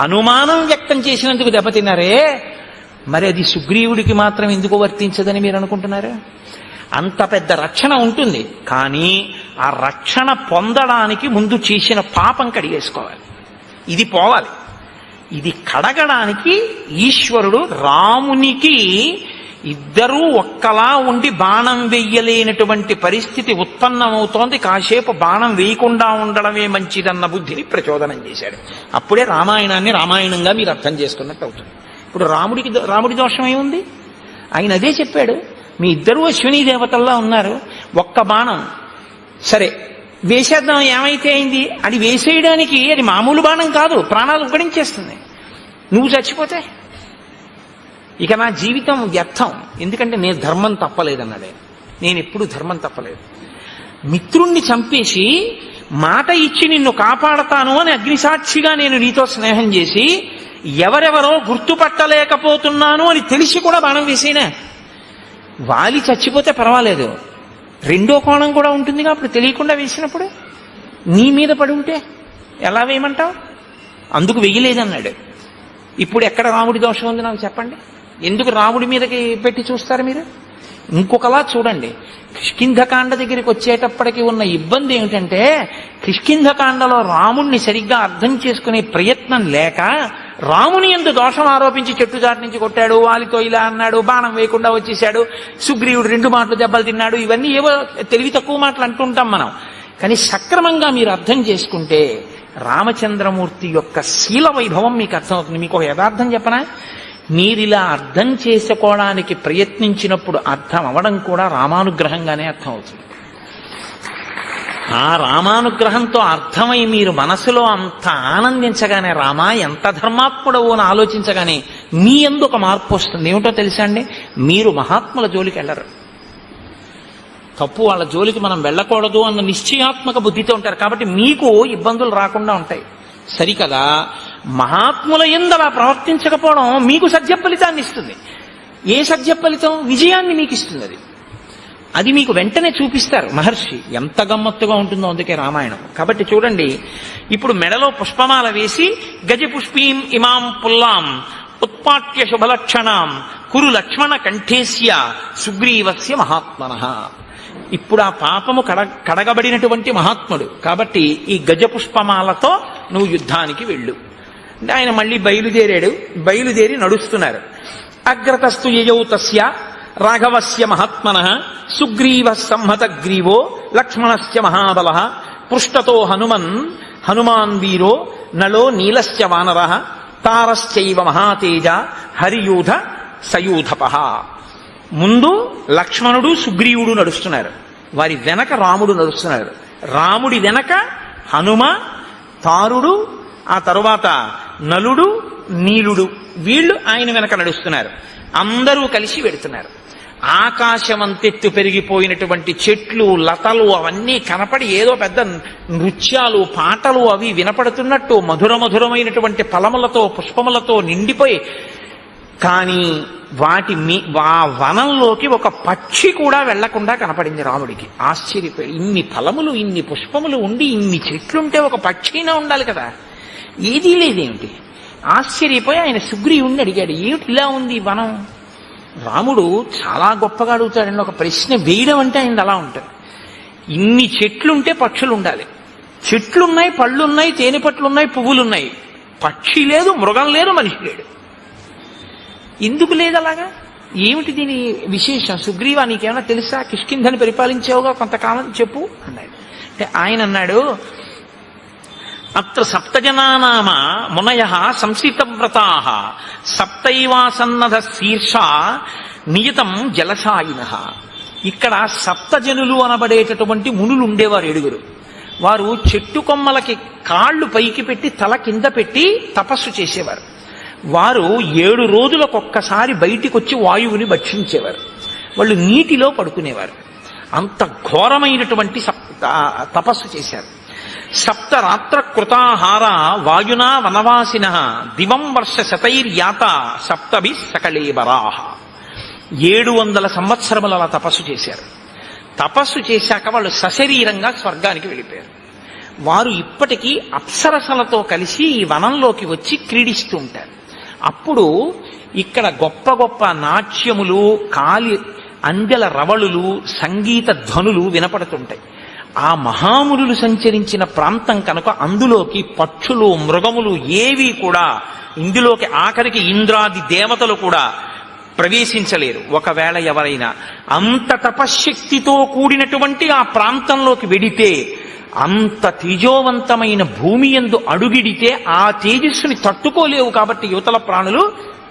అనుమానం వ్యక్తం చేసినందుకు దెబ్బతిన్నారే, మరి అది సుగ్రీవుడికి మాత్రం ఎందుకు వర్తించదని మీరు అనుకుంటున్నారా? అంత పెద్ద రక్షణ ఉంటుంది, కానీ ఆ రక్షణ పొందడానికి ముందు చేసిన పాపం కడిగేసుకోవాలి. ఇది పోవాలి. ఇది కడగడానికి ఈశ్వరుడు రామునికి ఇద్దరూ ఒక్కలా ఉండి బాణం వెయ్యలేనటువంటి పరిస్థితి ఉత్పన్నమవుతోంది, కాసేపు బాణం వేయకుండా ఉండడమే మంచిదన్న బుద్ధిని ప్రచోదనం చేశాడు. అప్పుడే రామాయణాన్ని రామాయణంగా మీరు అర్థం చేసుకున్నట్టు అవుతుంది. ఇప్పుడు రాముడి దోషం ఏముంది? ఆయన అదే చెప్పాడు, మీ ఇద్దరూ అశ్వినీ దేవతల్లా ఉన్నారు, ఒక్క బాణం సరే వేసేద్దాం, ఏమైతే అయింది. అది వేసేయడానికి అది మామూలు బాణం కాదు, ప్రాణాలు ఉగ్గడించేస్తుంది. నువ్వు చచ్చిపోతే ఇక నా జీవితం వ్యర్థం. ఎందుకంటే నేను ధర్మం తప్పలేదన్నాడే. నేను ఎప్పుడు ధర్మం తప్పలేదు. మిత్రుణ్ణి చంపేసి మాట ఇచ్చి నిన్ను కాపాడతాను అని అగ్నిసాక్షిగా నేను నీతో స్నేహం చేసి ఎవరెవరో గుర్తుపట్టలేకపోతున్నాను అని తెలిసి కూడా బాణం వేసేనా? వాలి చచ్చిపోతే పర్వాలేదు, రెండో కోణం కూడా ఉంటుందిగా. అప్పుడు తెలియకుండా వేసినప్పుడు నీ మీద పడి ఉంటే ఎలా వేయమంటావు? అందుకు వెయ్యలేదన్నాడు. ఇప్పుడు ఎక్కడ రాముడి దోషం ఉంది నాకు చెప్పండి. ఎందుకు రాముడి మీదకి పెట్టి చూస్తారు మీరు? ఇంకొకలా చూడండి. కిష్కింధకాండ దగ్గరికి వచ్చేటప్పటికి ఉన్న ఇబ్బంది ఏమిటంటే, కిష్కింధకాండలో రాముణ్ణి సరిగ్గా అర్థం చేసుకునే ప్రయత్నం లేక రాముని యందు దోషం ఆరోపించి చెట్టుచాటు నుంచి కొట్టాడు, వాలితో ఇలా అన్నాడు, బాణం వేయకుండా వచ్చేశాడు, సుగ్రీవుడు 2 మాటలు దెబ్బలు తిన్నాడు. ఇవన్నీ ఏవో తెలివి తక్కువ మాటలు అంటుంటాం మనం. కానీ సక్రమంగా మీరు అర్థం చేసుకుంటే రామచంద్రమూర్తి యొక్క శీల వైభవం మీకు అర్థమవుతుంది. మీకు ఒక యథార్థం చెప్పనా? మీరిలా అర్థం చేసుకోవడానికి ప్రయత్నించినప్పుడు అర్థం అవడం కూడా రామానుగ్రహంగానే అర్థం అవుతుంది. ఆ రామానుగ్రహంతో అర్థమై మీరు మనసులో అంత ఆనందించగానే, రామా ఎంత ధర్మాత్ముడవు అని ఆలోచించగానే మీ యందు ఒక మార్పు వస్తుంది. ఏమిటో తెలుసా అండి? మీరు మహాత్ముల జోలికి వెళ్ళరు. తప్పు వాళ్ళ జోలికి మనం వెళ్ళకూడదు అన్న నిశ్చయాత్మక బుద్ధితో ఉంటారు. కాబట్టి మీకు ఇబ్బందులు రాకుండా ఉంటాయి. సరికదా? మహాత్ముల యందు అలా ప్రవర్తించకపోవడం మీకు సత్య ఫలితాన్ని ఇస్తుంది. ఏ సత్య ఫలితం? విజయాన్ని మీకు ఇస్తుంది. అది మీకు వెంటనే చూపిస్తారు మహర్షి. ఎంత గమ్మత్తుగా ఉంటుందో అందుకే రామాయణం. కాబట్టి చూడండి, ఇప్పుడు మెడలో పుష్పమాల వేసి గజపుష్పీం ఇమాం పుల్లాం ఉత్పాట్య శుభలక్షణాం కురు లక్ష్మణ కంఠేస్య సుగ్రీవస్య మహాత్మనః. ఇప్పుడు ఆ పాపము కడగబడినటువంటి మహాత్ముడు కాబట్టి ఈ గజపుష్పమాలతో నువ్వు యుద్ధానికి వెళ్ళు. ఆయన మళ్ళీ బయలుదేరి నడుస్తున్నారు. అగ్రతస్తు యయౌ తస్య రాఘవస్య మహాత్మనః సుగ్రీవ సంహత గ్రీవో లక్ష్మణస్య మహాబలః పృష్టతో హనుమాన్ వీరో నలో నీలస్య వానరః తారశ్చైవ మహాతేజ హరియూధ సయూధపః. ముందు లక్ష్మణుడు సుగ్రీవుడు నడుస్తున్నారు, వారి వెనక రాముడు నడుస్తున్నారు. రాముడి వెనక హనుమ, తారుడు, ఆ తరువాత నలుడు, నీలుడు, వీళ్ళు ఆయన వెనక నడుస్తున్నారు. అందరూ కలిసి వెడుతున్నారు. ఆకాశమంతెత్తు పెరిగిపోయినటువంటి చెట్లు, లతలు అవన్నీ కనపడి ఏదో పెద్ద నృత్యాలు, పాటలు అవి వినపడుతున్నట్టు మధురమైనటువంటి ఫలములతో, పుష్పములతో నిండిపోయి కానీ ఆ వనంలోకి ఒక పక్షి కూడా వెళ్లకుండా కనపడింది రాముడికి. ఆశ్చర్యపోయి, ఇన్ని ఫలములు ఇన్ని పుష్పములు ఉండి ఇన్ని చెట్లుంటే ఒక పక్షినా ఉండాలి కదా, ఏదీ లేదేమిటి? ఆశ్చర్యపోయి ఆయన సుగ్రీవుణ్ణి అడిగాడు, ఏమిటి ఇలా ఉంది ఈ వనం? రాముడు చాలా గొప్పగా అడుగుతాడండి. ఒక ప్రశ్న వేయడం అంటే ఆయన అలా ఉంటుంది. ఇన్ని చెట్లుంటే పక్షులు ఉండాలి, చెట్లున్నాయి, పళ్ళున్నాయి, తేనె పట్లున్నాయి, పువ్వులున్నాయి, పక్షి లేదు, మృగం లేదు, మనిషి లేడు. ఎందుకు లేదు అలాగా? ఏమిటి దీని విశేషం? సుగ్రీవా, నీకేమైనా తెలుసా? కిష్కింధని పరిపాలించావుగా కొంతకాలం, చెప్పు అన్నాడు. అంటే ఆయన అన్నాడు, అత్ర సప్తజనానామ మునయ సంసితవ్రతా సప్తైవాసన్నధ శీర్ష నియతం జలశాయిన. ఇక్కడ సప్తజనులు అనబడేటటువంటి మునులు ఉండేవారు 7. వారు చెట్టు కొమ్మలకి కాళ్ళు పైకి పెట్టి తల కింద పెట్టి తపస్సు చేసేవారు. వారు 7 రోజులకొక్కసారి బయటికి వచ్చి వాయువుని భక్షించేవారు. వాళ్ళు నీటిలో పడుకునేవారు. అంత ఘోరమైనటువంటి తపస్సు చేశారు. సప్తరాత్ర కృతాహార వాయునా వనవాసిన దివం వర్ష శతైర్యాత సప్తభి సకళేబరాహ. 700 సంవత్సరములు అలా తపస్సు చేశారు. తపస్సు చేశాక వాళ్ళు సశరీరంగా స్వర్గానికి వెళ్ళిపోయారు. వారు ఇప్పటికీ అప్సరసలతో కలిసి ఈ వనంలోకి వచ్చి క్రీడిస్తూ ఉంటారు. అప్పుడు ఇక్కడ గొప్ప గొప్ప నాట్యములు, కాలి అందెల రవళులు, సంగీత ధ్వనులు వినపడుతుంటాయి. ఆ మహామునులు సంచరించిన ప్రాంతం కనుక అందులోకి పక్షులు, మృగములు ఏవి కూడా, ఇందులోకి ఆఖరికి ఇంద్రాది దేవతలు కూడా ప్రవేశించలేరు. ఒకవేళ ఎవరైనా అంత తపశ్శక్తితో కూడినటువంటి ఆ ప్రాంతంలోకి వెడితే, అంత తేజోవంతమైన భూమి యందు అడుగిడితే ఆ తేజస్సుని తట్టుకోలేవు. కాబట్టి యువతల ప్రాణులు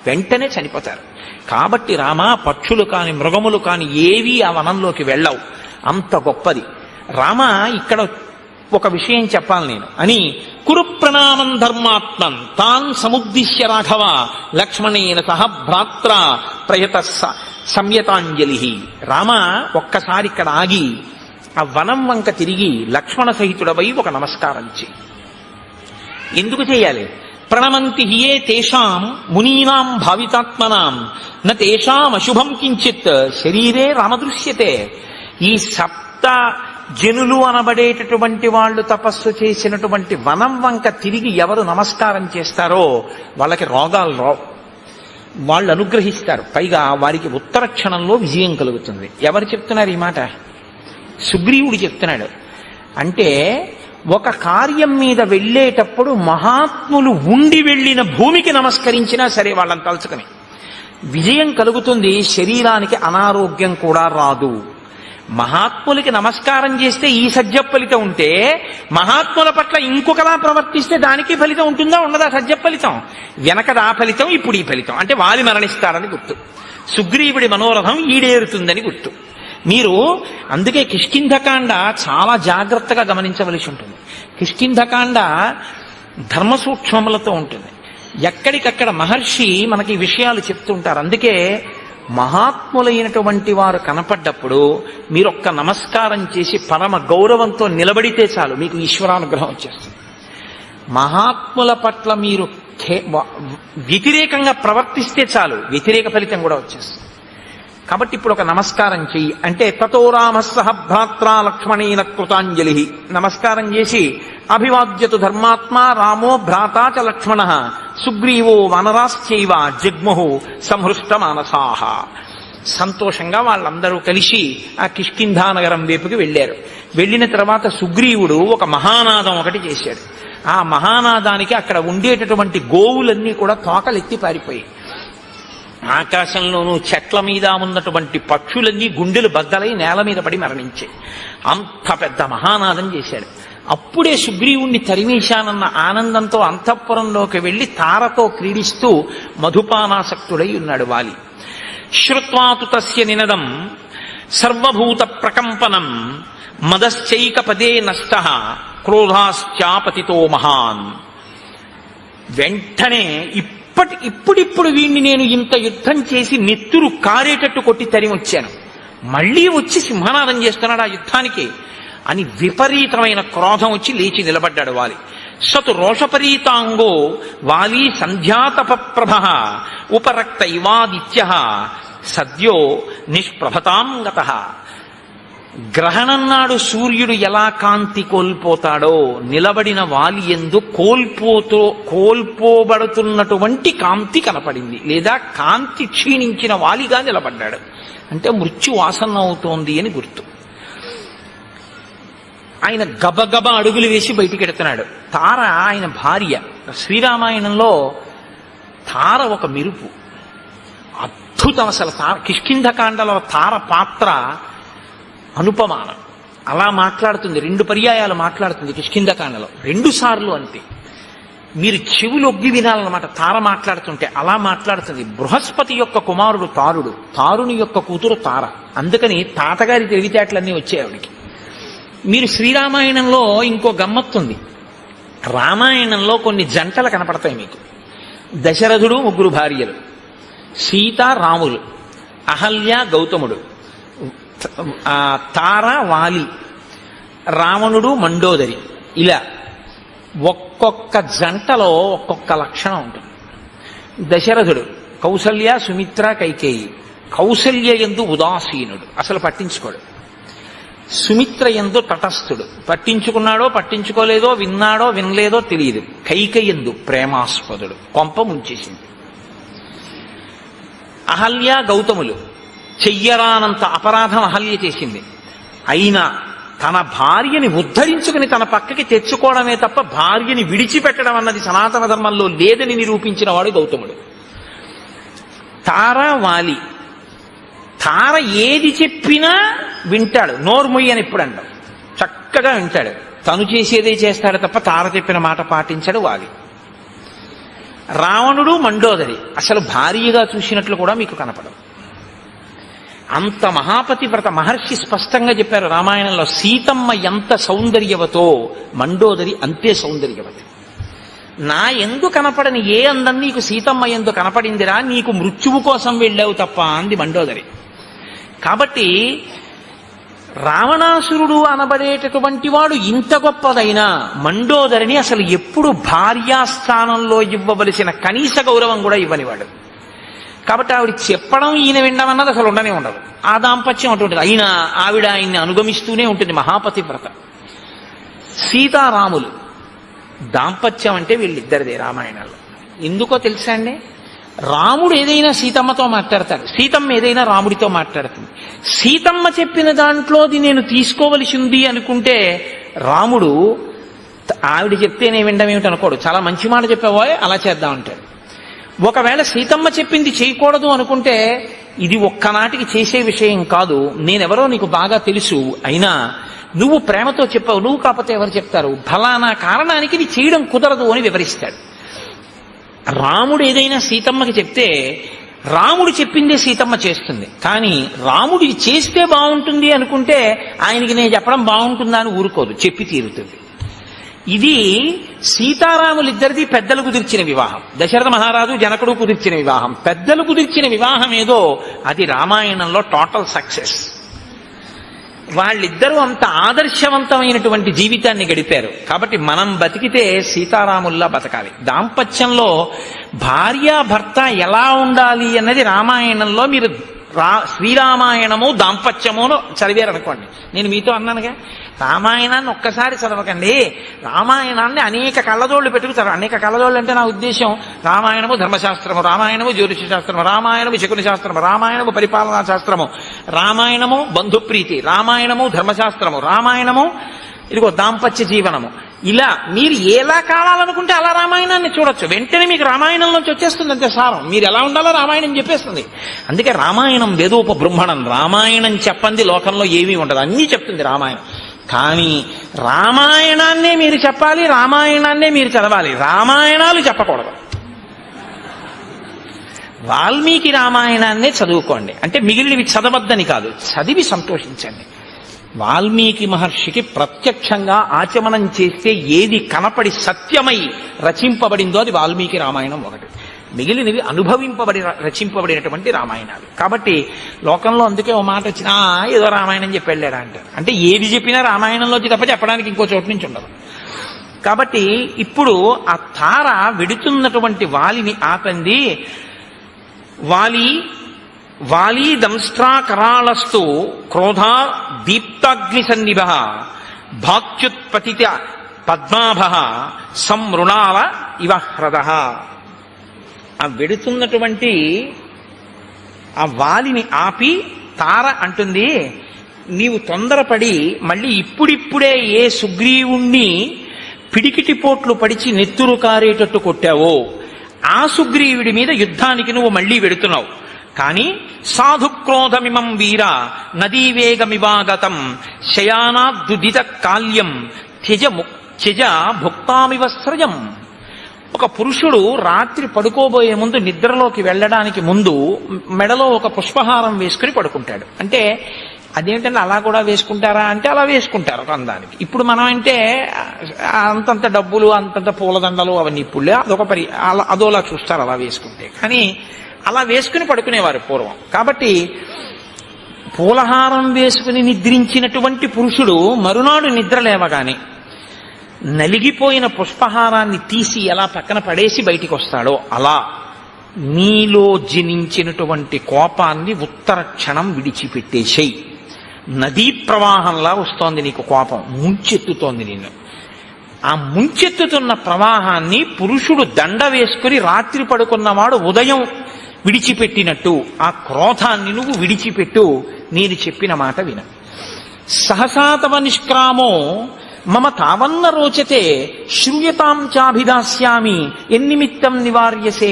వెంటనే చనిపోతారు. కాబట్టి రామ, పక్షులు కాని మృగములు కాని ఏవి ఆ వనంలోకి వెళ్ళవు. అంత గొప్పది. రామ, ఇక్కడ ఒక విషయం చెప్పాలి నేను అని కురు ప్రణామం ధర్మాత్మన్ తాన్ సముద్దిశ్య రాఘవ లక్ష్మణేన సహ భ్రాత్ర ప్రయత సంయతాంజలి. రామ, ఒక్కసారి ఇక్కడ ఆగి ఆ వనం వంక తిరిగి లక్ష్మణ సహితుడవై ఒక నమస్కారం చేయి. ఎందుకు చేయాలి? ప్రణమంతి హియే తేషాం మునీనాం భావితాత్మనాం న తేషాం అశుభం కించిత్ శరీరే రామదృశ్యతే. ఈ సప్త జనులు అనబడేటటువంటి వాళ్ళు తపస్సు చేసినటువంటి వనం వంక తిరిగి ఎవరు నమస్కారం చేస్తారో వాళ్ళకి రోగాలు రావు, వాళ్ళు అనుగ్రహిస్తారు. పైగా వారికి ఉత్తర క్షణంలో విజయం కలుగుతుంది. ఎవరు చెప్తున్నారు ఈ మాట? సుగ్రీవుడు చెప్తున్నాడు. అంటే ఒక కార్యం మీద వెళ్ళేటప్పుడు మహాత్ములు ఉండి వెళ్ళిన భూమికి నమస్కరించినా సరే వాళ్ళని తలుచుకుని విజయం కలుగుతుంది. శరీరానికి అనారోగ్యం కూడా రాదు. మహాత్ములకి నమస్కారం చేస్తే ఈ సజ్జ ఫలితం ఉంటే, మహాత్ముల పట్ల ఇంకొకలా ప్రవర్తిస్తే దానికి ఫలితం ఉంటుందా ఉండదా? సజ్జ ఫలితం వెనకదా ఫలితం, ఇప్పుడు ఈ ఫలితం. అంటే వాలి మరణిస్తారని గుర్తు. సుగ్రీవుడి మనోరథం ఈడేరుతుందని గుర్తు. మీరు అందుకే కిష్కింధకాండ చాలా జాగ్రత్తగా గమనించవలసి ఉంటుంది. కిష్కింధకాండ ధర్మ సూక్ష్మములతో ఉంటుంది. ఎక్కడికక్కడ మహర్షి మనకి విషయాలు చెప్తుంటారు. అందుకే మహాత్ములైనటువంటి వారు కనపడ్డప్పుడు మీరొక్క నమస్కారం చేసి పరమ గౌరవంతో నిలబడితే చాలు, మీకు ఈశ్వరానుగ్రహం వచ్చేస్తుంది. మహాత్ముల పట్ల మీరు వ్యతిరేకంగా ప్రవర్తిస్తే చాలు, వ్యతిరేక ఫలితం కూడా వచ్చేస్తుంది. కాబట్టి ఇప్పుడు ఒక నమస్కారం చెయ్యి అంటే తతో రామస్సహ భ్రాత్రా లక్ష్మణేన కృతాంజలి. నమస్కారం చేసి అభివాద్యతు ధర్మాత్మా రామో భ్రాతా చ లక్ష్మణ సుగ్రీవో వనరాశ్చైవ జగ్ముహు సంహృష్ట మానసాహ. సంతోషంగా వాళ్ళందరూ కలిసి ఆ కిష్కింధానగరం వైపుకి వెళ్ళారు. వెళ్ళిన తర్వాత సుగ్రీవుడు ఒక మహానాదం ఒకటి చేశాడు. ఆ మహానాదానికి అక్కడ ఉండేటటువంటి గోవులన్నీ కూడా తోకలెత్తి పారిపోయాయి. ఆకాశంలోనూ చెట్ల మీద ఉన్నటువంటి పక్షులన్నీ గుండెలు బద్దలై నేల మీద పడి మరణించాయి. అంత పెద్ద మహానాదం చేశాడు. అప్పుడే సుగ్రీవుణ్ణి తరిమేశానన్న ఆనందంతో అంతఃపురంలోకి వెళ్లి తారతో క్రీడిస్తూ మధుపానాసక్తుడై ఉన్నాడు వాలి. శ్రుత్వాతు తస్య నినదం సర్వభూత ప్రకంపనం మదశ్చైక పదే నష్ట క్రోధాశ్చాపతితో మహాన్. వెంటనే ఇప్పుడిప్పుడు వీణ్ణి నేను ఇంత యుద్ధం చేసి నెత్తురు కారేటట్టు కొట్టి తరిమొచ్చాను, మళ్లీ వచ్చి సింహనాదం చేస్తున్నాడు ఆ యుద్ధానికి అని విపరీతమైన క్రోధం వచ్చి లేచి నిలబడ్డాడు వాలి. సతు రోషపరీతాంగో వాలి సంధ్యాతప ప్రభ ఉపరక్త ఇవాదిత్య సద్యో నిష్ప్రభతాం గతః. గ్రహణం నాడు సూర్యుడు ఎలా కాంతి కోల్పోతాడో నిలబడిన వాలి యందు కోల్పోబడుతున్నటువంటి కాంతి కనపడింది, లేదా కాంతి క్షీణించిన వాలిగా నిలబడ్డాడు. అంటే మృత్యు ఆసన్నమవుతోంది అని గుర్తు. ఆయన గబగబ అడుగులు వేసి బయటికి ఎడుతున్నాడు. తార ఆయన భార్య. శ్రీరామాయణంలో తార ఒక మెరుపు, అద్భుతం. అసలు తార కిష్కింధకాండలో తార పాత్ర అనుపమానం. అలా మాట్లాడుతుంది, 2 పర్యాయాలు మాట్లాడుతుంది కిష్కింధకాండలో, 2 సార్లు అంతే. మీరు చెవులు ఒగ్గి వినాలన్నమాట తార మాట్లాడుతుంటే. అలా మాట్లాడుతుంది. బృహస్పతి యొక్క కుమారుడు తారుడు, తారుని యొక్క కూతురు తార. అందుకని తాతగారి తెలివితేటలన్నీ వచ్చాయి ఆవిడికి. మీరు శ్రీరామాయణంలో ఇంకో గమ్మత్తుంది. రామాయణంలో కొన్ని జంటలు కనపడతాయి మీకు. దశరథుడు 3 భార్యలు, సీత రాములు, అహల్య గౌతముడు, తార వాలి, రావణుడు మండోదరి. ఇలా ఒక్కొక్క జంటలో ఒక్కొక్క లక్షణం ఉంటుంది. దశరథుడు కౌసల్య సుమిత్ర కైకేయి. కౌసల్య యందు ఉదాసీనుడు, అసలు పట్టించుకోడు. సుమిత్ర యందు తటస్థుడు, పట్టించుకున్నాడో పట్టించుకోలేదో, విన్నాడో వినలేదో తెలియదు. కైకేయి యందు ప్రేమాస్పదుడు, కొంప ముంచేసింది. అహల్య గౌతములు చెయ్యరానంత అపరాధం అహల్య చేసింది. అయినా తన భార్యని ఉద్ధరించుకుని తన పక్కకి తెచ్చుకోవడమే తప్ప భార్యని విడిచిపెట్టడం అన్నది సనాతన ధర్మంలో లేదని నిరూపించిన వాడు గౌతముడు. తార వాలి. తార ఏది చెప్పినా వింటాడు, నోర్ముయ్యి అని ఎప్పుడు అంటాం, చక్కగా వింటాడు. తను చేసేదే చేస్తాడు తప్ప తార చెప్పిన మాట పాటించాడు వాలి. రావణుడు మండోదరి అసలు భార్యగా చూసినట్లు కూడా మీకు కనపడదు. అంత మహాపతివ్రత. మహర్షి స్పష్టంగా చెప్పారు రామాయణంలో, సీతమ్మ ఎంత సౌందర్యవతో మండోదరి అంతే సౌందర్యవతి. నా ఎందు కనపడని ఏ అందం నీకు సీతమ్మ ఎందు కనపడిందిరా, నీకు మృత్యువు కోసం వెళ్ళావు తప్ప అంది మండోదరి. కాబట్టి రావణాసురుడు అనబడేటటువంటి వాడు ఇంత గొప్పదైనా మండోదరిని అసలు ఎప్పుడు భార్యాస్థానంలో ఇవ్వవలసిన కనీస గౌరవం కూడా ఇవ్వనివాడు. కాబట్టి ఆవిడ చెప్పడం ఈయన వినడం అన్నది అసలు ఉండనే ఉండదు. ఆ దాంపత్యం అటువంటిది. అయినా ఆవిడ ఆయన్ని అనుగమిస్తూనే ఉంటుంది, మహాపతివ్రత. సీతారాములు దాంపత్యం అంటే వీళ్ళిద్దరిదే రామాయణంలో. ఎందుకో తెలుసా అండి? రాముడు ఏదైనా సీతమ్మతో మాట్లాడతాడు, సీతమ్మ ఏదైనా రాముడితో మాట్లాడుతుంది. సీతమ్మ చెప్పిన దాంట్లోది నేను తీసుకోవలసి ఉంది అనుకుంటే రాముడు ఆవిడ చెప్తేనే వినడం ఏమిటి అనుకోడు, చాలా మంచి మాట చెప్పావో అలా చేద్దాం అంటాడు. ఒకవేళ సీతమ్మ చెప్పింది చేయకూడదు అనుకుంటే, ఇది ఒక్కనాటికి చేసే విషయం కాదు, నేనెవరో నీకు బాగా తెలుసు, అయినా నువ్వు ప్రేమతో చెప్పావు, నువ్వు కాకపోతే ఎవరు చెప్తారు, ఫలానా కారణానికి ఇది చేయడం కుదరదు అని వివరిస్తాడు. రాముడు ఏదైనా సీతమ్మకి చెప్తే రాముడు చెప్పిందే సీతమ్మ చేస్తుంది. కానీ రాముడు ఇది చేస్తే బాగుంటుంది అనుకుంటే ఆయనకి నేను చెప్పడం బాగుంటుందా అని ఊరుకోదు, చెప్పి తీరుతుంది. ఇది సీతారాములిద్దరిది పెద్దలు కుదిర్చిన వివాహం. దశరథ మహారాజు జనకుడు కుదిర్చిన వివాహం. పెద్దలు కుదిర్చిన వివాహం ఏదో అది రామాయణంలో టోటల్ సక్సెస్. వాళ్ళిద్దరూ అంత ఆదర్శవంతమైనటువంటి జీవితాన్ని గడిపారు. కాబట్టి మనం బతికితే సీతారాముల్లా బతకాలి. దాంపత్యంలో భార్యాభర్త ఎలా ఉండాలి అన్నది రామాయణంలో మీరు శ్రీరామాయణము దాంపత్యమును చదివారనుకోండి. నేను మీతో అన్నానుగా, రామాయణాన్ని ఒక్కసారి చదవకండి, రామాయణాన్ని అనేక కళ్ళజోళ్ళు పెట్టుకుతారు. అనేక కళ్ళజోళ్ళు అంటే నా ఉద్దేశం రామాయణము ధర్మశాస్త్రము, రామాయణము జ్యోతిష శాస్త్రము, రామాయణము శకుని శాస్త్రము, రామాయణము పరిపాలనా శాస్త్రము, రామాయణము బంధుప్రీతి, రామాయణము ధర్మశాస్త్రము, రామాయణము ఇదిగో దాంపత్య జీవనము. ఇలా మీరు ఎలా కావాలనుకుంటే అలా రామాయణాన్ని చూడొచ్చు. వెంటనే మీకు రామాయణంలోంచి వచ్చేస్తుంది అంతే సారం. మీరు ఎలా ఉండాలో రామాయణం చెప్పేస్తుంది. అందుకే రామాయణం వేదోపబృంహణం. రామాయణం చెప్పంది లోకంలో ఏమీ ఉండదు, అన్నీ చెప్తుంది రామాయణం. కానీ రామాయణాన్నే మీరు చెప్పాలి, రామాయణాన్నే మీరు చదవాలి, రామాయణాలు చెప్పకూడదు. వాల్మీకి రామాయణాన్నే చదువుకోండి, అంటే మిగిలినవి చదవద్దని కాదు, చదివి సంతోషించండి. వాల్మీకి మహర్షికి ప్రత్యక్షంగా ఆచమనం చేస్తే ఏది కనపడి సత్యమై రచింపబడిందో అది వాల్మీకి రామాయణం ఒకటి. మిగిలినవి అనుభవింపబడి రచింపబడినటువంటి రామాయణాలు. కాబట్టి లోకంలో అందుకే ఓ మాట వచ్చినా ఏదో రామాయణం చెప్పి వెళ్ళాడా అంటారు. అంటే ఏది చెప్పినా రామాయణంలోకి తప్ప చెప్పడానికి ఇంకో చోటు నుంచి ఉండదు. కాబట్టి ఇప్పుడు ఆ తార వెడుతున్నటువంటి వాలిని ఆపంది. వాలి దంష్ట్రాకరాళస్తు క్రోధా దీప్తాగ్ని సన్నిభ భాత్యుత్పతిత పద్మాభ సంమృణాల ఇవ హ్రద. ఆ వెడుతున్నటువంటి ఆ వాలిని ఆపి తార అంటుంది, నీవు తొందరపడి మళ్ళీ ఇప్పుడిప్పుడే ఏ సుగ్రీవుణ్ణి పిడికిటి పోట్లు పడిచి నెత్తురు కారేటట్టు కొట్టావో ఆ సుగ్రీవుడి మీద యుద్ధానికి నువ్వు మళ్ళీ వెడుతున్నావు. కాని సాధుక్రోధమిమం వీర నదీవేగమివాగతం శయానాద్దుదిత కాల్యం త్యజ భుక్తామివ స్రజం. ఒక పురుషుడు రాత్రి పడుకోబోయే ముందు, నిద్రలోకి వెళ్ళడానికి ముందు మెడలో ఒక పుష్పహారం వేసుకుని పడుకుంటాడు. అంటే అదేంటంటే అలా కూడా వేసుకుంటారా అంటే అలా వేసుకుంటారు ఒక అందానికి. ఇప్పుడు మనం అంటే అంతంత డబ్బులు అంతంత పూలదండలు అవన్నీ ఇప్పుడు అదోలా చూస్తారు అలా వేసుకుంటే. కానీ అలా వేసుకుని పడుకునేవారు పూర్వం. కాబట్టి పూలహారం వేసుకుని నిద్రించినటువంటి పురుషుడు మరునాడు నిద్ర లేవగానే నలిగిపోయిన పుష్పహారాన్ని తీసి ఎలా పక్కన పడేసి బయటికి వస్తాడో అలా నీలో జనించినటువంటి కోపాన్ని ఉత్తర క్షణం విడిచిపెట్టేసేయి. నదీ ప్రవాహంలా వస్తోంది నీకు కోపం, ముంచెత్తుతోంది నిన్ను. ఆ ముంచెత్తుతున్న ప్రవాహాన్ని పురుషుడు దండ వేసుకుని రాత్రి పడుకున్నవాడు ఉదయం విడిచిపెట్టినట్టు ఆ క్రోధాన్ని నువ్వు విడిచిపెట్టు. నేను చెప్పిన మాట విన. సహసాతవ నిష్క్రామో మమ తావన్న రోచతే శ్రూయతాం చాభిదాస్యామి ఎన్నిమిత్తం నివార్యసే.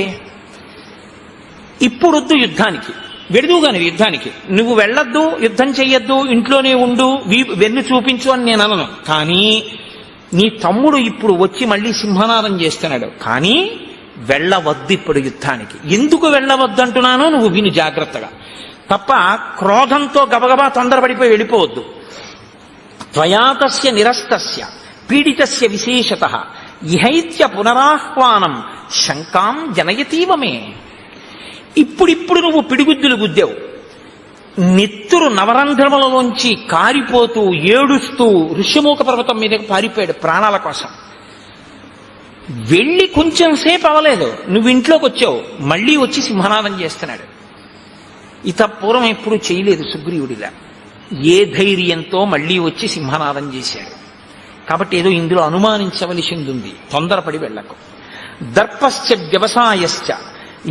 ఇప్పుడొద్దు యుద్ధానికి, వెడుదుగాని యుద్ధానికి నువ్వు వెళ్ళొద్దు, యుద్ధం చెయ్యొద్దు, ఇంట్లోనే ఉండు, వెన్ను చూపించు అని నేను అనను. కానీ నీ తమ్ముడు ఇప్పుడు వచ్చి మళ్ళీ సింహనాదం చేస్తున్నాడు. కానీ వెళ్ళవద్దు ఇప్పుడు యుద్ధానికి. ఎందుకు వెళ్ళవద్దు అంటున్నానో నువ్వు విను జాగ్రత్తగా. తప్ప క్రోధంతో గబగబా తొందరపడిపోయి వెళ్ళిపోవద్దు. త్వయాతస్య నిరస్తస్య పీడితస్య విశేషతః ఇహైత్య పునరాహ్వానం శంకాం జనయతీవమే. ఇప్పుడిప్పుడు నువ్వు పిడిగుద్దులు గుద్దావు. నెత్తురు నవరంధ్రములలోంచి కారిపోతూ ఏడుస్తూ ఋష్యమూక పర్వతం మీదకి పారిపోయాడు ప్రాణాల కోసం. వెళ్ళి కొంచెం సేపు అవ్వలేదు, నువ్వు ఇంట్లోకి వచ్చావు, మళ్ళీ వచ్చి సింహనాదం చేస్తున్నాడు. ఇత పూర్వం ఎప్పుడు చేయలేదు సుగ్రీవుడిలా. ఏ ధైర్యంతో మళ్ళీ వచ్చి సింహనాదం చేశాడు. కాబట్టి ఏదో ఇందులో అనుమానించవలసింది ఉంది, తొందరపడి వెళ్ళకు. దర్పశ్చ వ్యవసాయశ్చ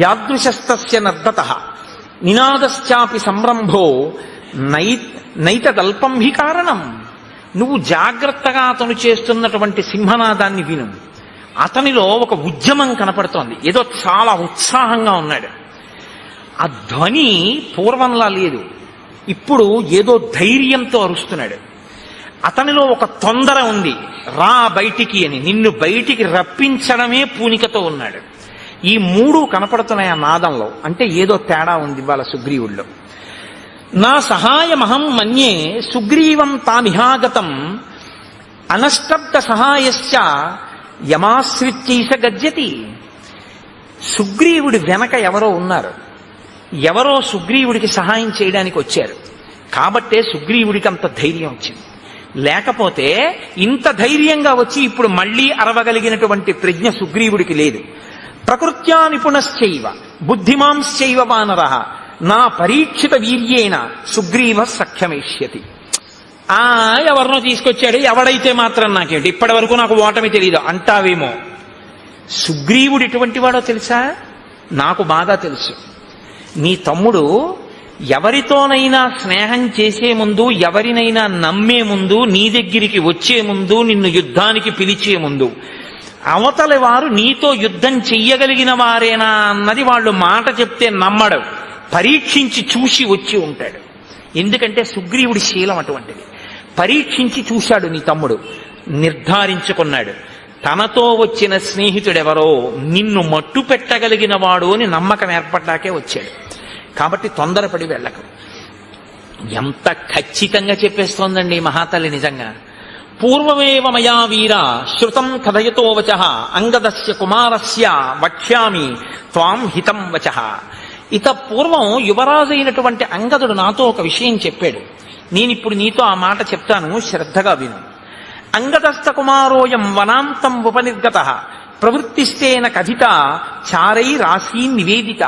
యాదృశస్తస్య నర్దతః నినాదశ్చాపి సంరంభో నైతదల్పం హి కారణం. నువ్వు జాగ్రత్తగా అతను చేస్తున్నటువంటి సింహనాదాన్ని విను. అతనిలో ఒక ఉద్యమం కనపడుతోంది, ఏదో చాలా ఉత్సాహంగా ఉన్నాడు. ఆ ధ్వని పూర్వంలా లేదు, ఇప్పుడు ఏదో ధైర్యంతో అరుస్తున్నాడు. అతనిలో ఒక తొందర ఉంది, రా బయటికి అని, నిన్ను బయటికి రప్పించడమే పూనికతో ఉన్నాడు. ఈ మూడు కనపడుతున్నాయి ఆ నాదంలో. అంటే ఏదో తేడా ఉంది వాళ్ళ సుగ్రీవుల్లో. నా సహాయమహం మన్యే సుగ్రీవం తామిహాగతం అనష్టబ్ద సహాయశ్చ యమాశ్రిత్యైష గజ్జతి. సుగ్రీవుడి వెనక ఎవరో ఉన్నారు, ఎవరో సుగ్రీవుడికి సహాయం చేయడానికి వచ్చారు. కాబట్టే సుగ్రీవుడికి అంత ధైర్యం వచ్చింది. లేకపోతే ఇంత ధైర్యంగా వచ్చి ఇప్పుడు మళ్లీ అరవగలిగినటువంటి ప్రజ్ఞ సుగ్రీవుడికి లేదు. ప్రకృత్యా నిపుణశ్చైవ బుద్ధిమాంశ్చైవ వానరః నా పరీక్షిత వీర్యేణ సుగ్రీవ సఖ్యమేష్యతి. ఎవరినో తీసుకొచ్చాడు, ఎవడైతే మాత్రం నాకేంటి, ఇప్పటి వరకు నాకు ఓటమి తెలియదు అంటావేమో. సుగ్రీవుడు ఎటువంటి వాడో తెలుసా? నాకు బాగా తెలుసు. నీ తమ్ముడు ఎవరితోనైనా స్నేహం చేసే ముందు, ఎవరినైనా నమ్మే ముందు, నీ దగ్గరికి వచ్చే ముందు, నిన్ను యుద్ధానికి పిలిచే ముందు అవతలి వారు నీతో యుద్ధం చెయ్యగలిగిన వారేనా అన్నది వాళ్ళు మాట చెప్తే నమ్మడు, పరీక్షించి చూసి వచ్చి ఉంటాడు. ఎందుకంటే సుగ్రీవుడి శీలం అటువంటిది. పరీక్షించి చూశాడు నీ తమ్ముడు, నిర్ధారించుకున్నాడు తనతో వచ్చిన స్నేహితుడెవరో నిన్ను మట్టు పెట్టగలిగిన వాడు అని నమ్మకం ఏర్పడ్డాకే వచ్చాడు. కాబట్టి తొందరపడి వెళ్ళకు. ఎంత ఖచ్చితంగా చెప్పేస్తోందండి మహాతల్లి నిజంగా. పూర్వమేవ మయా వీర శ్రుతం కథయతో వచః అంగదస్య కుమారస్య వక్ష్యామి త్వాం హితం వచః. ఇత పూర్వం యువరాజైనటువంటి అంగదుడు నాతో ఒక విషయం చెప్పాడు. నేనిప్పుడు నీతో ఆ మాట చెప్తాను, శ్రద్ధగా విను. అంగదస్థ కుమారోయం వనాంతం ఉపనిర్గత ప్రవృత్తిస్తేన కథిత చారై రాశి నివేదిత.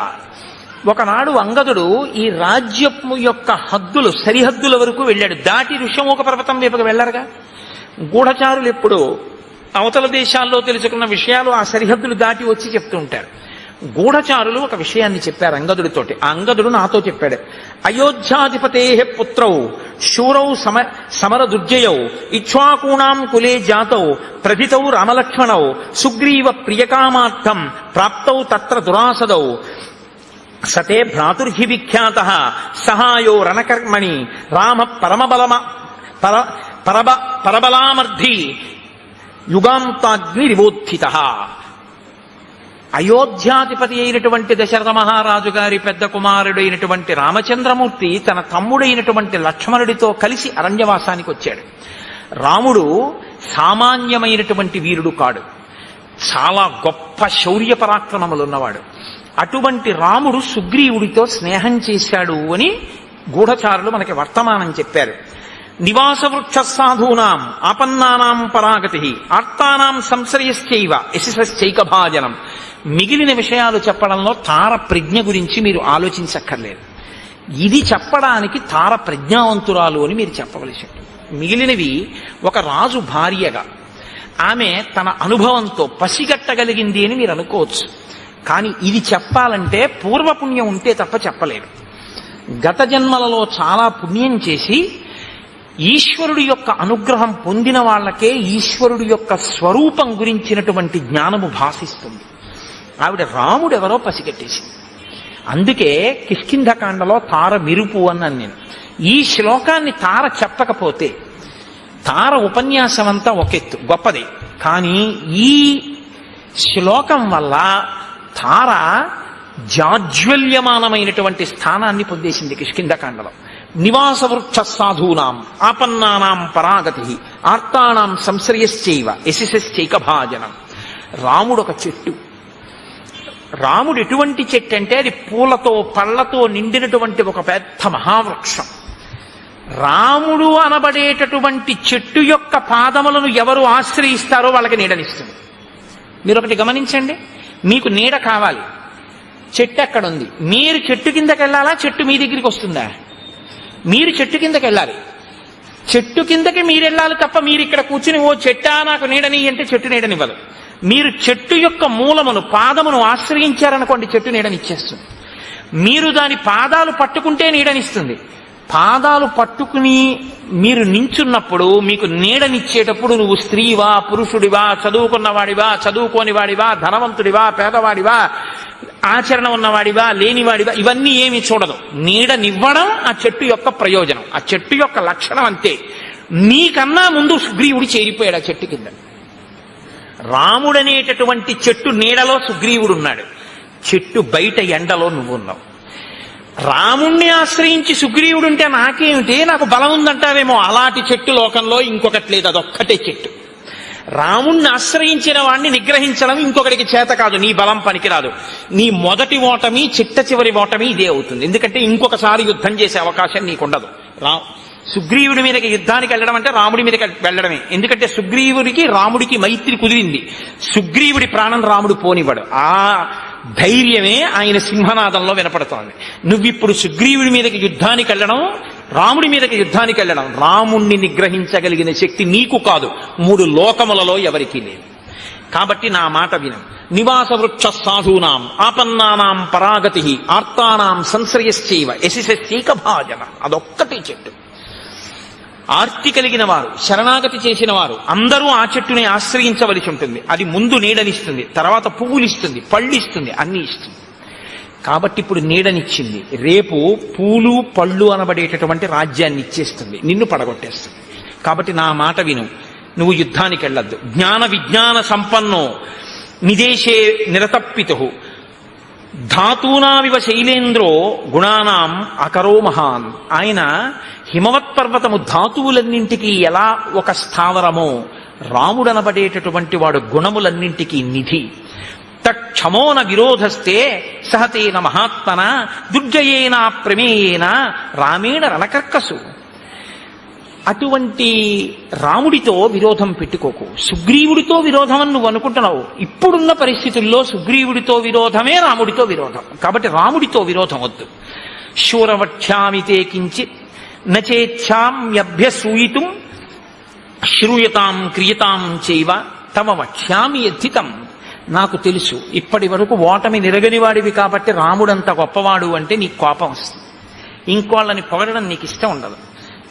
ఒకనాడు అంగదుడు ఈ రాజ్యము యొక్క హద్దులు సరిహద్దుల వరకు వెళ్ళాడు. దాటి ఋష్యమూక పర్వతం వైపుకు వెళ్ళరుగా. గూఢచారులు ఎప్పుడు అవతల దేశాల్లో తెలుసుకున్న విషయాలు ఆ సరిహద్దులు దాటి వచ్చి చెప్తూ ఉంటారు. గూఢచారులు ఒక విషయాన్ని చెప్పారు అంగదుడితోటి. ఆ అంగదుడు నాతో చెప్పాడు, అయోధ్యాధిపతే పుత్రౌ శూరౌ సమర దుర్జయౌ ఇక్ష్వాకూణాం కులే జాతౌ ప్రథితౌ రామలక్ష్మణౌ సుగ్రీవ ప్రియకామార్థం ప్రాప్తౌ తత్ర దురాసదౌ సతే భ్రాతుర్హి విఖ్యాత సహాయో రణకర్మణి రామ పరబలామర్ధి యుగాంతాగ్ని రివోత్థిత. అయోధ్యాధిపతి అయినటువంటి దశరథ మహారాజు గారి పెద్ద కుమారుడైనటువంటి రామచంద్రమూర్తి తన తమ్ముడైనటువంటి లక్ష్మణుడితో కలిసి అరణ్యవాసానికి వచ్చాడు. రాముడు సామాన్యమైనటువంటి వీరుడు కాడు, చాలా గొప్ప శౌర్య పరాక్రమములున్నవాడు. అటువంటి రాముడు సుగ్రీవుడితో స్నేహం చేశాడు అని గూఢచారులు మనకి వర్తమానం చెప్పారు. నివాస వృక్ష సాధూనాం ఆపన్నానాం పరాగతి ఆర్తానాం సంశ్రయశ్చైవ యశశ్చైక భాజనం. మిగిలిన విషయాలు చెప్పడంలో తార ప్రజ్ఞ గురించి మీరు ఆలోచించక్కర్లేదు. ఇది చెప్పడానికి తార ప్రజ్ఞావంతురాలు అని మీరు చెప్పవలసి ఉంటుంది. మిగిలినవి ఒక రాజు భార్యగా ఆమె తన అనుభవంతో పసిగట్టగలిగింది అని మీరు అనుకోవచ్చు. కానీ ఇది చెప్పాలంటే పూర్వపుణ్యం ఉంటే తప్ప చెప్పలేరు. గత జన్మలలో చాలా పుణ్యం చేసి ఈశ్వరుడి యొక్క అనుగ్రహం పొందిన వాళ్ళకే ఈశ్వరుడి యొక్క స్వరూపం గురించినటువంటి జ్ఞానము భాసిస్తుంది. ఆవిడ రాముడెవరో పసిగట్టేసింది. అందుకే కిష్కింధకాండలో తార మెరుపు అన్నాను నేను. ఈ శ్లోకాన్ని తార చెప్పకపోతే తార ఉపన్యాసం అంతా ఒకెత్తు గొప్పదే, కానీ ఈ శ్లోకం వల్ల తార జాజ్వల్యమానమైనటువంటి స్థానాన్ని పొందేసింది కిష్కింధకాండలో. నివాస వృక్ష సాధూనాం ఆపన్నానాం పరాగతి ఆర్తానాం సంశ్రయశ్చైవ యశశ్చైక భాజనం. రాముడు ఒక చెట్టు. రాముడు ఎటువంటి చెట్టు అంటే అది పూలతో పళ్లతో నిండినటువంటి ఒక పెద్ద మహావృక్షం. రాముడు అనబడేటటువంటి చెట్టు యొక్క పాదములను ఎవరు ఆశ్రయిస్తారో వాళ్ళకి నీడనిస్తుంది. మీరు ఒకటి గమనించండి, మీకు నీడ కావాలి, చెట్టు ఎక్కడుంది? మీరు చెట్టు కిందకి వెళ్ళాలా, చెట్టు మీ దగ్గరికి వస్తుందా? మీరు చెట్టు కిందకి వెళ్ళాలి. చెట్టు కిందకి మీరు వెళ్ళాలి తప్ప మీరు ఇక్కడ కూర్చుని ఓ చెట్టా నాకు నీడని అంటే చెట్టు నీడనివ్వదు. మీరు చెట్టు యొక్క మూలమును పాదమును ఆశ్రయించారనుకోండి, చెట్టు నీడనిచ్చేస్తుంది. మీరు దాని పాదాలు పట్టుకుంటే నీడనిస్తుంది. పాదాలు పట్టుకుని మీరు నించున్నప్పుడు మీకు నీడనిచ్చేటప్పుడు నువ్వు స్త్రీవా పురుషుడివా చదువుకున్నవాడివా చదువుకోనివాడివా ధనవంతుడివా పేదవాడివా ఆచరణ ఉన్నవాడివా లేనివాడివా ఇవన్నీ ఏమీ చూడదు. నీడనివ్వడం ఆ చెట్టు యొక్క ప్రయోజనం, ఆ చెట్టు యొక్క లక్షణం అంతే. నీకన్నా ముందు సుగ్రీవుడు చేరిపోయాడు ఆ చెట్టు కింద. రాముడనేటటువంటి చెట్టు నీడలో సుగ్రీవుడున్నాడు, చెట్టు బయట ఎండలో నువ్వున్నావు. రాముణ్ణి ఆశ్రయించి సుగ్రీవుడుంటే నాకేమిటి, నాకు బలం ఉందంటావేమో, అలాంటి చెట్టు లోకంలో ఇంకొకటి లేదు, అదొక్కటే చెట్టు. రాముణ్ణి ఆశ్రయించిన వాణ్ణి నిగ్రహించడం ఇంకొకటికి చేత కాదు, నీ బలం పనికిరాదు. నీ మొదటి ఓటమి చిట్ట చివరి ఓటమి ఇదే అవుతుంది. ఎందుకంటే ఇంకొకసారి యుద్ధం చేసే అవకాశం నీకుండదు. సుగ్రీవుడి మీదకి యుద్ధానికి వెళ్ళడం అంటే రాముడి మీదకి వెళ్ళడమే. ఎందుకంటే సుగ్రీవుడికి రాముడికి మైత్రి కుదిరింది. సుగ్రీవుడి ప్రాణం రాముడు పోనివ్వడు. ఆ ధైర్యమే ఆయన సింహనాదంలో వినపడుతోంది. నువ్విప్పుడు సుగ్రీవుడి మీదకి యుద్ధానికి వెళ్ళడం, రాముడి మీదకి యుద్ధానికి వెళ్ళడం, రాముణ్ణి నిగ్రహించగలిగిన శక్తి నీకు కాదు, 3 లోకములలో ఎవరికీ లేదు. కాబట్టి నా మాట వినం. నివాస వృక్ష సాధూనాం ఆపన్నానాం పరాగతి ఆర్తానాం సంశ్రయశ్చైవ యశశ్చైక భాజన. అదొక్కటే చెట్టు. ఆర్తి కలిగిన వారు, శరణాగతి చేసిన వారు అందరూ ఆ చెట్టుని ఆశ్రయించవలసి ఉంటుంది. అది ముందు నీడనిస్తుంది, తర్వాత పువ్వులిస్తుంది, పళ్ళిస్తుంది, అన్నీ ఇస్తుంది. కాబట్టి ఇప్పుడు నీడనిచ్చింది, రేపు పూలు పళ్ళు అనబడేటటువంటి రాజ్యాన్ని ఇచ్చేస్తుంది, నిన్ను పడగొట్టేస్తుంది. కాబట్టి నా మాట విను, నువ్వు యుద్ధానికి వెళ్ళొద్దు. జ్ఞాన విజ్ఞాన సంపన్నో నిదేశే నిరతప్పితు ధాతూనావివ శైలేంద్రో గుణానాం అకరో మహాన్. ఆయన హిమవత్పర్వతము ధాతువులన్నింటికీ ఎలా ఒక స్థావరమో రాముడనబడేటటువంటి వాడు గుణములన్నింటికీ నిధి. తక్షమోన విరోధస్తే సహతేన మహాత్మన దుర్జయేన ప్రమేయేన రామేణ రణకర్కసు. అటువంటి రాముడితో విరోధం పెట్టుకోకు. సుగ్రీవుడితో విరోధం అని నువ్వు అనుకుంటున్నావు. ఇప్పుడున్న పరిస్థితుల్లో సుగ్రీవుడితో విరోధమే రాముడితో విరోధం. కాబట్టి రాముడితో విరోధం వద్దు. శూరవక్ష్యామితే కించిత్ నచేచ్ఛామ్యభ్యసూయితుం శ్రూయతాం క్రియతాం చైవ తమ వక్ష్యామి యద్ధితం. నాకు తెలుసు ఇప్పటి వరకు ఓటమి నిరగని వాడివి కాబట్టి రాముడంత గొప్పవాడు అంటే నీకు కోపం వస్తుంది. ఇంకోళ్ళని పొగడడం నీకు ఇష్టం ఉండదు.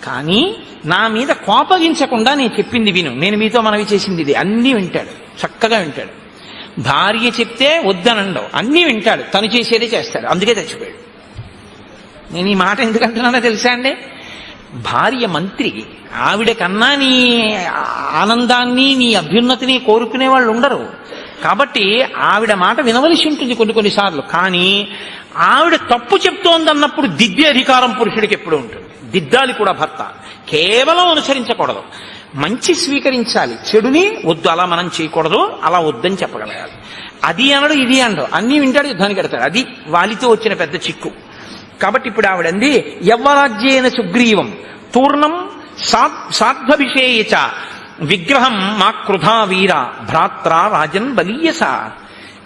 కానీ నా మీద కోపగించకుండా నేను చెప్పింది విను. నేను మీతో మనవి చేసింది ఇది. అన్నీ వింటాడు, చక్కగా వింటాడు. భార్య చెప్తే వద్దనండవు, అన్నీ వింటాడు, తను చేసేదే చేస్తాడు. అందుకే చచ్చిపోయాడు. నేను ఈ మాట ఎందుకంటున్నానో తెలుసా అండి? భార్య మంత్రి, ఆవిడ కన్నా నీ ఆనందాన్ని నీ అభ్యున్నతిని కోరుకునే వాళ్ళు ఉండరు. కాబట్టి ఆవిడ మాట వినవలసి ఉంటుంది కొన్నిసార్లు. కానీ ఆవిడ తప్పు చెప్తోందన్నప్పుడు దిద్దే అధికారం పురుషుడికి ఎప్పుడు ఉంటుంది. దిద్దాలి కూడా భర్త, కేవలం అనుసరించకూడదు. మంచి స్వీకరించాలి, చెడుని వద్దు అలా మనం చేయకూడదు, అలా వద్దని చెప్పగలగాలి. అది అనడు ఇది అనడు, అన్నీ వింటాడు, యుద్ధానికి ఎడతాడు. అది వాలితో వచ్చిన పెద్ద చిక్కు. కాబట్టి ఇప్పుడు ఆవిడంది యవ్వరాజ్యేన సుగ్రీవం తూర్ణం సాధ్వభిషేయచ విగ్రహం మా కృధా వీర భ్రాత్ర రాజన్ బలీయస.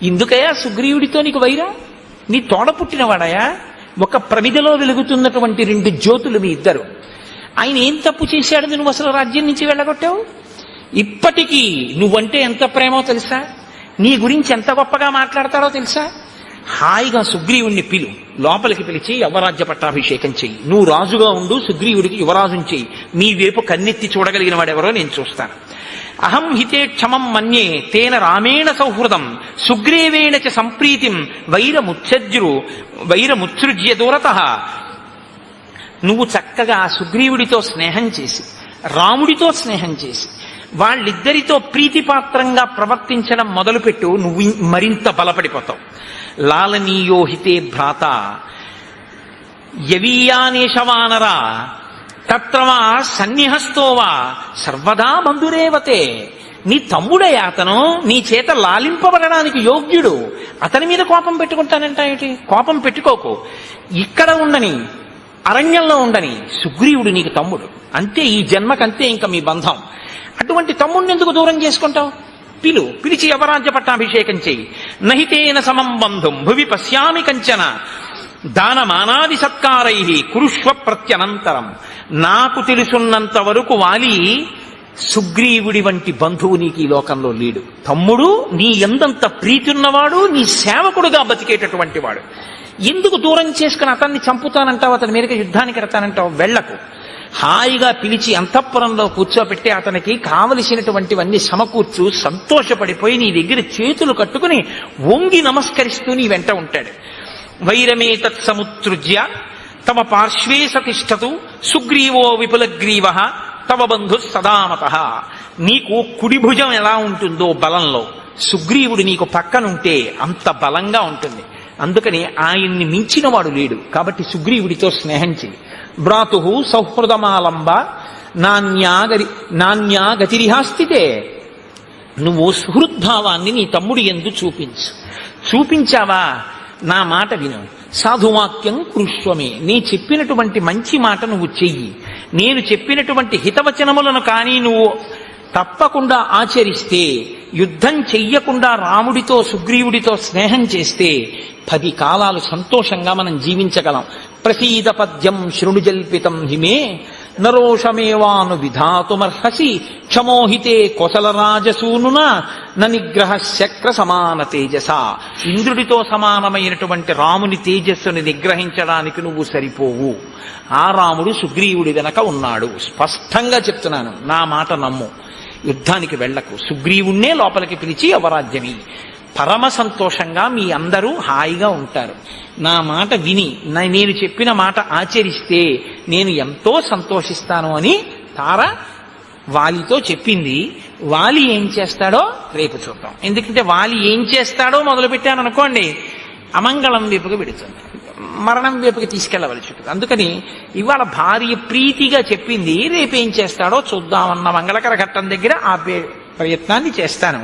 ఇందుకయా సుగ్రీవుడితో నీకు వైరం? నీ తోడ పుట్టినవాడయా? ఒక ప్రమిదలో వెలుగుతున్నటువంటి 2 జ్యోతులు మీ ఇద్దరు. ఆయన ఏం తప్పు చేశాడు నువ్వు అసలు రాజ్యం నుంచి వెళ్ళగొట్టావు? ఇప్పటికీ నువ్వంటే ఎంత ప్రేమో తెలుసా? నీ గురించి ఎంత గొప్పగా మాట్లాడతాడో తెలుసా? హాయిగా సుగ్రీవుణ్ణి లోపలికి పిలిచి యవ్వరాజ్య పట్టాభిషేకం చెయ్యి. నువ్వు రాజుగా ఉండు, సుగ్రీవుడికి యువరాజుని చెయ్యి. నీ వైపు కన్నెత్తి చూడగలిగిన వాడెవరో నేను చూస్తాను. అహం హితే క్షమం మన్యే తేన రామేణ సౌహృదం సుగ్రీవేణ చ సంప్రీతిం వైరముత్సృజ్య దూరతః. నువ్వు చక్కగా సుగ్రీవుడితో స్నేహం చేసి, రాముడితో స్నేహం చేసి, వాళ్ళిద్దరితో ప్రీతిపాత్రంగా ప్రవర్తించడం మొదలుపెట్టు, నువ్వు మరింత బలపడిపోతావు. లాలనీయోహితే భ్రాత యవీయానేషవానరా తత్రవా సన్నిహస్తోవా సర్వదా బంధురేవతే. నీ తమ్ముడయ్యా అతను, నీ చేత లాలింపబడడానికి యోగ్యుడు. అతని మీద కోపం పెట్టుకుంటానంట ఏమిటి? కోపం పెట్టుకోకు. ఇక్కడ ఉండని, అరణ్యంలో ఉండని, సుగ్రీవుడు నీకు తమ్ముడు. అంతే, ఈ జన్మకంతే ఇంకా మీ బంధం. అటువంటి తమ్ముడిని ఎందుకు దూరం చేసుకుంటావు? పిలిచి యవరాజ్య పట్టాభిషేకం చెయ్యి. నహితేన సమం బంధుం భువి పశ్యామి కంచన దానమానాది సత్కారై కురుష్వ ప్రత్యనంతరం. నాకు తెలుసున్నంత వరకు వాలి సుగ్రీవుడి వంటి బంధువు నీకు ఈ లోకంలో లేడు. తమ్ముడు నీ ఎందంత ప్రీతి ఉన్నవాడు, నీ సేవకుడుగా బతికేటటువంటి వాడు. ఎందుకు దూరం చేసుకుని అతన్ని చంపుతానంటావు, అతని మీదకి యుద్ధానికి ఎడతానంటావు? వెళ్లకు. హాయిగా పిలిచి అంతఃపురంలో కూర్చోబెట్టి అతనికి కావలసినటువంటివన్నీ సమకూర్చు. సంతోషపడిపోయి నీ దగ్గర చేతులు కట్టుకుని వంగి నమస్కరిస్తూ నీ వెంట ఉంటాడు. వైరమే తత్సముత్సృజ్య తమ పార్శ్వే సతిష్టతు సుగ్రీవో విపులగ్రీవ తవ బంధు సదామతః. నీకు కుడి భుజం ఎలా ఉంటుందో బలంలో, సుగ్రీవుడు నీకు పక్కనుంటే అంత బలంగా ఉంటుంది. అందుకని ఆయన్ని మించిన వాడు లేడు. కాబట్టి సుగ్రీవుడితో స్నేహం చెయ్యి. భ్రాతు సౌహృదమాలంబ నాణ్యా గతిరిహాస్థితే. నువ్వు సుహృద్భావాన్ని నీ తమ్ముడి యందు చూపించావా? నా మాట విను. సాధువాక్యం కృష్వమే. నీ చెప్పినటువంటి మంచి మాట నువ్వు చెయ్యి. నేను చెప్పినటువంటి హితవచనములను కానీ నువ్వు తప్పకుండా ఆచరిస్తే, యుద్ధం చెయ్యకుండా రాముడితో సుగ్రీవుడితో స్నేహం చేస్తే 10 కాలాలు సంతోషంగా మనం జీవించగలం. ప్రసీద పద్యం శృణుజల్పితం హిమే నరోషమేవాను విధాతుమర్హసి క్షమోహితే కోసలరాజసూనున నిగ్రహ శక్ర సమాన తేజస. ఇంద్రుడితో సమానమైనటువంటి రాముని తేజస్సుని నిగ్రహించడానికి నువ్వు సరిపోవు. ఆ రాముడు సుగ్రీవుడి వెనక ఉన్నాడు. స్పష్టంగా చెప్తున్నాను, నా మాట నమ్ము. యుద్ధానికి వెళ్లకు. సుగ్రీవుణ్ణే లోపలికి పిలిచి అవరాజ్యమి. పరమ సంతోషంగా మీ అందరూ హాయిగా ఉంటారు. నా మాట విని నేను చెప్పిన మాట ఆచరిస్తే నేను ఎంతో సంతోషిస్తాను అని తార వాలితో చెప్పింది. వాలి ఏం చేస్తాడో రేపు చూద్దాం. ఎందుకంటే వాలి ఏం చేస్తాడో మొదలుపెట్టాను అనుకోండి, అమంగళం వైపుకి పెడుతుంది, మరణం వైపుకి తీసుకెళ్లవలసి ఉంటుంది. అందుకని ఇవాళ భార్య ప్రీతిగా చెప్పింది, రేపేం చేస్తాడో చూద్దామన్న మంగళకర ఘట్టం దగ్గర ఆ ప్రయత్నాన్ని చేస్తాను.